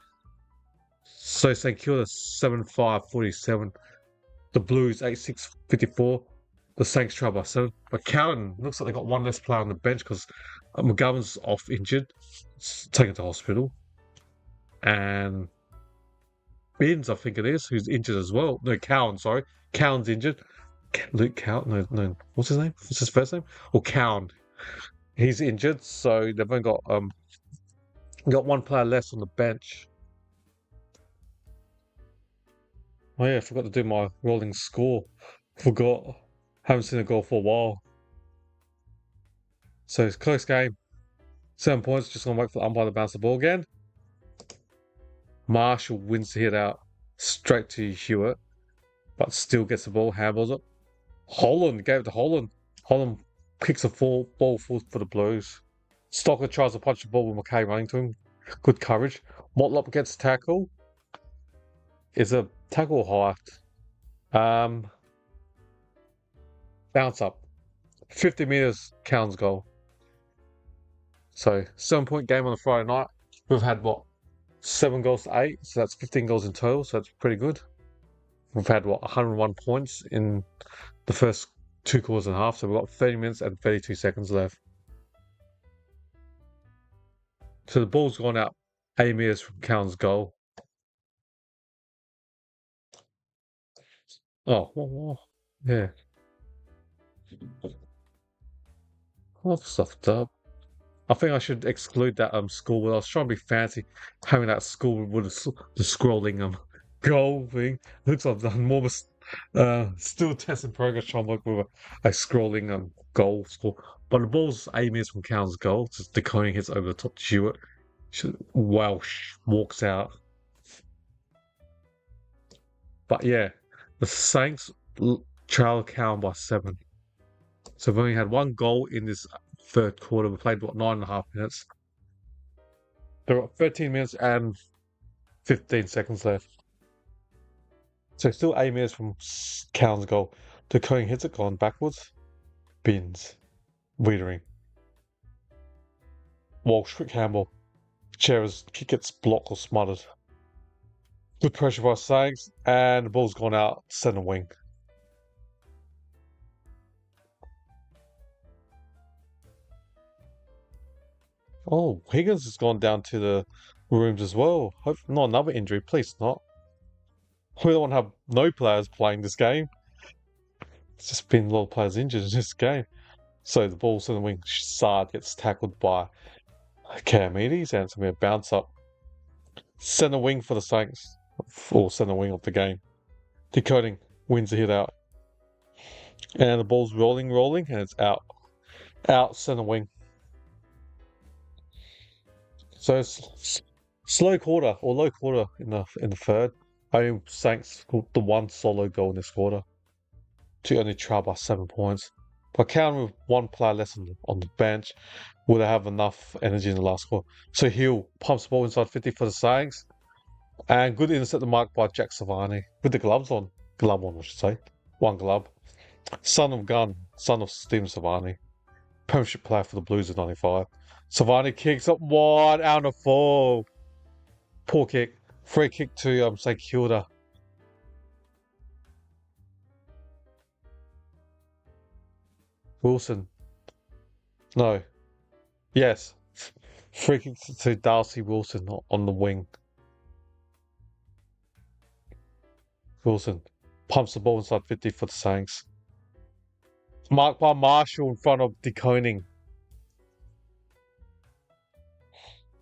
So St Kilda 7-5-47. The Blues 8-6-54. The Saints trail by 7. But Carlton looks like they got one less player on the bench because McGovern's off injured. Taken to hospital. And Binns, I think it is, who's injured as well. No, Cowan, sorry. Cowan's injured. Luke Cowan? No. What's his name? What's his first name? Or Cowan. He's injured, so they've only got one player less on the bench. Oh yeah, I forgot to do my rolling score. Forgot. Haven't seen a goal for a while. So it's a close game. 7 points, just gonna wait for the umpire to bounce the ball again. Marshall wins the hit out straight to Hewitt, but still gets the ball, handballs it. Holland gave it to Holland. Holland kicks a ball forward for the Blues. Stocker tries to punch the ball with McKay running to him. Good coverage. Motlop gets tackle. Is a tackle high. Bounce up. 50 metres, Cowan's goal. So 7-point game on a Friday night. We've had 7 goals to 8, so that's 15 goals in total, so that's pretty good. We've had 101 points in the first 2 quarters and a half, so we've got 30 minutes and 32 seconds left. So the ball's gone out 8 metres from Cowan's goal. Oh, yeah. I've stuffed up. I think I should exclude that school. I was trying to be fancy having that school with the scrolling goal thing. Looks like I've done more still test in progress trying to work with a scrolling goal score. But the ball's 8 metres from Cowan's goal. Just decoding hits over the top to Hewitt. Welsh walks out. But yeah, The Saints trail Carlton by 7. So we've only had one goal in this third quarter. We played, 9.5 minutes? There are 13 minutes and 15 seconds left. So still 8 minutes from Carlton's goal. De Koning hits it, gone backwards. Bins. Wiedering. Walsh, quick handball. Cher's kick gets blocked or smothered. Good pressure by Saints, and the ball's gone out centre wing. Oh, Higgins has gone down to the rooms as well. Hope not another injury, please not. We don't want to have no players playing this game. It's just been a lot of players injured in this game. So the ball centre wing, Sard gets tackled by Camides, and it's going to be a bounce up. Centre wing for the Saints, or centre wing of the game. Decoding wins the hit out. And the ball's rolling, and it's out. Out centre wing. So it's slow quarter or low quarter in the third. Only Saints scored the one solo goal in this quarter to only trail by 7 points. But counting with one player less on the bench, will they have enough energy in the last quarter? So Hill pumps the ball inside 50 for the Saints. And good intercept the mark by Jack Savani with the gloves on. Glove on, I should say. One glove. Son of Gun, son of Stephen Savani. Premiership player for the Blues in 95. Savani kicks up wide out of full. Poor kick. Free kick to say Kilda. Wilson. No. Yes. Free kick to Darcy Wilson on the wing. Wilson pumps the ball inside 50 for the Saints. Marked by Marshall in front of De Koning.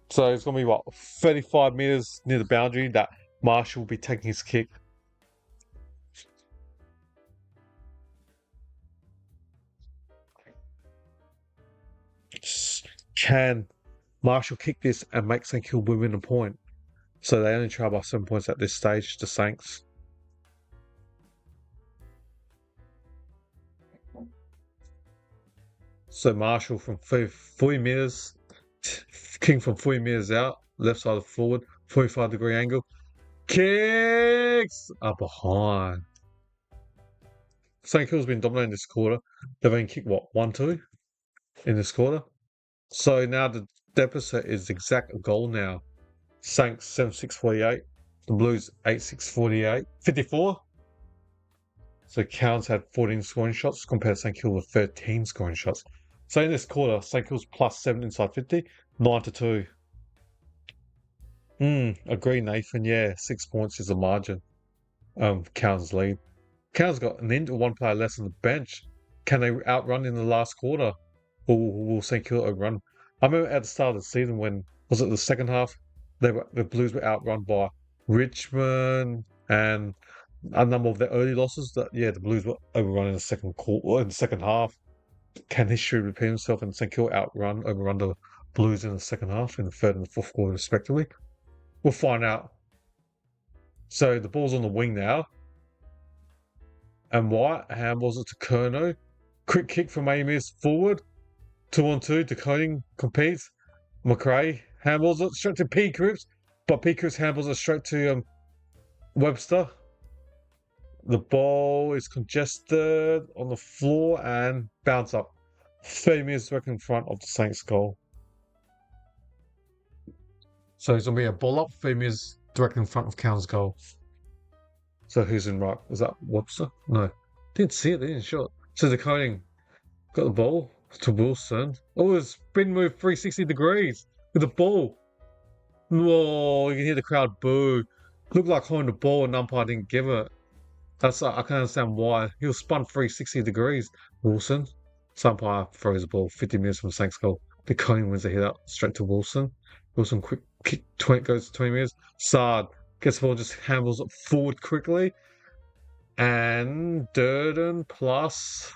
So it's going to be 35 metres near the boundary that Marshall will be taking his kick. Can Marshall kick this and make St Kilda win a point? So they only trail by 7 points at this stage, the Saints. So Marshall from 40 metres, King from 40 metres out, left side of forward, 45-degree angle. Kicks are behind. St Kilda's been dominating this quarter. They've only kicked, 1-2 in this quarter. So now the deficit is exact a goal now. Saints 7-6-48. The Blues 8-6-48. 54. So Counts had 14 scoring shots compared to St Kilda with 13 scoring shots. So in this quarter, St Kilda's +7 inside 50, 9-2. Agree, Nathan. Yeah, 6 points is the margin. Counts lead. Counts got one player less on the bench. Can they outrun in the last quarter? Or will St Kilda outrun? I remember at the start of the season when, was it the second half? The Blues were outrun by Richmond and a number of the early losses. The Blues were overrun in the second quarter, in the second half. Can history repeat itself and St Kilda overrun the Blues in the second half, in the third and the fourth quarter respectively? We'll find out. So the ball's on the wing now. And White handballs it to Kerno. Quick kick from Amiss forward. 2-on-2. De Koning competes. McRae handballs it straight to P. Cripps. But P. Cripps handballs it straight to Webster. The ball is congested on the floor and bounce up. 30 metres back in front of the Saints goal. So it's going to be a ball up, 30 metres directly in front of Counts goal. So who's in right? Was that Webster? No. Didn't see it, they didn't show it. So De Koning got the ball to Wilson. Oh, it's spin move 360 degrees with the ball. Whoa, you can hear the crowd boo. Looked like holding the ball and umpire didn't give it. I can understand why. He was spun 360 degrees. Wilson. Umpire throws the ball 50 metres from Saints goal. De Koning wins the hit out straight to Wilson. Wilson quick kick goes to 20 metres. Sard gets the ball, just handles it forward quickly. And Durden plus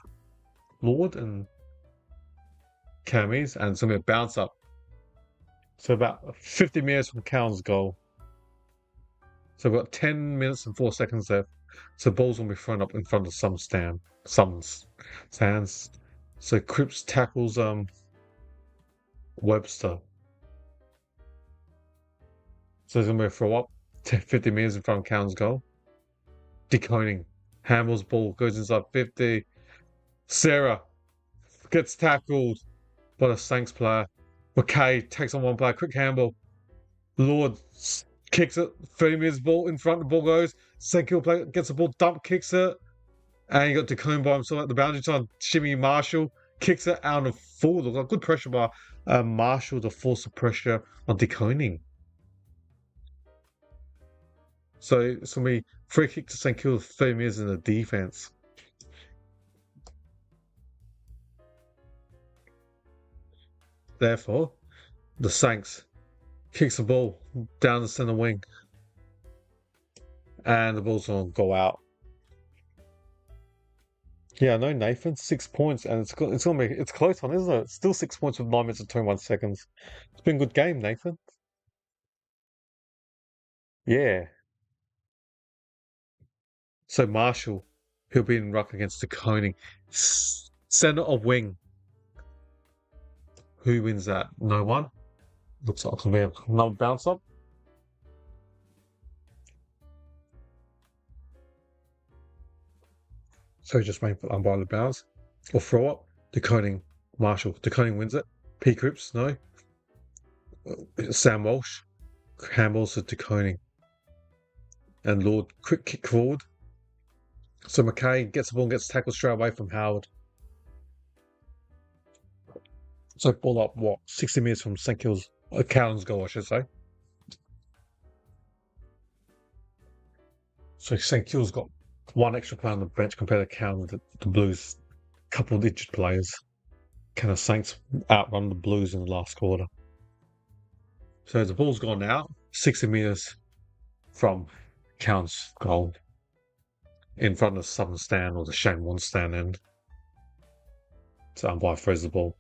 Lord and Camies. And it's going to be a bounce up. So about 50 metres from Cowan's goal. So we've got 10 minutes and 4 seconds left. So the ball's going to be thrown up in front of some stands. So Cripps tackles Webster. So there's going to be a throw up 50 metres in front of Cowan's goal. Deconing. Hamill's ball goes inside 50. Sarah gets tackled by the Saints player. McKay takes on one player. Quick handball. Lord kicks it. 30 metres ball in front. The ball goes. St Kilda player gets the ball. Dump kicks it. And you got Deconing by himself at the boundary time. Shimmy Marshall kicks it out of full. Look, good pressure by Marshall to force the pressure on Deconing. So it's going to be free kick to St Kilda, 30 metres in the defence. Therefore, the Saints kicks the ball down the centre wing. And the ball's going to go out. Yeah, I know, Nathan. 6 points, and it's going to be it's a close one, isn't it? Still 6 points with 9 minutes and 21 seconds. It's been a good game, Nathan. Yeah. So Marshall, he'll be in ruck against Deconing. Centre or wing. Who wins that? No one. Looks like it'll be another bounce up. So just waiting for the umpire to bounce. Or throw up. Deconing. Marshall. Deconing wins it. P. Cripps, no. Sam Walsh. Handballs to Deconing. And Lord, quick kick forward. So McKay gets the ball and gets tackled straight away from Howard. So ball up, 60 metres from St Kilda's, Cowan's goal, I should say. So St Kilda's got one extra player on the bench compared to Cowan, the Blues. Couple of injured players. Can the Saints outrun the Blues in the last quarter? So the ball's gone out, 60 metres from Cowan's goal. In front of the southern stand or the Shane One stand end. So umpire throws the ball.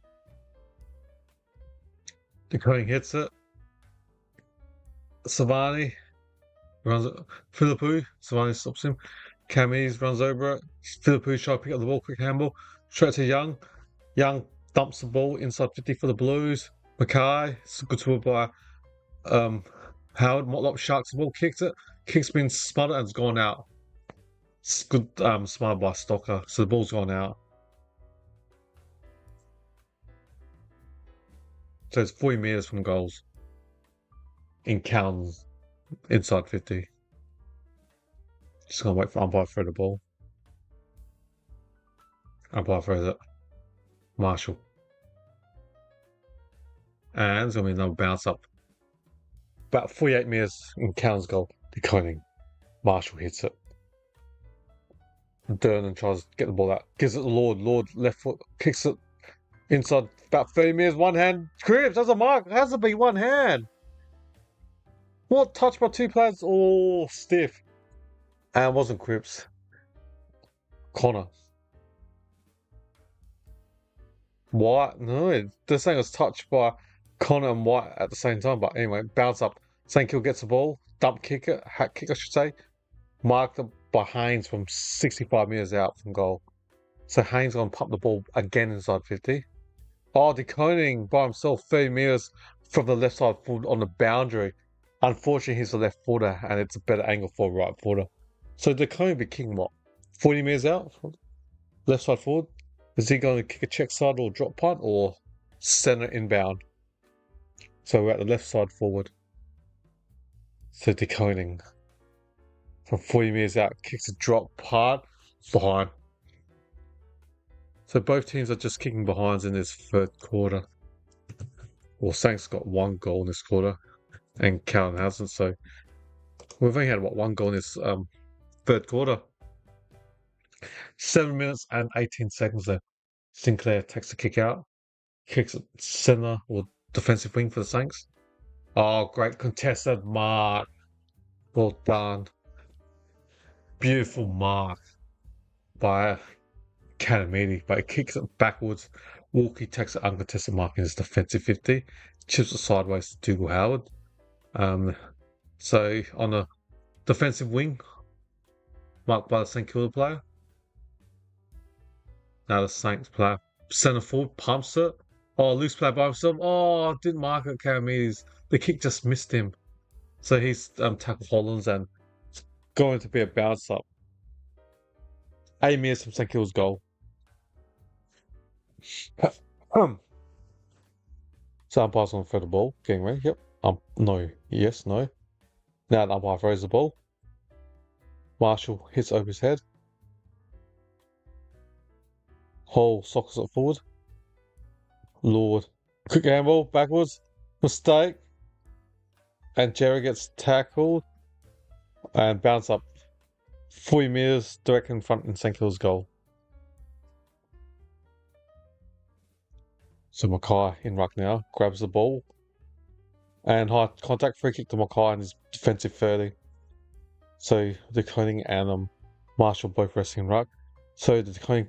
Deconing hits it. Savani runs it. Philippou. Savani stops him. Camis runs over it. Philippou tries to pick up the ball. Quick handball. Straight to Young. Young dumps the ball inside 50 for the Blues. Mackay. Good support by Howard. Motlop sharks the ball. Kicks it. Kick's been smothered and it's gone out. It's good smart by Stocker. So the ball's gone out. So it's 40 metres from goals. In Cowan's inside 50. Just gonna wait for umpire to throw the ball. Umpire throws it. Marshall. And there's gonna be another bounce up. About 48 metres in Cowan's goal. Deconing. Marshall hits it. Durnan tries to get the ball out. Gives it to Lord. Lord left foot. Kicks it inside about 30 metres. One hand. Cripps, that's a mark. It has to be one hand. What? Touch by two players? Oh, stiff. And it wasn't Cripps. Connor. White? No, this thing was touched by Connor and White at the same time. But anyway, bounce up. St Kilda gets the ball. Dump kick it. Hat kick, I should say. Marked by Haynes from 65 metres out from goal. So Haynes going to pump the ball again inside 50. Oh, Deconing by himself 30 metres from the left side foot on the boundary. Unfortunately, he's a left footer and it's a better angle for a right footer. So Deconing be kicking what? 40 metres out? Left side forward? Is he going to kick a check side or drop punt or centre inbound? So we're at the left side forward. So Deconing from 40 metres out, kicks a drop punt behind. So both teams are just kicking behinds in this third quarter. Well, Saints got one goal in this quarter, and Cowan hasn't. So we've only had one goal in this third quarter. 7 minutes and 18 seconds left. Sinclair takes the kick out, kicks it centre or defensive wing for the Saints. Oh, great contested mark. Well done. Beautiful mark by Canamidi, but he kicks it backwards. Walkie takes an uncontested mark in his defensive 50, chips it sideways to Dougal Howard. So on a defensive wing, marked by the St Kilda player. Now the Saints player. Centre forward pumps it. Oh, loose play by himself. Oh, didn't mark it, Karamedes. The kick just missed him. So he's tackled Hollands and going to be a bounce up. 8 metres from St Kilda's goal. So umpire's on for the ball. Getting ready. Yep. No. Yes, no. Now the umpire throws the ball. Marshall hits over his head. Hall sockets it forward. Lord. Quick handball, backwards. Mistake. And Jerry gets tackled. And bounce up 40 metres direct in front in St Kilda's goal. So Mackay in ruck now. Grabs the ball. And high contact free kick to Mackay in his defensive 30. So the Koning and Marshall both resting in ruck. So the Koning,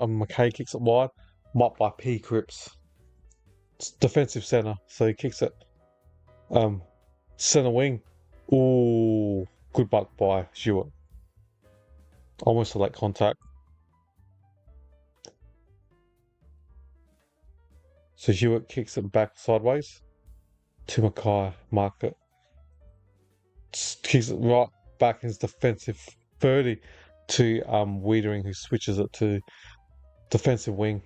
Mackay kicks it wide, mopped by P. Cripps. It's defensive centre, so he kicks it centre wing. Ooh, good butt by Hewitt. Almost a late contact. So Hewitt kicks it back sideways to Mackay. Mark it. Kicks it right back in his defensive 30 to Wiedering, who switches it to defensive wing.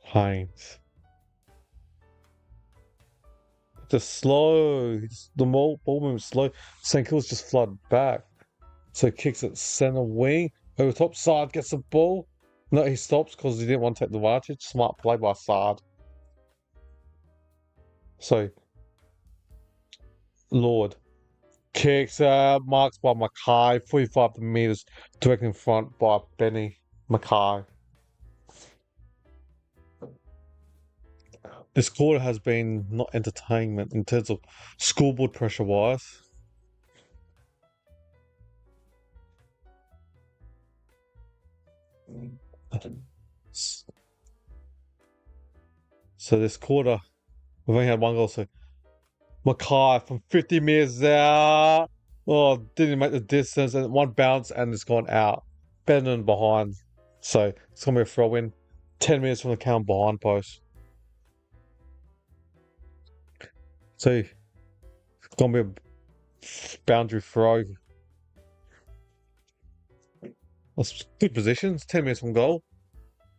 Haynes. Just slow. The ball moves slow. St Kilda's just flooded back. So kicks it centre wing. Over top, Sard gets the ball. No, he stops because he didn't want to take the advantage. Smart play by Sard. So Lord kicks marks by Mackay, 45 metres direct in front by Benny Mackay. This quarter has been not entertainment in terms of scoreboard pressure wise. So this quarter, we've only had one goal. So Mackay from 50 metres out. Oh, didn't make the distance, and one bounce and it's gone out. Better than behind. So it's going to be a throw in. 10 metres from the count behind post. So it's going to be a boundary throw. That's good positions. 10 metres from goal.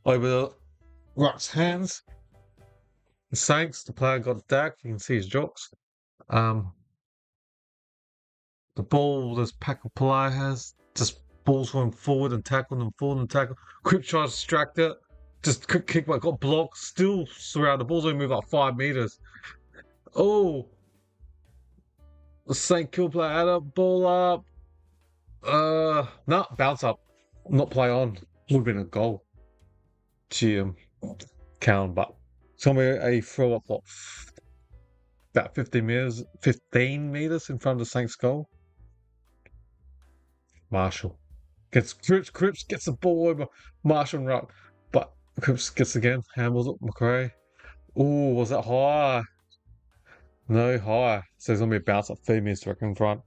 Over the Ruck's hands. The Saints, the player got dacked. You can see his jocks. The ball, this pack of player has just balls going forward and tackling them forward and tackle. Quick tries to distract it. Just quick kick, but got blocked. Still surrounded. The ball's only moved like 5 metres. Oh, the St Kilda player had a ball up. No, bounce up. Not play on. Would have been a goal. Count, but it's going to be a throw up about 15 metres in front of the Saints goal. Marshall gets Cripps gets the ball over Marshall and Ruck, but Cripps gets again, handles it, McRae. Ooh, was that high? No, high. So there's going to be a bounce up 3 metres direct in front.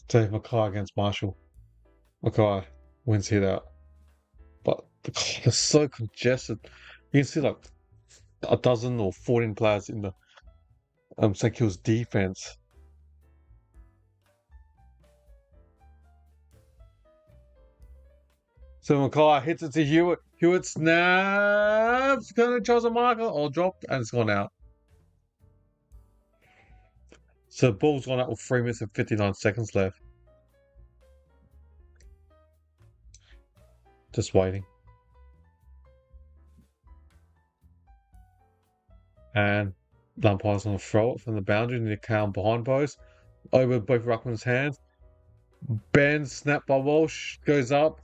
So Mackay against Marshall. Mackay wins hit out. But they're so congested. You can see like a dozen or 14 players in the St Kilda's defense. So Mackay hits it to Hewitt. Hewitt snaps, gonna tries a marker or dropped, and it's gone out. So the ball's gone out with 3 minutes and 59 seconds left. Just waiting. And the umpire's gonna throw it from the boundary near the count behind post. Over both Ruckman's hands. Bends, snap by Walsh, goes up.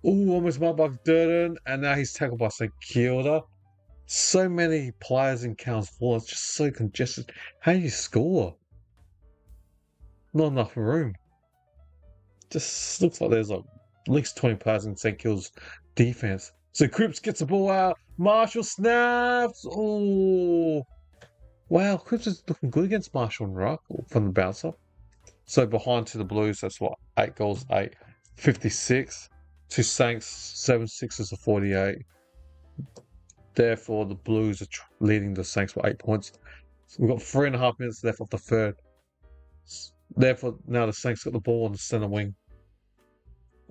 Ooh, almost marked by Durden, and now he's tackled by St Kilda. So many players in Counts 4, it's just so congested. How do you score? Not enough room. Just looks like there's like at least 20 players in St Kilda's defense. So Cripps gets the ball out. Marshall snaps. Ooh. Wow, Cripps is looking good against Marshall and Ruck from the bouncer. So behind to the Blues, that's what? 8 goals, 8. 56. To Saints, 7 sixes to 48. Therefore, the Blues are leading the Saints by 8 points. So we've got 3.5 minutes left of the third. Therefore, now the Saints got the ball on the centre wing.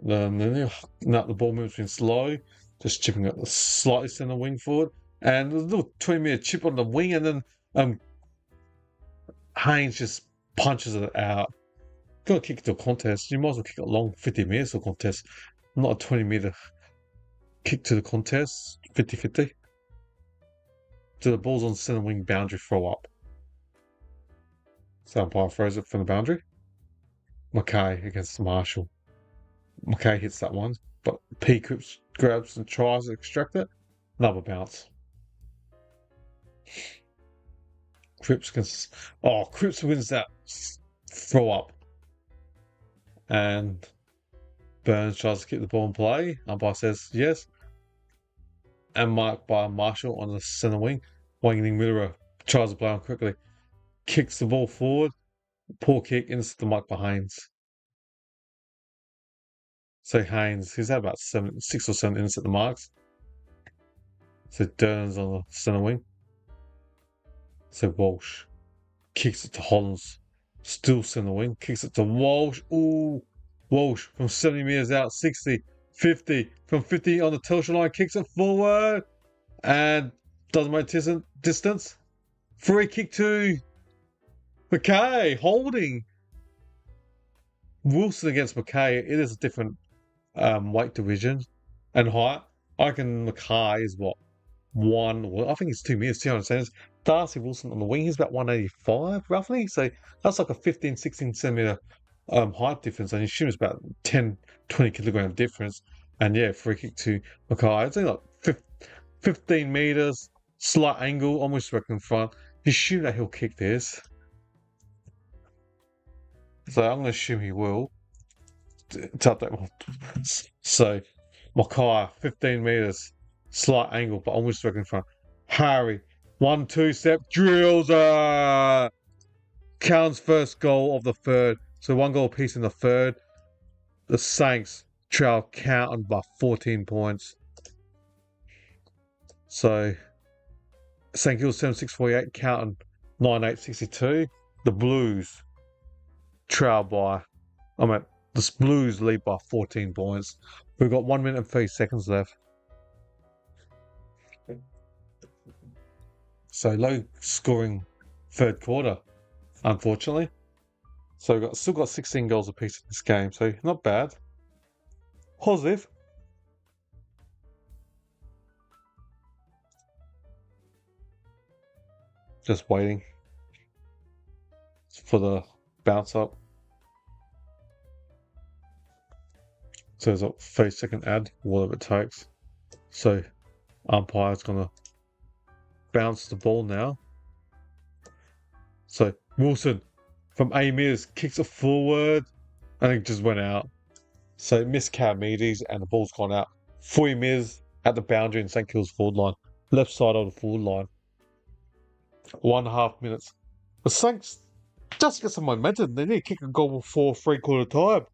Now the ball moves in slow, just chipping it slightly centre wing forward. And there's a little 20-metre chip on the wing, and then Haynes just punches it out. Got to kick it to a contest. You might as well kick it long, 50 metres to a contest, not a 20-metre kick to the contest, 50-50. So the ball's on the centre wing boundary throw up. So umpire throws it from the boundary. Mackay against Marshall. Mackay hits that one, but P Cripps grabs and tries to extract it. Another bounce. Cripps wins that throw up. And Burns tries to keep the ball in play. Umpire says yes. And marked by Marshall on the centre wing. Wanging Miller tries to play on quickly. Kicks the ball forward. Poor kick into the mark by Haynes. So Haynes, he's had about 6 or 7 innings at the marks. So Dern's on the centre wing. So Walsh kicks it to Hollands. Still centre wing. Kicks it to Walsh. Ooh. Walsh from 70 metres out. 60. 50. From 50 on the Telstra line. Kicks it forward. And doesn't make distance. Free kick to Mackay. Holding. Wilson against Mackay. It is a different weight division and height. I reckon Mackay is what? I think it's 2 meters, 200 centimeters. Darcy Wilson on the wing, he's about 185 roughly. So that's like a 15, 16 centimeter height difference. And you assume it's about 10, 20 kilogram difference. And yeah, free kick to Mackay. It's only like 15 meters, slight angle, almost back in front. You assume that he'll kick this. So I'm going to assume he will. So Mackay, 15 meters, slight angle, but almost back in front. Harry, 1-2 step, drills Counts first goal of the third. So 1 goal apiece in the third. The Saints trail Carlton by 14 points. So St Kilda 7-6-48, Carlton 9-8-62. The Blues trail by, the Blues lead by 14 points. We've got 1 minute and 30 seconds left. So low scoring third quarter, unfortunately. So we've still got 16 goals apiece in this game. So not bad. Positive. Just waiting for the bounce up. So there's a 30-second ad, whatever it takes. So umpire's gonna bounce the ball now. So Wilson from 8 meters kicks it forward and it just went out. So missed Caramedes and the ball's gone out. 40 meters at the boundary in St Kilda's forward line. Left side of the forward line. 1.5 minutes. The Saints just get some momentum. They need to kick a goal before 3/4 time.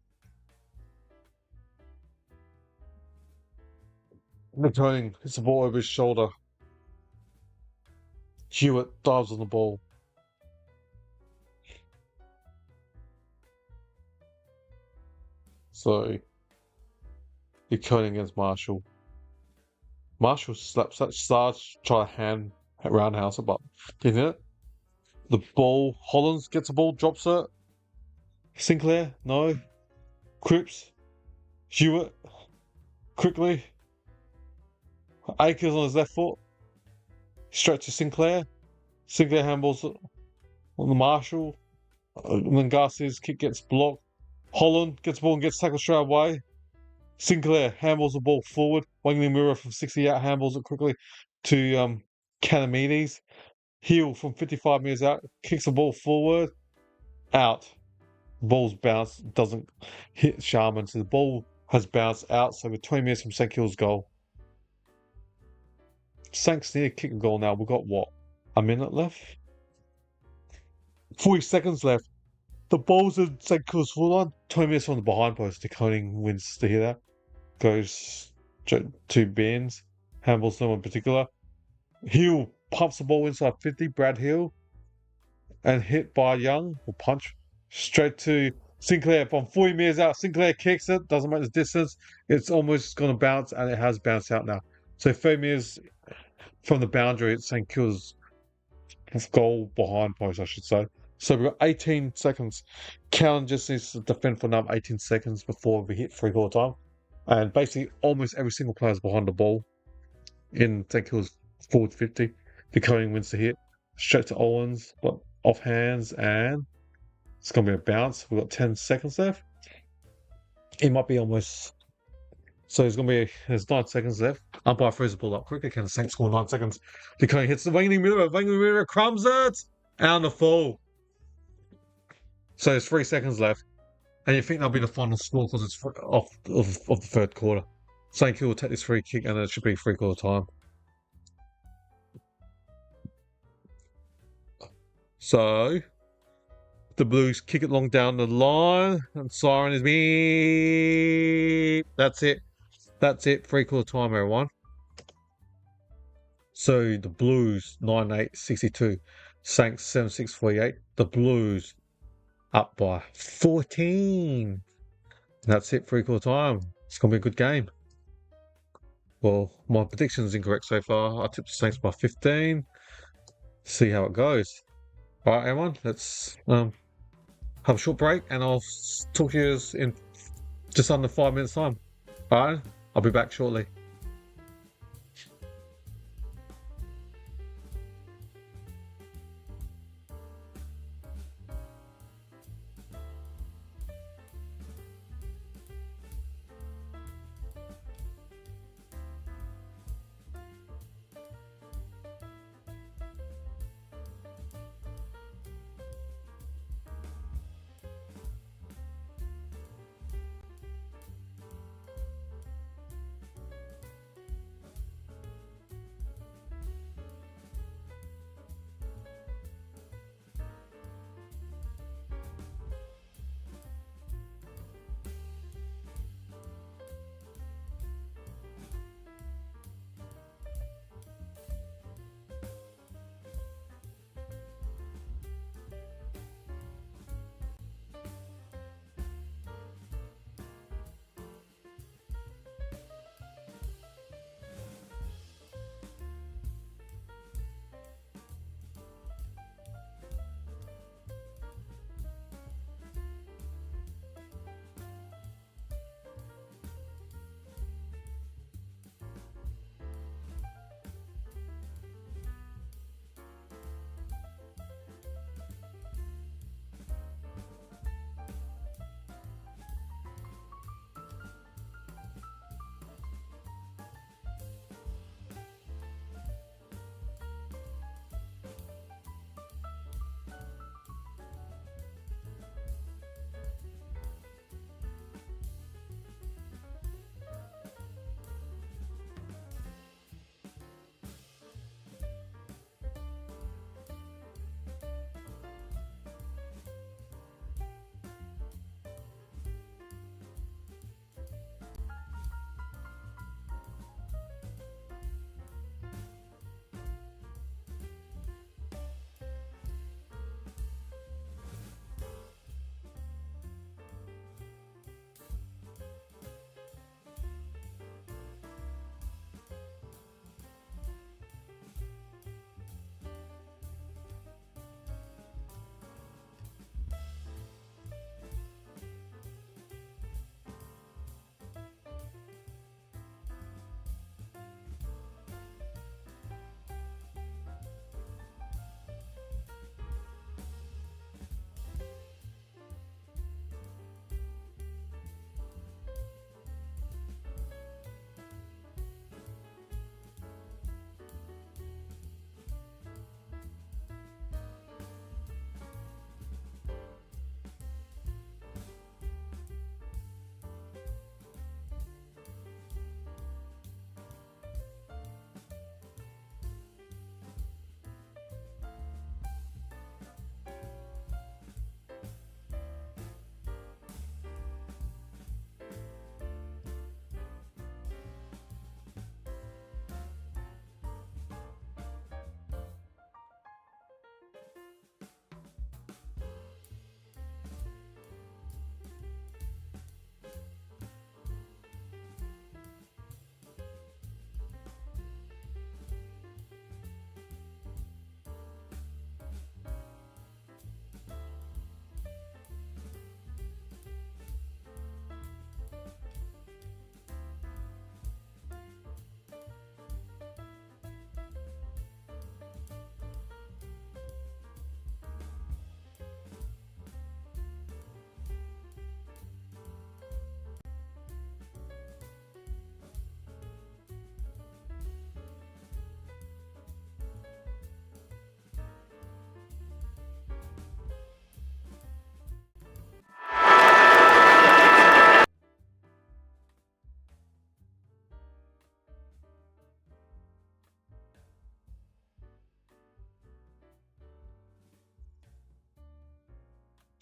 McToning hits the ball over his shoulder. Hewitt dives on the ball. So you're cutting against Marshall. Marshall slaps that starts, try to hand roundhouse it, but didn't it? The ball, Hollands gets the ball, drops it. Sinclair, no. Cripps, Hewitt, quickly. Akers on his left foot. Straight to Sinclair. Sinclair handballs it on the Marshall. And then Garcia's kick gets blocked. Holland gets the ball and gets tackled straight away. Sinclair handballs the ball forward. Wangling Mirror from 60 out handballs it quickly to Canamedes. Heel from 55 metres out, kicks the ball forward. Out. Ball's bounced, doesn't hit Sharman. So the ball has bounced out. So we're 20 minutes from St Kilda's goal. Saints need to kick a goal now. We've got what? A minute left? 40 seconds left. The ball's in St Kilda's full line. 20 minutes from the behind post. Decoding wins to hear that. Goes to Benz. Handballs no one in particular. Hill pumps the ball inside 50. Brad Hill. And hit by Young. Or punch. Straight to Sinclair from 40 metres out. Sinclair kicks it. Doesn't make the distance. It's almost going to bounce. And it has bounced out now. So 30 metres from the boundary at St Kilda's goal behind post, I should say. So we've got 18 seconds. Callan just needs to defend for another 18 seconds before we hit 3/4 time. And basically, almost every single player is behind the ball in St Kilda's forward 50. Decoding wins the hit. Straight to Owens, but off hands, and it's going to be a bounce. We've got 10 seconds left. It might be almost. So there's 9 seconds left. Umpire throws the ball up quicker. Can the Saints score 9 seconds? Decoding hits the winging mirror, crumbs it, and on the fall. So there's 3 seconds left. And you think that'll be the final score because it's off of the third quarter. St Kilda will take this free kick and it should be 3/4 time. So the Blues kick it long down the line and siren is beep. That's it. 3/4 time, everyone. So the Blues 9-8-62. Saints 7-6-48. The Blues up by 14. That's it, 3/4 time. It's going to be a good game. Well, my prediction is incorrect so far. I tipped the Saints by 15. See how it goes. All right, everyone, let's have a short break and I'll talk to you in just under 5 minutes' time. All right, I'll be back shortly.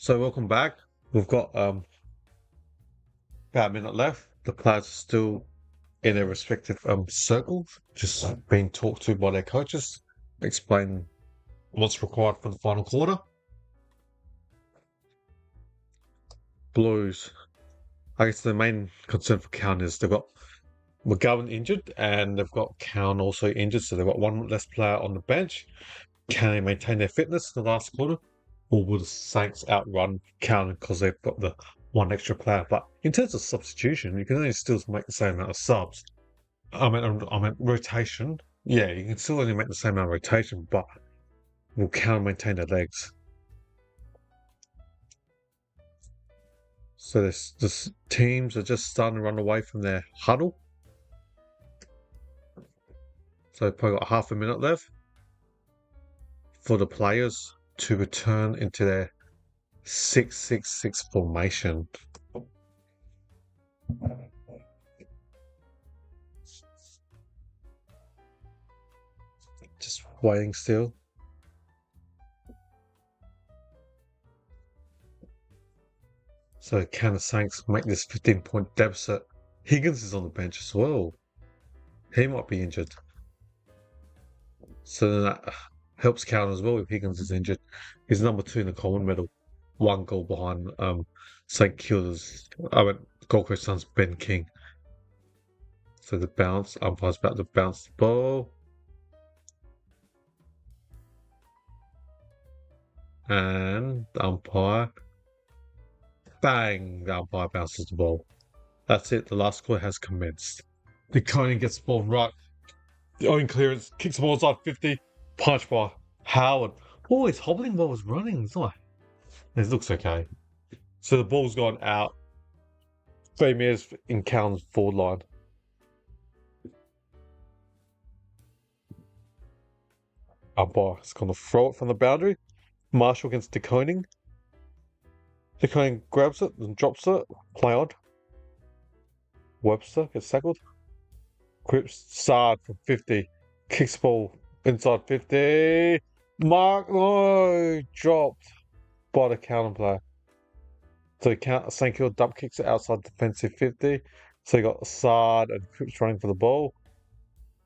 So welcome back. We've got about a minute left. The players are still in their respective circles, just being talked to by their coaches, explain what's required for the final quarter. Blues. I guess the main concern for Cowan is they've got McGowan injured and they've got Cowan also injured, so they've got one less player on the bench. Can they maintain their fitness in the last quarter? Or will the Saints outrun Cowan because they've got the one extra player? But in terms of substitution, you can only still make the same amount of subs. I mean rotation. Yeah, you can still only make the same amount of rotation, but will Cowan maintain their legs? So this teams are just starting to run away from their huddle. So they've probably got half a minute left for the players to return into their 6-6-6 formation. Just waiting still. So can the Saints make this 15-point deficit? Higgins is on the bench as well. He might be injured. So then that helps count as well if Higgins is injured. He's number 2 in the Coleman medal. 1 goal behind St Kilda's Gold Coast Suns Ben King. So the bounce, umpire's about to bounce the ball. And the umpire, bang, the umpire bounces the ball. That's it, the last quarter has commenced. The Coney gets the ball right. The Owen clearance, kicks the ball inside 50, punch by Howard. Oh, he's hobbling while he's running. It's like, it looks okay. So the ball's gone out. 3 metres in Cowan's forward line. Umpire is going to throw it from the boundary. Marshall against DeConing. DeConing grabs it and drops it. Play on. Webster gets tackled. Cripps Sard from 50. Kicks ball inside 50. Mark, no, dropped by the counter player. So St Kilda dump kicks it outside defensive 50. So you got Sard and Cripps running for the ball.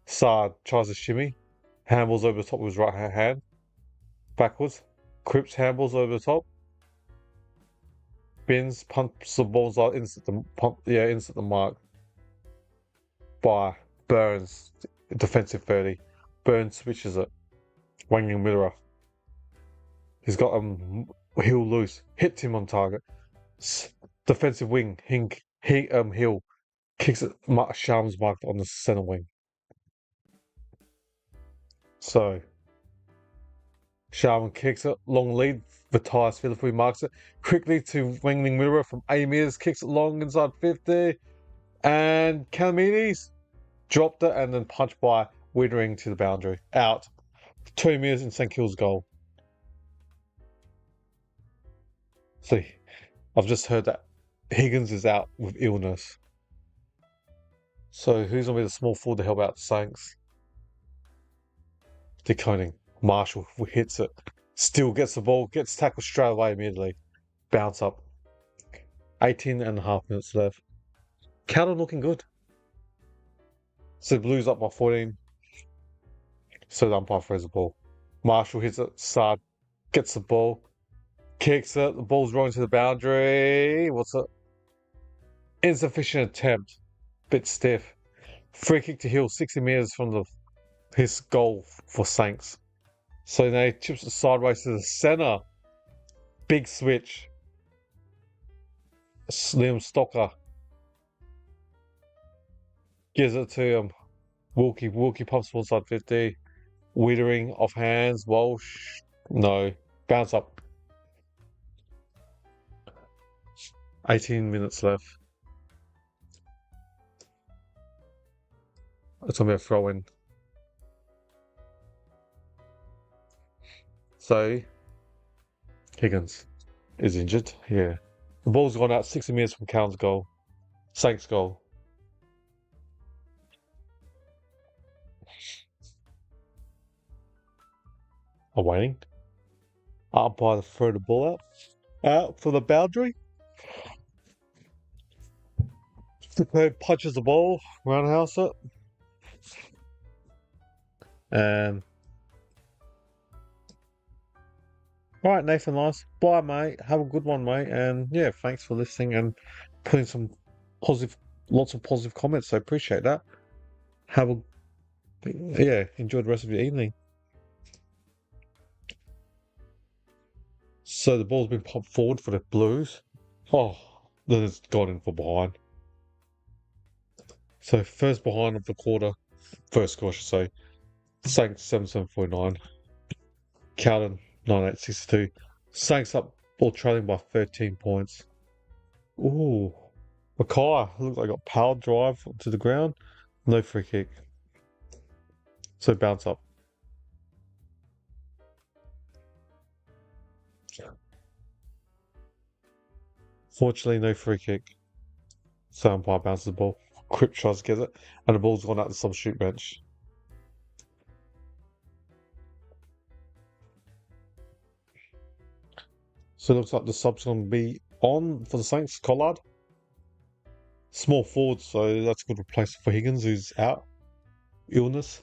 Sard tries to shimmy. Handballs over the top with his right hand. Backwards. Cripps handballs over the top. Bins, pumps the balls out, instant the mark by Burns, defensive 30. Burns switches it. Wanging Miller. He's got Hill loose. Hits him on target. Defensive wing, Hill kicks it. Sharm's marked on the center wing. So Sharman kicks it. Long lead. Matthias Philippe marks it. Quickly to Wangling Miller from 8 metres. Kicks it long inside 50. And Calamides dropped it and then punched by Wittering to the boundary. Out. 2 metres in St Kilda's goal. See, I've just heard that Higgins is out with illness. So who's going to be the small forward to help out the Saints? DeConing. Marshall hits it. Still gets the ball. Gets tackled straight away immediately. Bounce up. 18.5 minutes left. Carlton looking good. So Blues up by 14. So the umpire throws the ball. Marshall hits it. Sard gets the ball. Kicks it. The ball's rolling to the boundary. What's it? Insufficient attempt. Bit stiff. Free kick to Hill. 60 metres from his goal for Saints. So now he chips it sideways to the centre. Big switch. Liam Stocker gives it to him. Wilkie pumps one side 50. Wittering off hands. Walsh. No. Bounce up. 18 minutes left. It's going to be a throw in. So, Higgins is injured. Yeah. The ball's gone out 60 metres from Cowan's goal. Saints goal. Awaiting. Umpire to throw the ball out. out for the boundary. The punches the ball, roundhouse it. And alright, Nathan, nice. Bye, mate. Have a good one, mate. And yeah, thanks for listening and putting some lots of positive comments. I appreciate that. Enjoy the rest of your evening. So the ball's been popped forward for the Blues. Oh, then it's gone in for behind. So first behind of the quarter. First score, I should say. Saints 77.49. Carlton 98.62. Saints up, ball trailing by 13 points. Ooh. Mackay looked like got power drive to the ground. No free kick. So bounce up. Fortunately, no free kick. So umpire bounces the ball. Crip tries to get it. And the ball's gone out the substitute bench. So it looks like the sub's going to be on for the Saints. Collard. Small forward, so that's a good replacement for Higgins, who's out. Illness.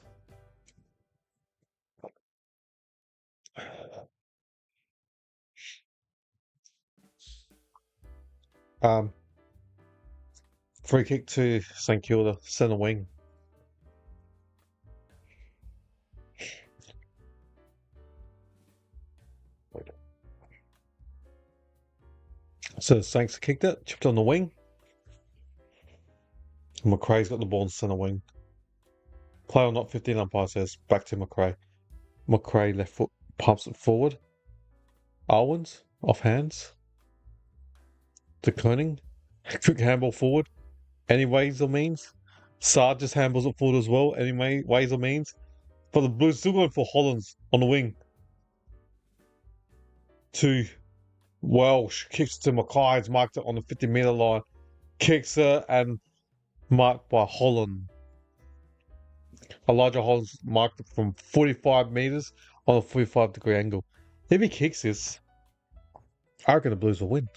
Free kick to St Kilda, centre wing. So the Saints kicked it, chipped on the wing. McRae's got the ball in centre wing. Play or not 15, umpire says. Back to McRae. McRae left foot pumps it forward. Owens off hands. De Koning. Quick handball forward. Any ways or means. Saad just handballs it forward as well. Any ways or means. But the Blues still going for Hollands on the wing. To Welsh. Kicks to Mackay. It's marked it on the 50-metre line. Kicks it and marked by Holland. Elijah Holland's marked it from 45 metres on a 45-degree angle. If he kicks this, I reckon the Blues will win.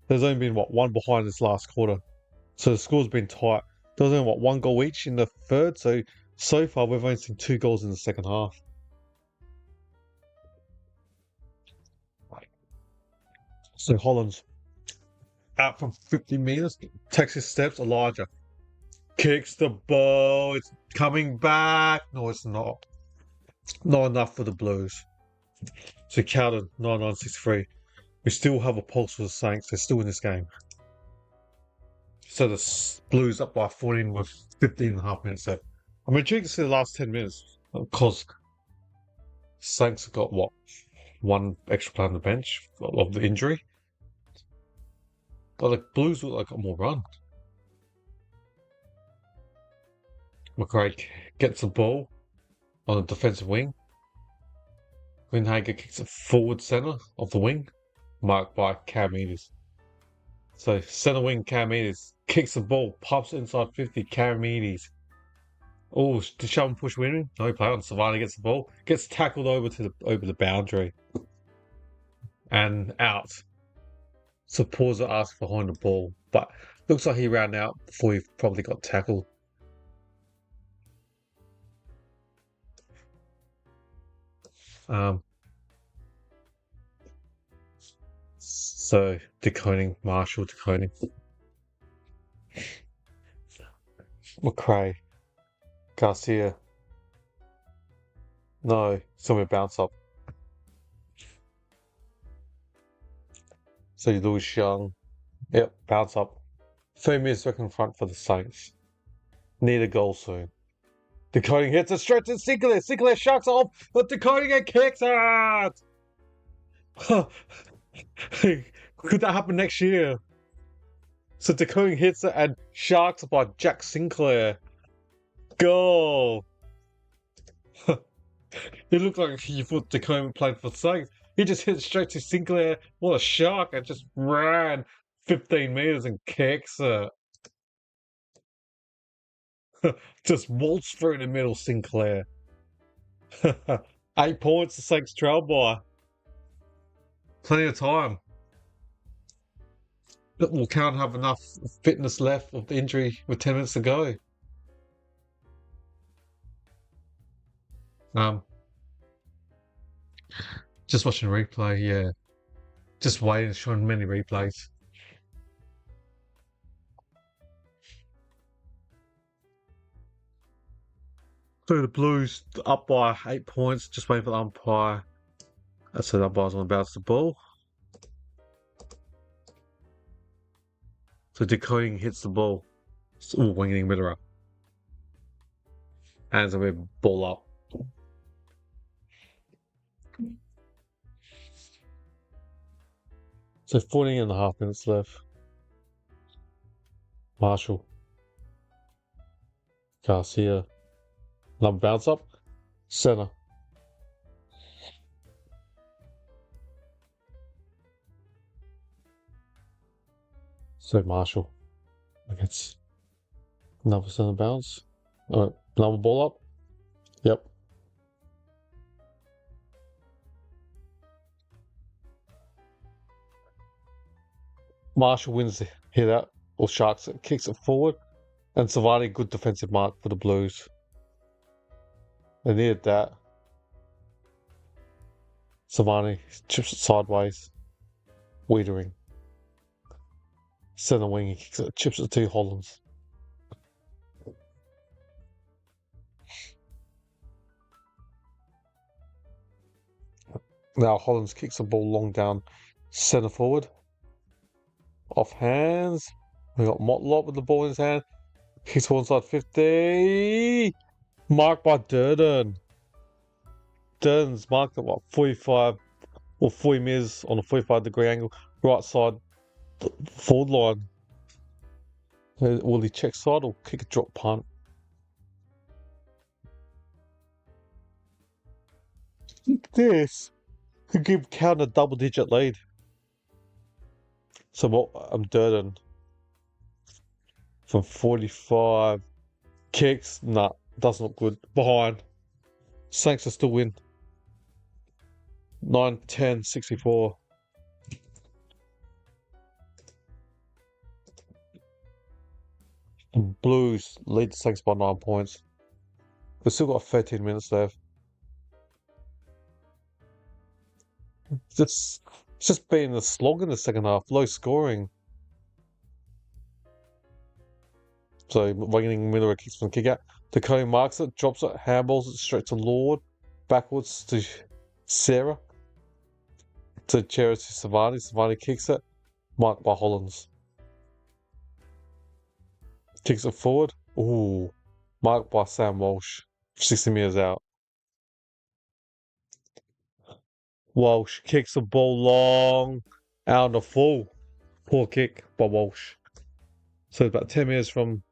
There's only been, one behind this last quarter. So the score's been tight. There's only, one goal each in the third. So far, we've only seen 2 goals in the second half. So Holland's out from 50 metres. Takes his steps. Elijah kicks the ball. It's coming back. No, it's not. Not enough for the Blues. So Carlton 99.63. We still have a pulse for the Saints. They're still in this game. So the Blues up by 14 with 15.5 minutes left. I'm intrigued to see the last 10 minutes because Saints have got one extra player on the bench of the injury. But the Blues look like got more run. McRae gets the ball on the defensive wing. Greenhager kicks it forward centre of the wing, marked by Cam Eaters. So centre wing Cam Eaters kicks the ball, pops inside 50, Cam Eaters. Oh, to shove and push winning. No play on. Savannah gets the ball, gets tackled over the boundary, and out. Supporter asks behind the ball, but looks like he ran out before he probably got tackled. So decoding Marshall, decoding McRae, Garcia. No, somewhere bounce up. So Lewis Young. Yep, bounce up. 3 minutes back in front for the Saints. Need a goal soon. Decoding hits it straight to Sinclair. Sinclair shucks off, but decoding and kicks it. Could that happen next year? So decoding hits it and sharks by Jack Sinclair. Goal. It looked like he thought decoding played for the Saints. He just hit straight to Sinclair. What a shark. It just ran 15 metres and kicks it. Just waltzed through the middle, Sinclair. 8 points, the Saints trail by. Plenty of time. But we can't have enough fitness left of the injury with 10 minutes to go. Just watching replay, yeah. Just waiting, showing many replays. So the Blues up by 8 points, just waiting for the umpire. So the umpire's on to bounce the ball. So decoding hits the ball. Winging Mitterer. Hands away, ball up. So 14.5 minutes left. Marshall. Garcia. Another bounce up. Center. So Marshall. It's another center bounce. Another ball up. Yep. Marshall wins the hit out, or Sharks it, kicks it forward. And Savani, good defensive mark for the Blues. They needed that. Savani chips it sideways. Wiedering. Center wing, he kicks it, chips it to Hollands. Now Hollands kicks the ball long down center forward. Off hands. We got Motlop with the ball in his hand. Kicks one side 50. Marked by Durden. Durden's marked at what, 45 or 40 metres on a 45-degree angle, right side forward line. Will he check side or kick a drop punt? This could give Carlton a double-digit lead. So I'm Durden from 45. Kicks, nah, doesn't look good. Behind. Saints are still win. 9-10, 64. Blues lead the Saints by 9 points. We've still got 13 minutes left. It's just been a slog in the second half, low scoring. So Wayne Miller kicks from the kick out. Dakota marks it, drops it, handballs it straight to Lord, backwards to Sarah, to Charity Savani. Savani kicks it, marked by Hollands. Kicks it forward. Ooh, marked by Sam Walsh. 60 metres out. Walsh kicks the ball long, out on the full. Poor kick by Walsh. So about 10 metres from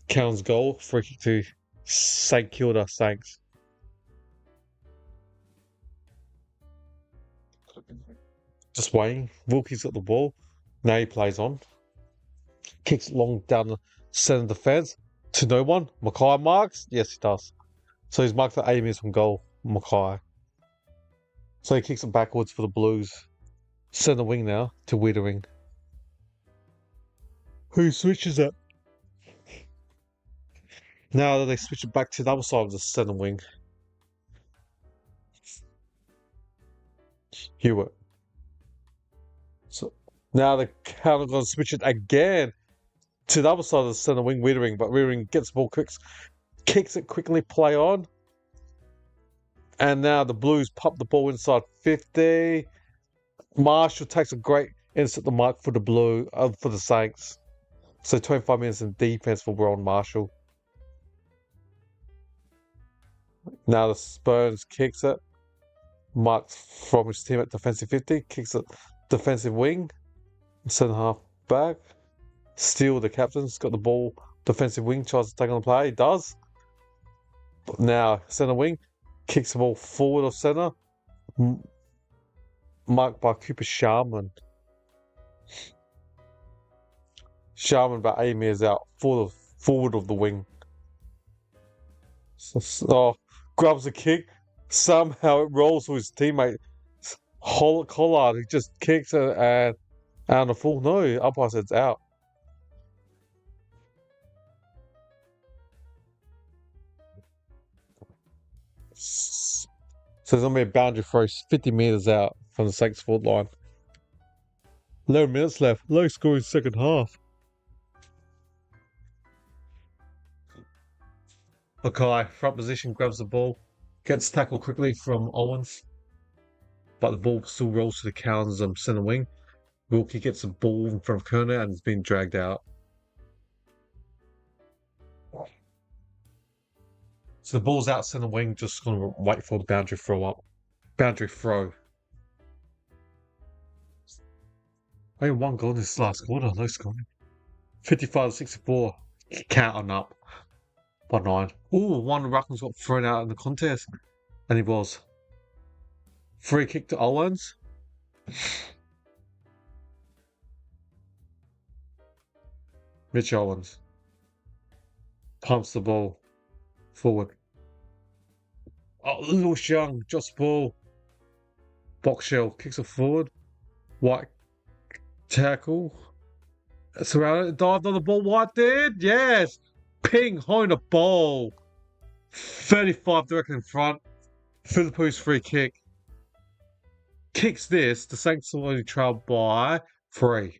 Cowan's goal, free kick to St Kilda Saints. Just waiting. Wilkie's got the ball. Now he plays on. Kicks long down the centre defence to no one. Mackay marks. Yes, he does. So he's marked at 8 metres from goal. Mackay. So he kicks it backwards for the Blues. Centre wing now to Wiedering. Who switches it? Now they switch it back to the other side of the centre wing. Hewitt. So now they're kind of going to switch it again to the other side of the centre wing, Wiedering. But Wiedering gets the ball, kicks it quickly, play on. And now the Blues pump the ball inside 50. Marshall takes a great insert the mark for the for the Saints. So 25 minutes in defense for Ron Marshall. Now the Spurs kicks it. Marks from his team at defensive 50. Kicks it defensive wing. Centre half back. Steele, the captain's got the ball. Defensive wing tries to take on the play. He does. But now centre wing. Kicks the ball forward of centre. Marked by Cooper Sharman. Sharman about 8 metres out. Forward of the wing. Grabs a kick. Somehow it rolls to his teammate Collard, he just kicks it and out the full. No, umpire says out. So there's going to be a boundary throw 50 metres out from the Saints forward line. 11 minutes left. Low scoring second half. Mackay, front position, grabs the ball. Gets tackled quickly from Owens. But the ball still rolls to the Cowans' centre wing. Wilkie gets the ball in front of Kerner and is being dragged out. So the ball's out centre wing, just going to wait for the boundary throw up. Boundary throw. Only one goal in this last quarter, low scoring. 55-64. Counting up by 9. Ooh, one Ruckman's got thrown out in the contest. And he was. Free kick to Owens. Mitch Owens pumps the ball forward. Oh, Lewis Young, just ball. Box shell kicks it forward. White tackle. Surrounded, dived on the ball. White did, yes. Ping, home the ball. 35 direct in front. Philippines free kick. Kicks this. The Saints are only trailed by 3.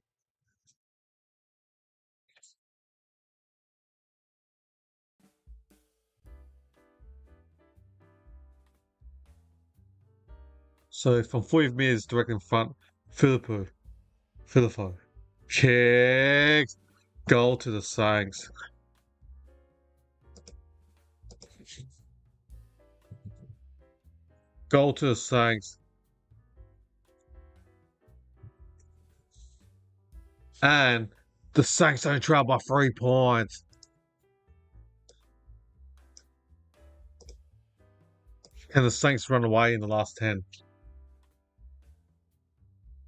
So from 40 metres direct in front, Filippo. Kicks. Goal to the Saints. Goal to the Saints. And the Saints only trail by 3 points. And the Saints run away in the last 10.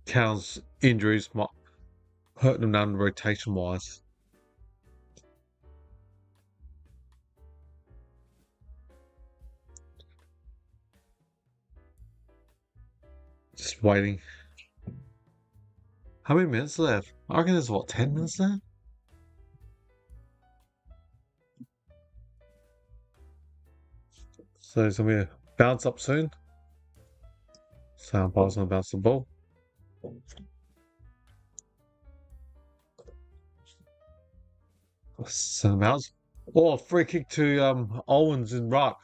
Counts injuries might hurt them down rotation wise. Just waiting. How many minutes left? I reckon there's 10 minutes left? So there's gonna be a bounce up soon. Soundbar's gonna bounce the ball. Send them out. Oh, free kick to Owens and Ruck.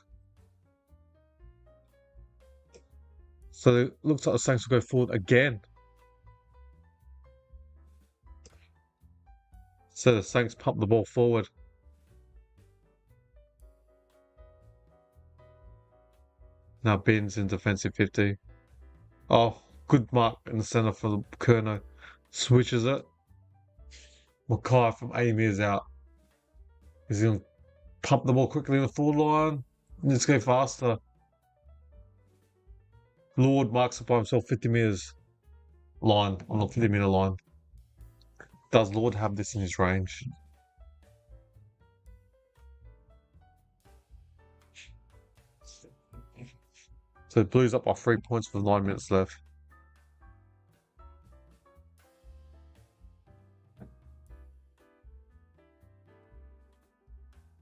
So it looks like the Saints will go forward again. So the Saints pump the ball forward. Now Ben's in defensive 50. Oh, good mark in the centre for the Kerno. Switches it. Mackay from 80 metres out. He's going to pump the ball quickly in the forward line. Let's go faster. Lord marks it by himself 50 metres line, on the 50 metre line. Does Lord have this in his range? So Blues up by 3 points with 9 minutes left.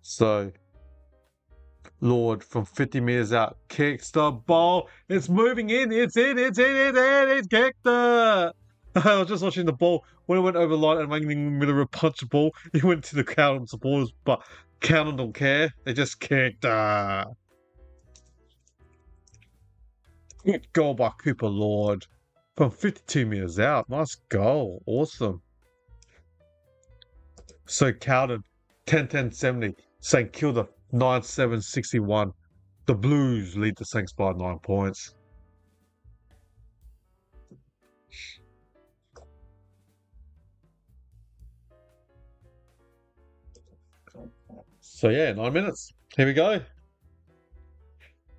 So Lord from 50 metres out kicks the ball. It's moving in. It's in. It's kicked it. I was just watching the ball. When it went over the line and went in the middle of a punch the ball, he went to the Carlton supporters, but Carlton don't care. They just kicked it. Good goal by Cooper Lord from 52 metres out. Nice goal. Awesome. So Carlton 10-10-70. St Kilda 9-7-61. The Blues lead the Saints by 9 points. So yeah, 9 minutes. Here we go.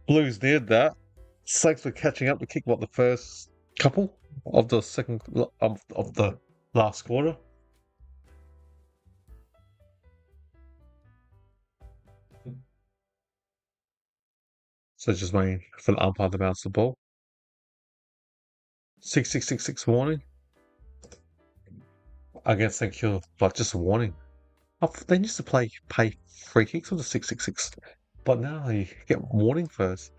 Blues neared that. Saints were catching up to kick the first couple of the second of the last quarter. So just waiting for the umpire to bounce the ball. 6 warning. Against St Kilda, like just a warning. They used to pay free kicks with the 666, but now you get warning first.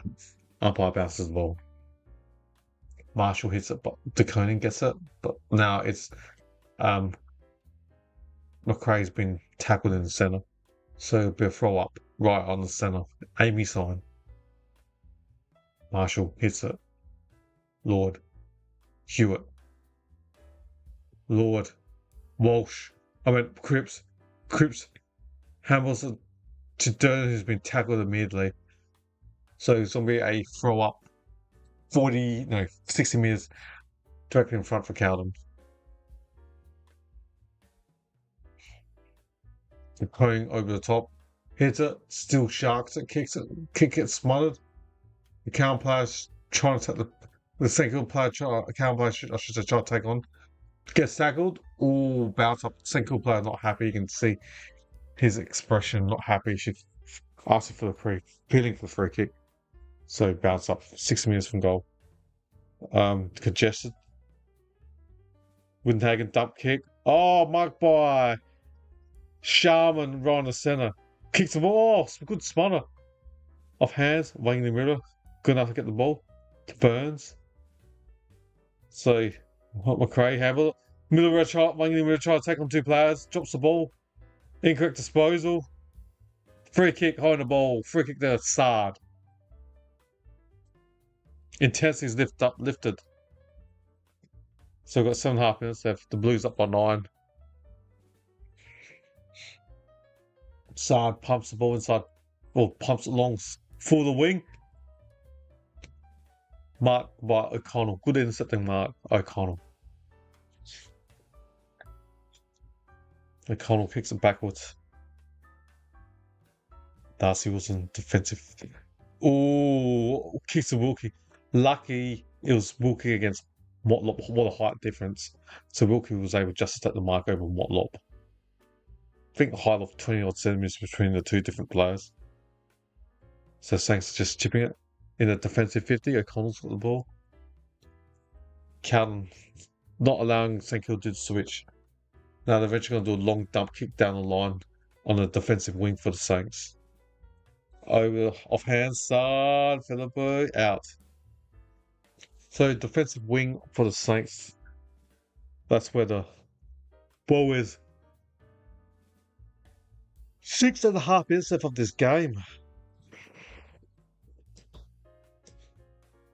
Umpire bounces the ball. Marshall hits it, but DeConing gets it. But now it's McRae's been tackled in the centre, so it'll be a throw up right on the centre. Amy sign. Marshall hits it. Lord. Hewitt. Lord. Walsh. Cripps. Cripps handles it to Durden, who's been tackled immediately. So it's going to be a throw up 60 metres directly in front for Carlton. They're going over the top. Hits it, still sharks it, kicks it, kick gets smothered. The Carlton player's trying to take the second player, Carlton player, I should say, try to take on. Gets tackled. Ooh, bounce up. Second player not happy. You can see his expression, not happy. She asking for the appealing for the free kick. So bounce up 6 minutes from goal. Congested. Windhagen dump kick. Oh, marked by Sharman right in the centre. Kicks the ball. Oh, good spawner. Off hands. Wang in the middle. Good enough to get the ball. To Burns. So McRae handle it. Middle red shot. Wang in the middle try to take on 2 players. Drops the ball. Incorrect disposal. Free kick high on the ball. Free kick there. Sard. Intensity is lifted. So we've got 7.5 minutes left. The Blues up by 9. Sard pumps the ball inside. Or pumps it long for the wing. Marked by O'Connell. Good intercepting mark, O'Connell. O'Connell kicks it backwards. Darcy Wilson defensive. Oh, kicks a Wilkie. Lucky it was Wilkie against Motlop. What a height difference. So Wilkie was able just to take the mark over Motlop. I think the height of 20 odd centimetres between the 2 different players. So Saints just chipping it in a defensive 50. O'Connell's got the ball. Carlton not allowing St Kilda to switch. Now they're eventually going to do a long dump kick down the line on the defensive wing for the Saints. Over offhand side, Philippo out. So defensive wing for the Saints. That's where the ball is. 6.5 minutes left of this game.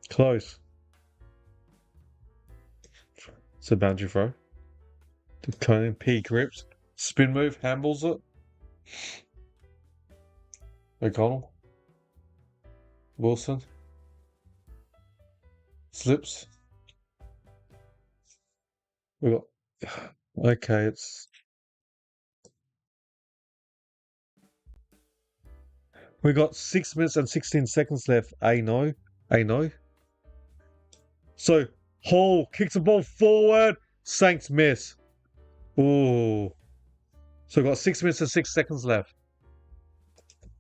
Close. It's a boundary throw. The Conan P grips. Spin move, handles it. O'Connell. Wilson. Slips. We got. Okay, it's. We got 6 minutes and 16 seconds left. A no. So Hall kicks the ball forward. Saints miss. Ooh. So we've got 6 minutes and 6 seconds left.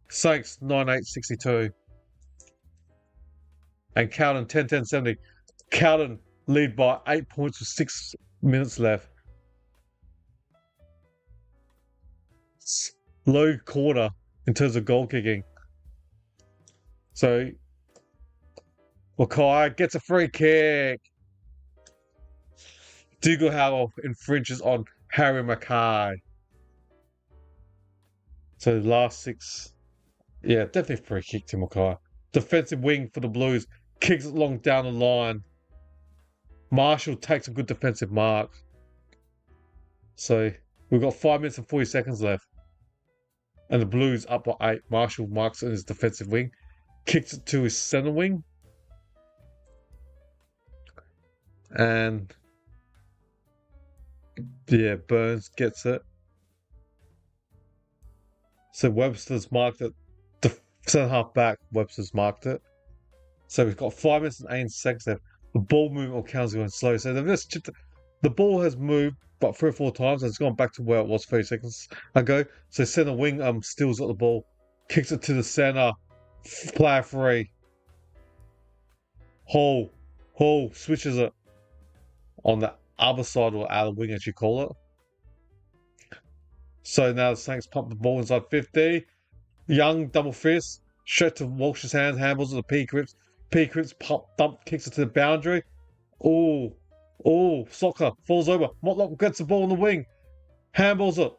Saints 9-8-62. And Carlton 10-10-70. Carlton lead by 8 points with 6 minutes left. Low quarter in terms of goal kicking. So Mackay gets a free kick. Dougal Howell infringes on Harry Mackay. So the last 6. Yeah, definitely free kick to Mackay. Defensive wing for the Blues. Kicks it long down the line. Marshall takes a good defensive mark. So we've got 5 minutes and 40 seconds left. And the Blues up by 8. Marshall marks it in his defensive wing. Kicks it to his centre wing. And yeah, Burns gets it. So Webster's marked it. The centre half back, Webster's marked it. So we've got 5 minutes and 8 seconds left. The ball movement counts going slow. So they've just chipped it. The ball has moved about 3 or 4 times and it's gone back to where it was 30 seconds ago. So centre wing Steele's got the ball, kicks it to the centre, player free. Hall switches it. on the other side or out of the wing, as you call it. So now the Saints pump the ball inside 50. Young double fist, straight to Walsh's hands, handballs to the P grips. P grips pump, dump, kicks it to the boundary. Oh, soccer falls over. Motlop gets the ball on the wing, handballs it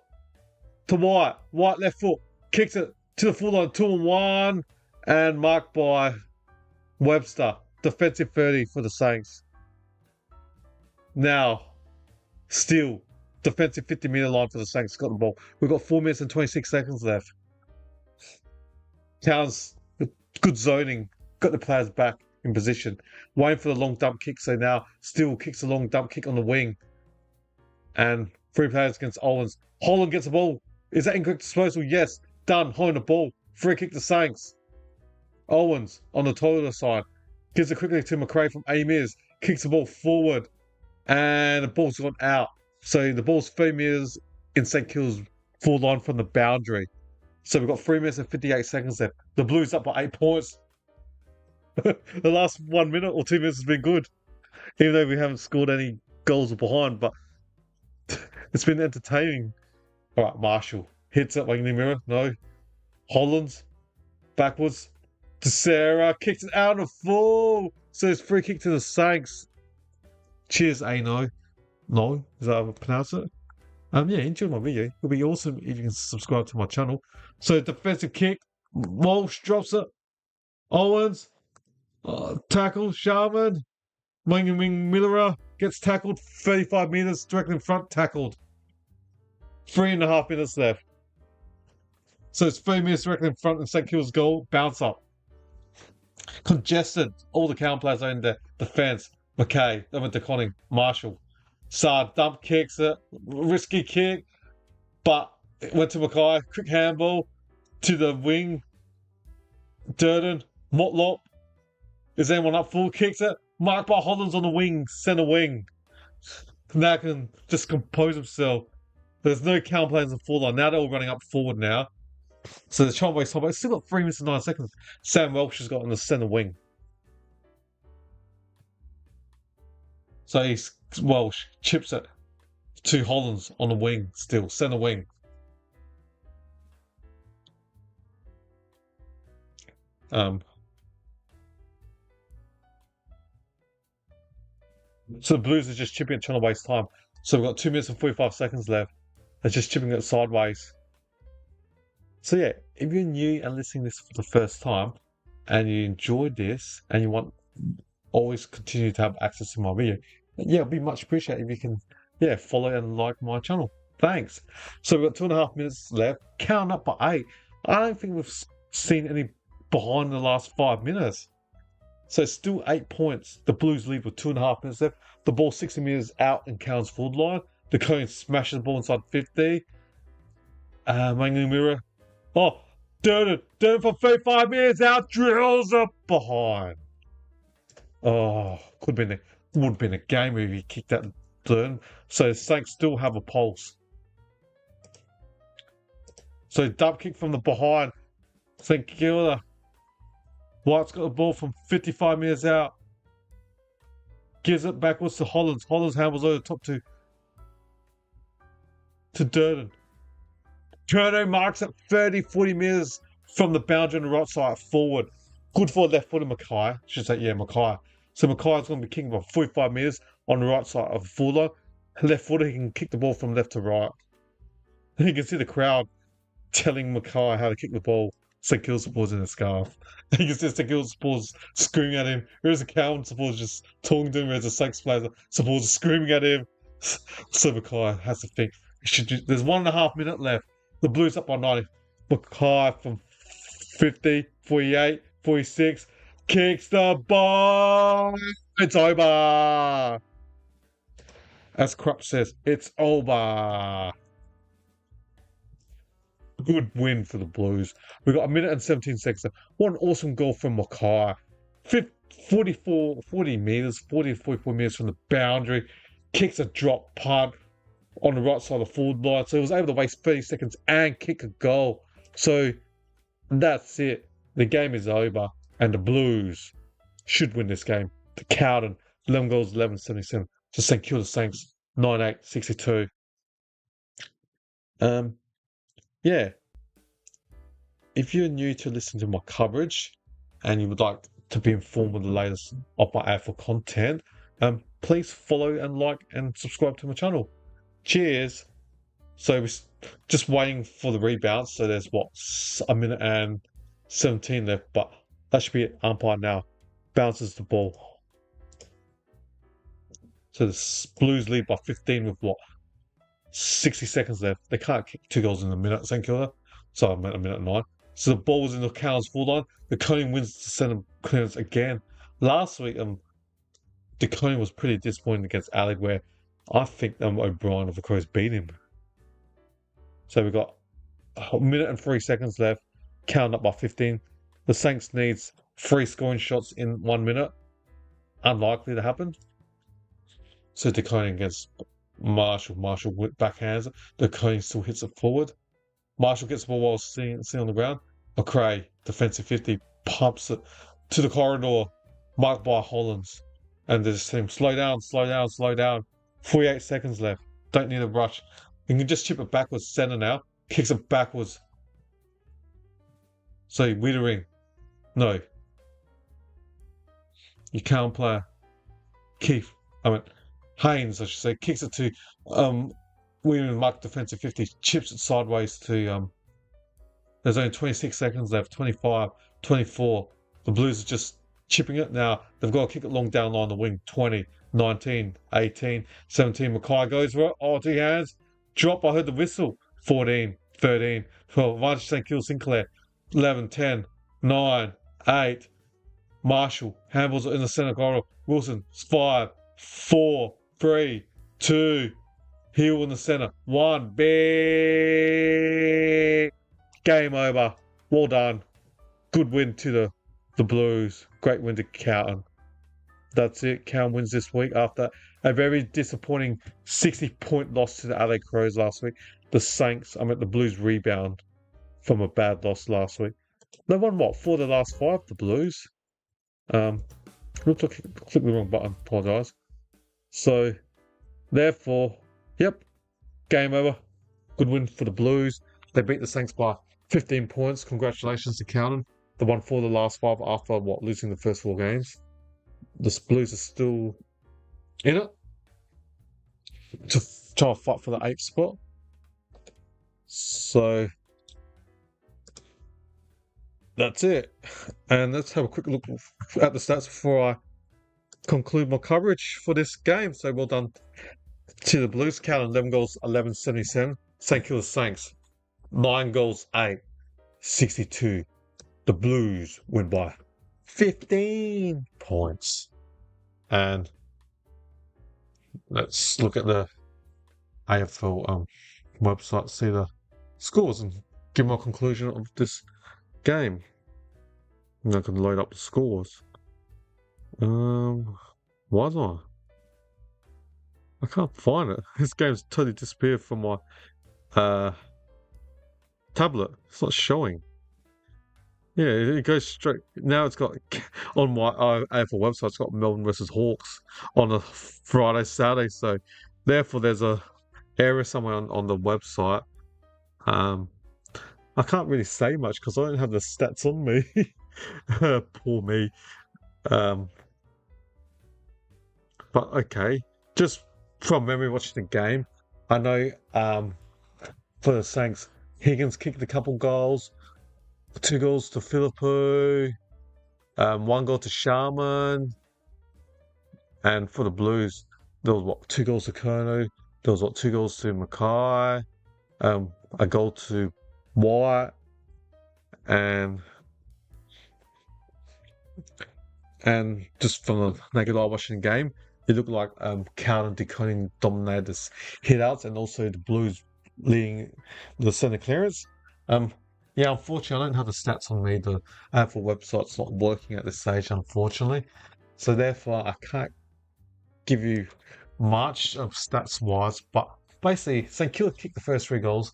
to White. White left foot, kicks it to the full line, 2-on-1, and marked by Webster. Defensive 30 for the Saints. Now, still, defensive 50-meter line for the Saints. Got the ball. We've got 4 minutes and 26 seconds left. Towns, good zoning, got the players back in position. Waiting for the long dump kick, so now still kicks a long dump kick on the wing. And 3 players against Owens. Holland gets the ball. Is that incorrect disposal? Yes. Done. Holding the ball. Free kick to Saints. Owens on the toilet side. Gives it quickly to McRae from A-Mears. Kicks the ball forward. And the ball's gone out. So the ball's 3 meters in St. Kilda's full line from the boundary. So we've got 3 minutes and 58 seconds left. The Blues up by 8 points. The last 1 minute or 2 minutes has been good. Even though we haven't scored any goals behind, but it's been entertaining. All right, Marshall hits it like in the mirror. No. Hollands backwards to Sarah. Kicks it out of full. So it's free kick to the Saints. Cheers, No. No, is that how I pronounce it? Yeah, enjoy my video. It'll be awesome if you can subscribe to my channel. So defensive kick. Walsh drops it. Owens. Tackle. Sharman. Wing Miller gets tackled. 35 meters directly in front. Tackled. 3.5 minutes left. So it's 3 minutes directly in front of St. Kilda's goal. Bounce up. Congested. All the counter players are in the defense. McKay. DeConning. Marshall. Saad dump kicks it. Risky kick. But it went to Mackay. Quick handball to the wing. Durden. Motlop. Is anyone up full? Kicks it. Marked by Hollands on the wing. Centre wing. Now can just compose himself. There's no counter players in the full line. Now they're all running up forward now. So the trying to waste time. It's still got 3 minutes and 9 seconds. Sam Welsh has got on the centre wing. So Welsh chips it to Hollands on the wing still. Centre wing. So the Blues are just chipping it, trying to waste time. So we've got 2 minutes and 45 seconds left. They're just chipping it sideways. So yeah, if you're new and listening to this for the first time and you enjoyed this and you want always continue to have access to my video, yeah, it'd be much appreciated if you can follow and like my channel. Thanks. So we've got 2.5 minutes left. Counting up by 8. I don't think we've seen any behind the last 5 minutes. So still 8 points. The Blues lead with 2.5 minutes left. The ball 60 meters out in Cowan's forward line. The Cone smashes the ball inside 50. Mangu Mirror. Oh, Durden for 35 meters out. Drills it behind. Oh, would have been a game if he kicked that Durden. So Saints still have a pulse. So dump kick from the behind. St. Kilda. White's got the ball from 55 meters out. Gives it backwards to Hollands. Hollands handles over the top to Durden. Curdo marks at 30-40 meters from the boundary on the right side forward. Good for left footer Mackay. Should say, yeah, Mackay. So Mackay's going to be kicking by 45 meters on the right side of the full line. Left footer, he can kick the ball from left to right. And you can see the crowd telling Mackay how to kick the ball. St. Kilda supporters in a scarf. You can see St. Kilda supporters screaming at him. Whereas the Cowan supporters just talking to him. Whereas the Saints players supporters screaming at him. So Mackay has to think. There's 1.5 minutes left. The Blues up by 90. Mackay from 50, 48, 46. Kicks the ball. It's over. As Krupp says, it's over. Good win for the Blues. We've got 1 minute and 17 seconds. What an awesome goal from Mackay. 40 meters, 40 to 44 meters from the boundary. Kicks a drop punt on the right side of the forward line. So he was able to waste 30 seconds and kick a goal. So that's it. The game is over. And the Blues should win this game. To Carlton, 11 goals, 11-77. to St Kilda Saints 98-62. Yeah. If you're new to listening to my coverage and you would like to be informed of the latest of my AFL content, please follow and like and subscribe to my channel. Cheers. So we're just waiting for the rebound. So there's a minute and 17 left, but that should be it. Umpire now bounces the ball. So the Blues lead by 15 with 60 seconds left. They can't kick 2 goals in a minute, St Kilda. So I meant a minute and 9. So the ball was in the Cows full line. The Coney wins the centre clearance again. Last week, the Coney was pretty disappointing against Allied, where I think O'Brien of the Crows beat him. So we've got a minute and 3 seconds left. Counting up by 15. The Saints needs 3 scoring shots in 1 minute. Unlikely to happen. So De Koning against Marshall. Marshall backhands. De Koning still hits it forward. Marshall gets the ball while sitting on the ground. McRae, defensive 50, pumps it to the corridor, marked by Hollins. And they just say, slow down, slow down, slow down. 48 seconds left. Don't need a rush. You can just chip it backwards. Centre now. Kicks it backwards. So Wittering. No. You can't play. Haynes, I should say, kicks it to Wittering, marked defensive 50, chips it sideways to there's only 26 seconds left, 25, 24. The Blues are just chipping it now. They've got to kick it long down line the wing. 20, 19, 18, 17. Mackay goes for it. Oh, 2 hands. Drop. I heard the whistle. 14, 13, 12. Advantage St Kilda Sinclair. 11, 10, 9, 8. Marshall handles it in the centre corridor. Wilson, 5, 4, 3, 2. Heel in the centre. 1. Big. Game over. Well done. Good win to the Blues. Great win to Carlton. That's it. Carlton wins this week after a very disappointing 60-point loss to the LA Crows last week. The Blues rebound from a bad loss last week. They won 4 of the last 5, the Blues. Click the wrong button. Apologise. So, therefore, yep. Game over. Good win for the Blues. They beat the Saints by 15 points. Congratulations to Carlton. They won 4 of the last 5 after losing the first 4 games. The Blues are still in it to try to fight for the 8th spot. So that's it. And let's have a quick look at the stats before I conclude my coverage for this game. So well done to the Blues. Carlton 11 goals, 11-77. St Kilda Saints 9 goals, 8-62. The Blues win by 15 points. And let's look at the AFL website, see the scores, and give my conclusion of this game. And I can load up the scores. Why is I can't find it. This game's totally disappeared from my tablet. It's not showing. Yeah, it goes straight. Now it's got on my AFL website. It's got Melbourne versus Hawks on a Friday, Saturday. So therefore, there's a error somewhere on the website. I can't really say much because I don't have the stats on me. Poor me. But okay, just from memory watching the game, I know for the Saints, Higgins kicked a couple goals. 2 goals to Philippou, 1 goal to Sharman, and for the Blues, there was 2 goals to Kerno, there was 2 goals to Mackay, a goal to White, and just from the naked eye watching the game, it looked like Carlton decoding dominated the hit-outs, and also the Blues leading the centre clearance. Yeah, unfortunately, I don't have the stats on me. The AFL website's not working at this stage, unfortunately. So therefore, I can't give you much of stats-wise. But basically, St Kilda kicked the first 3 goals.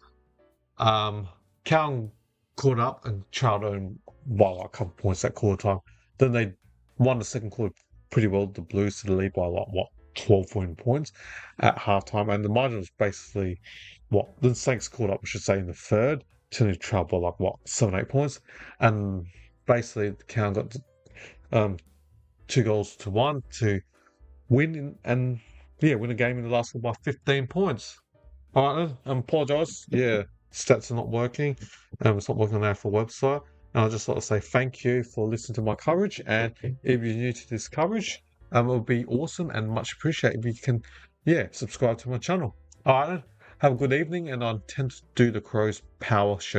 Carlton caught up and trailed on by a couple of points at quarter time. Then they won the second quarter pretty well. The Blues to the lead by 12 points at halftime, and the margin was basically the Saints caught up, I should say, in the third, turning trouble by 7-8 points, and basically the Crown got 2-1 to win win a game in the last one by 15 points. All right, then, I apologise. Yeah, stats are not working. It's not working on the AFL website. And I'd just like to say thank you for listening to my coverage. And if you're new to this coverage, it would be awesome and much appreciated if you can, subscribe to my channel. All right, then, have a good evening. And I intend to do the Crows Power Show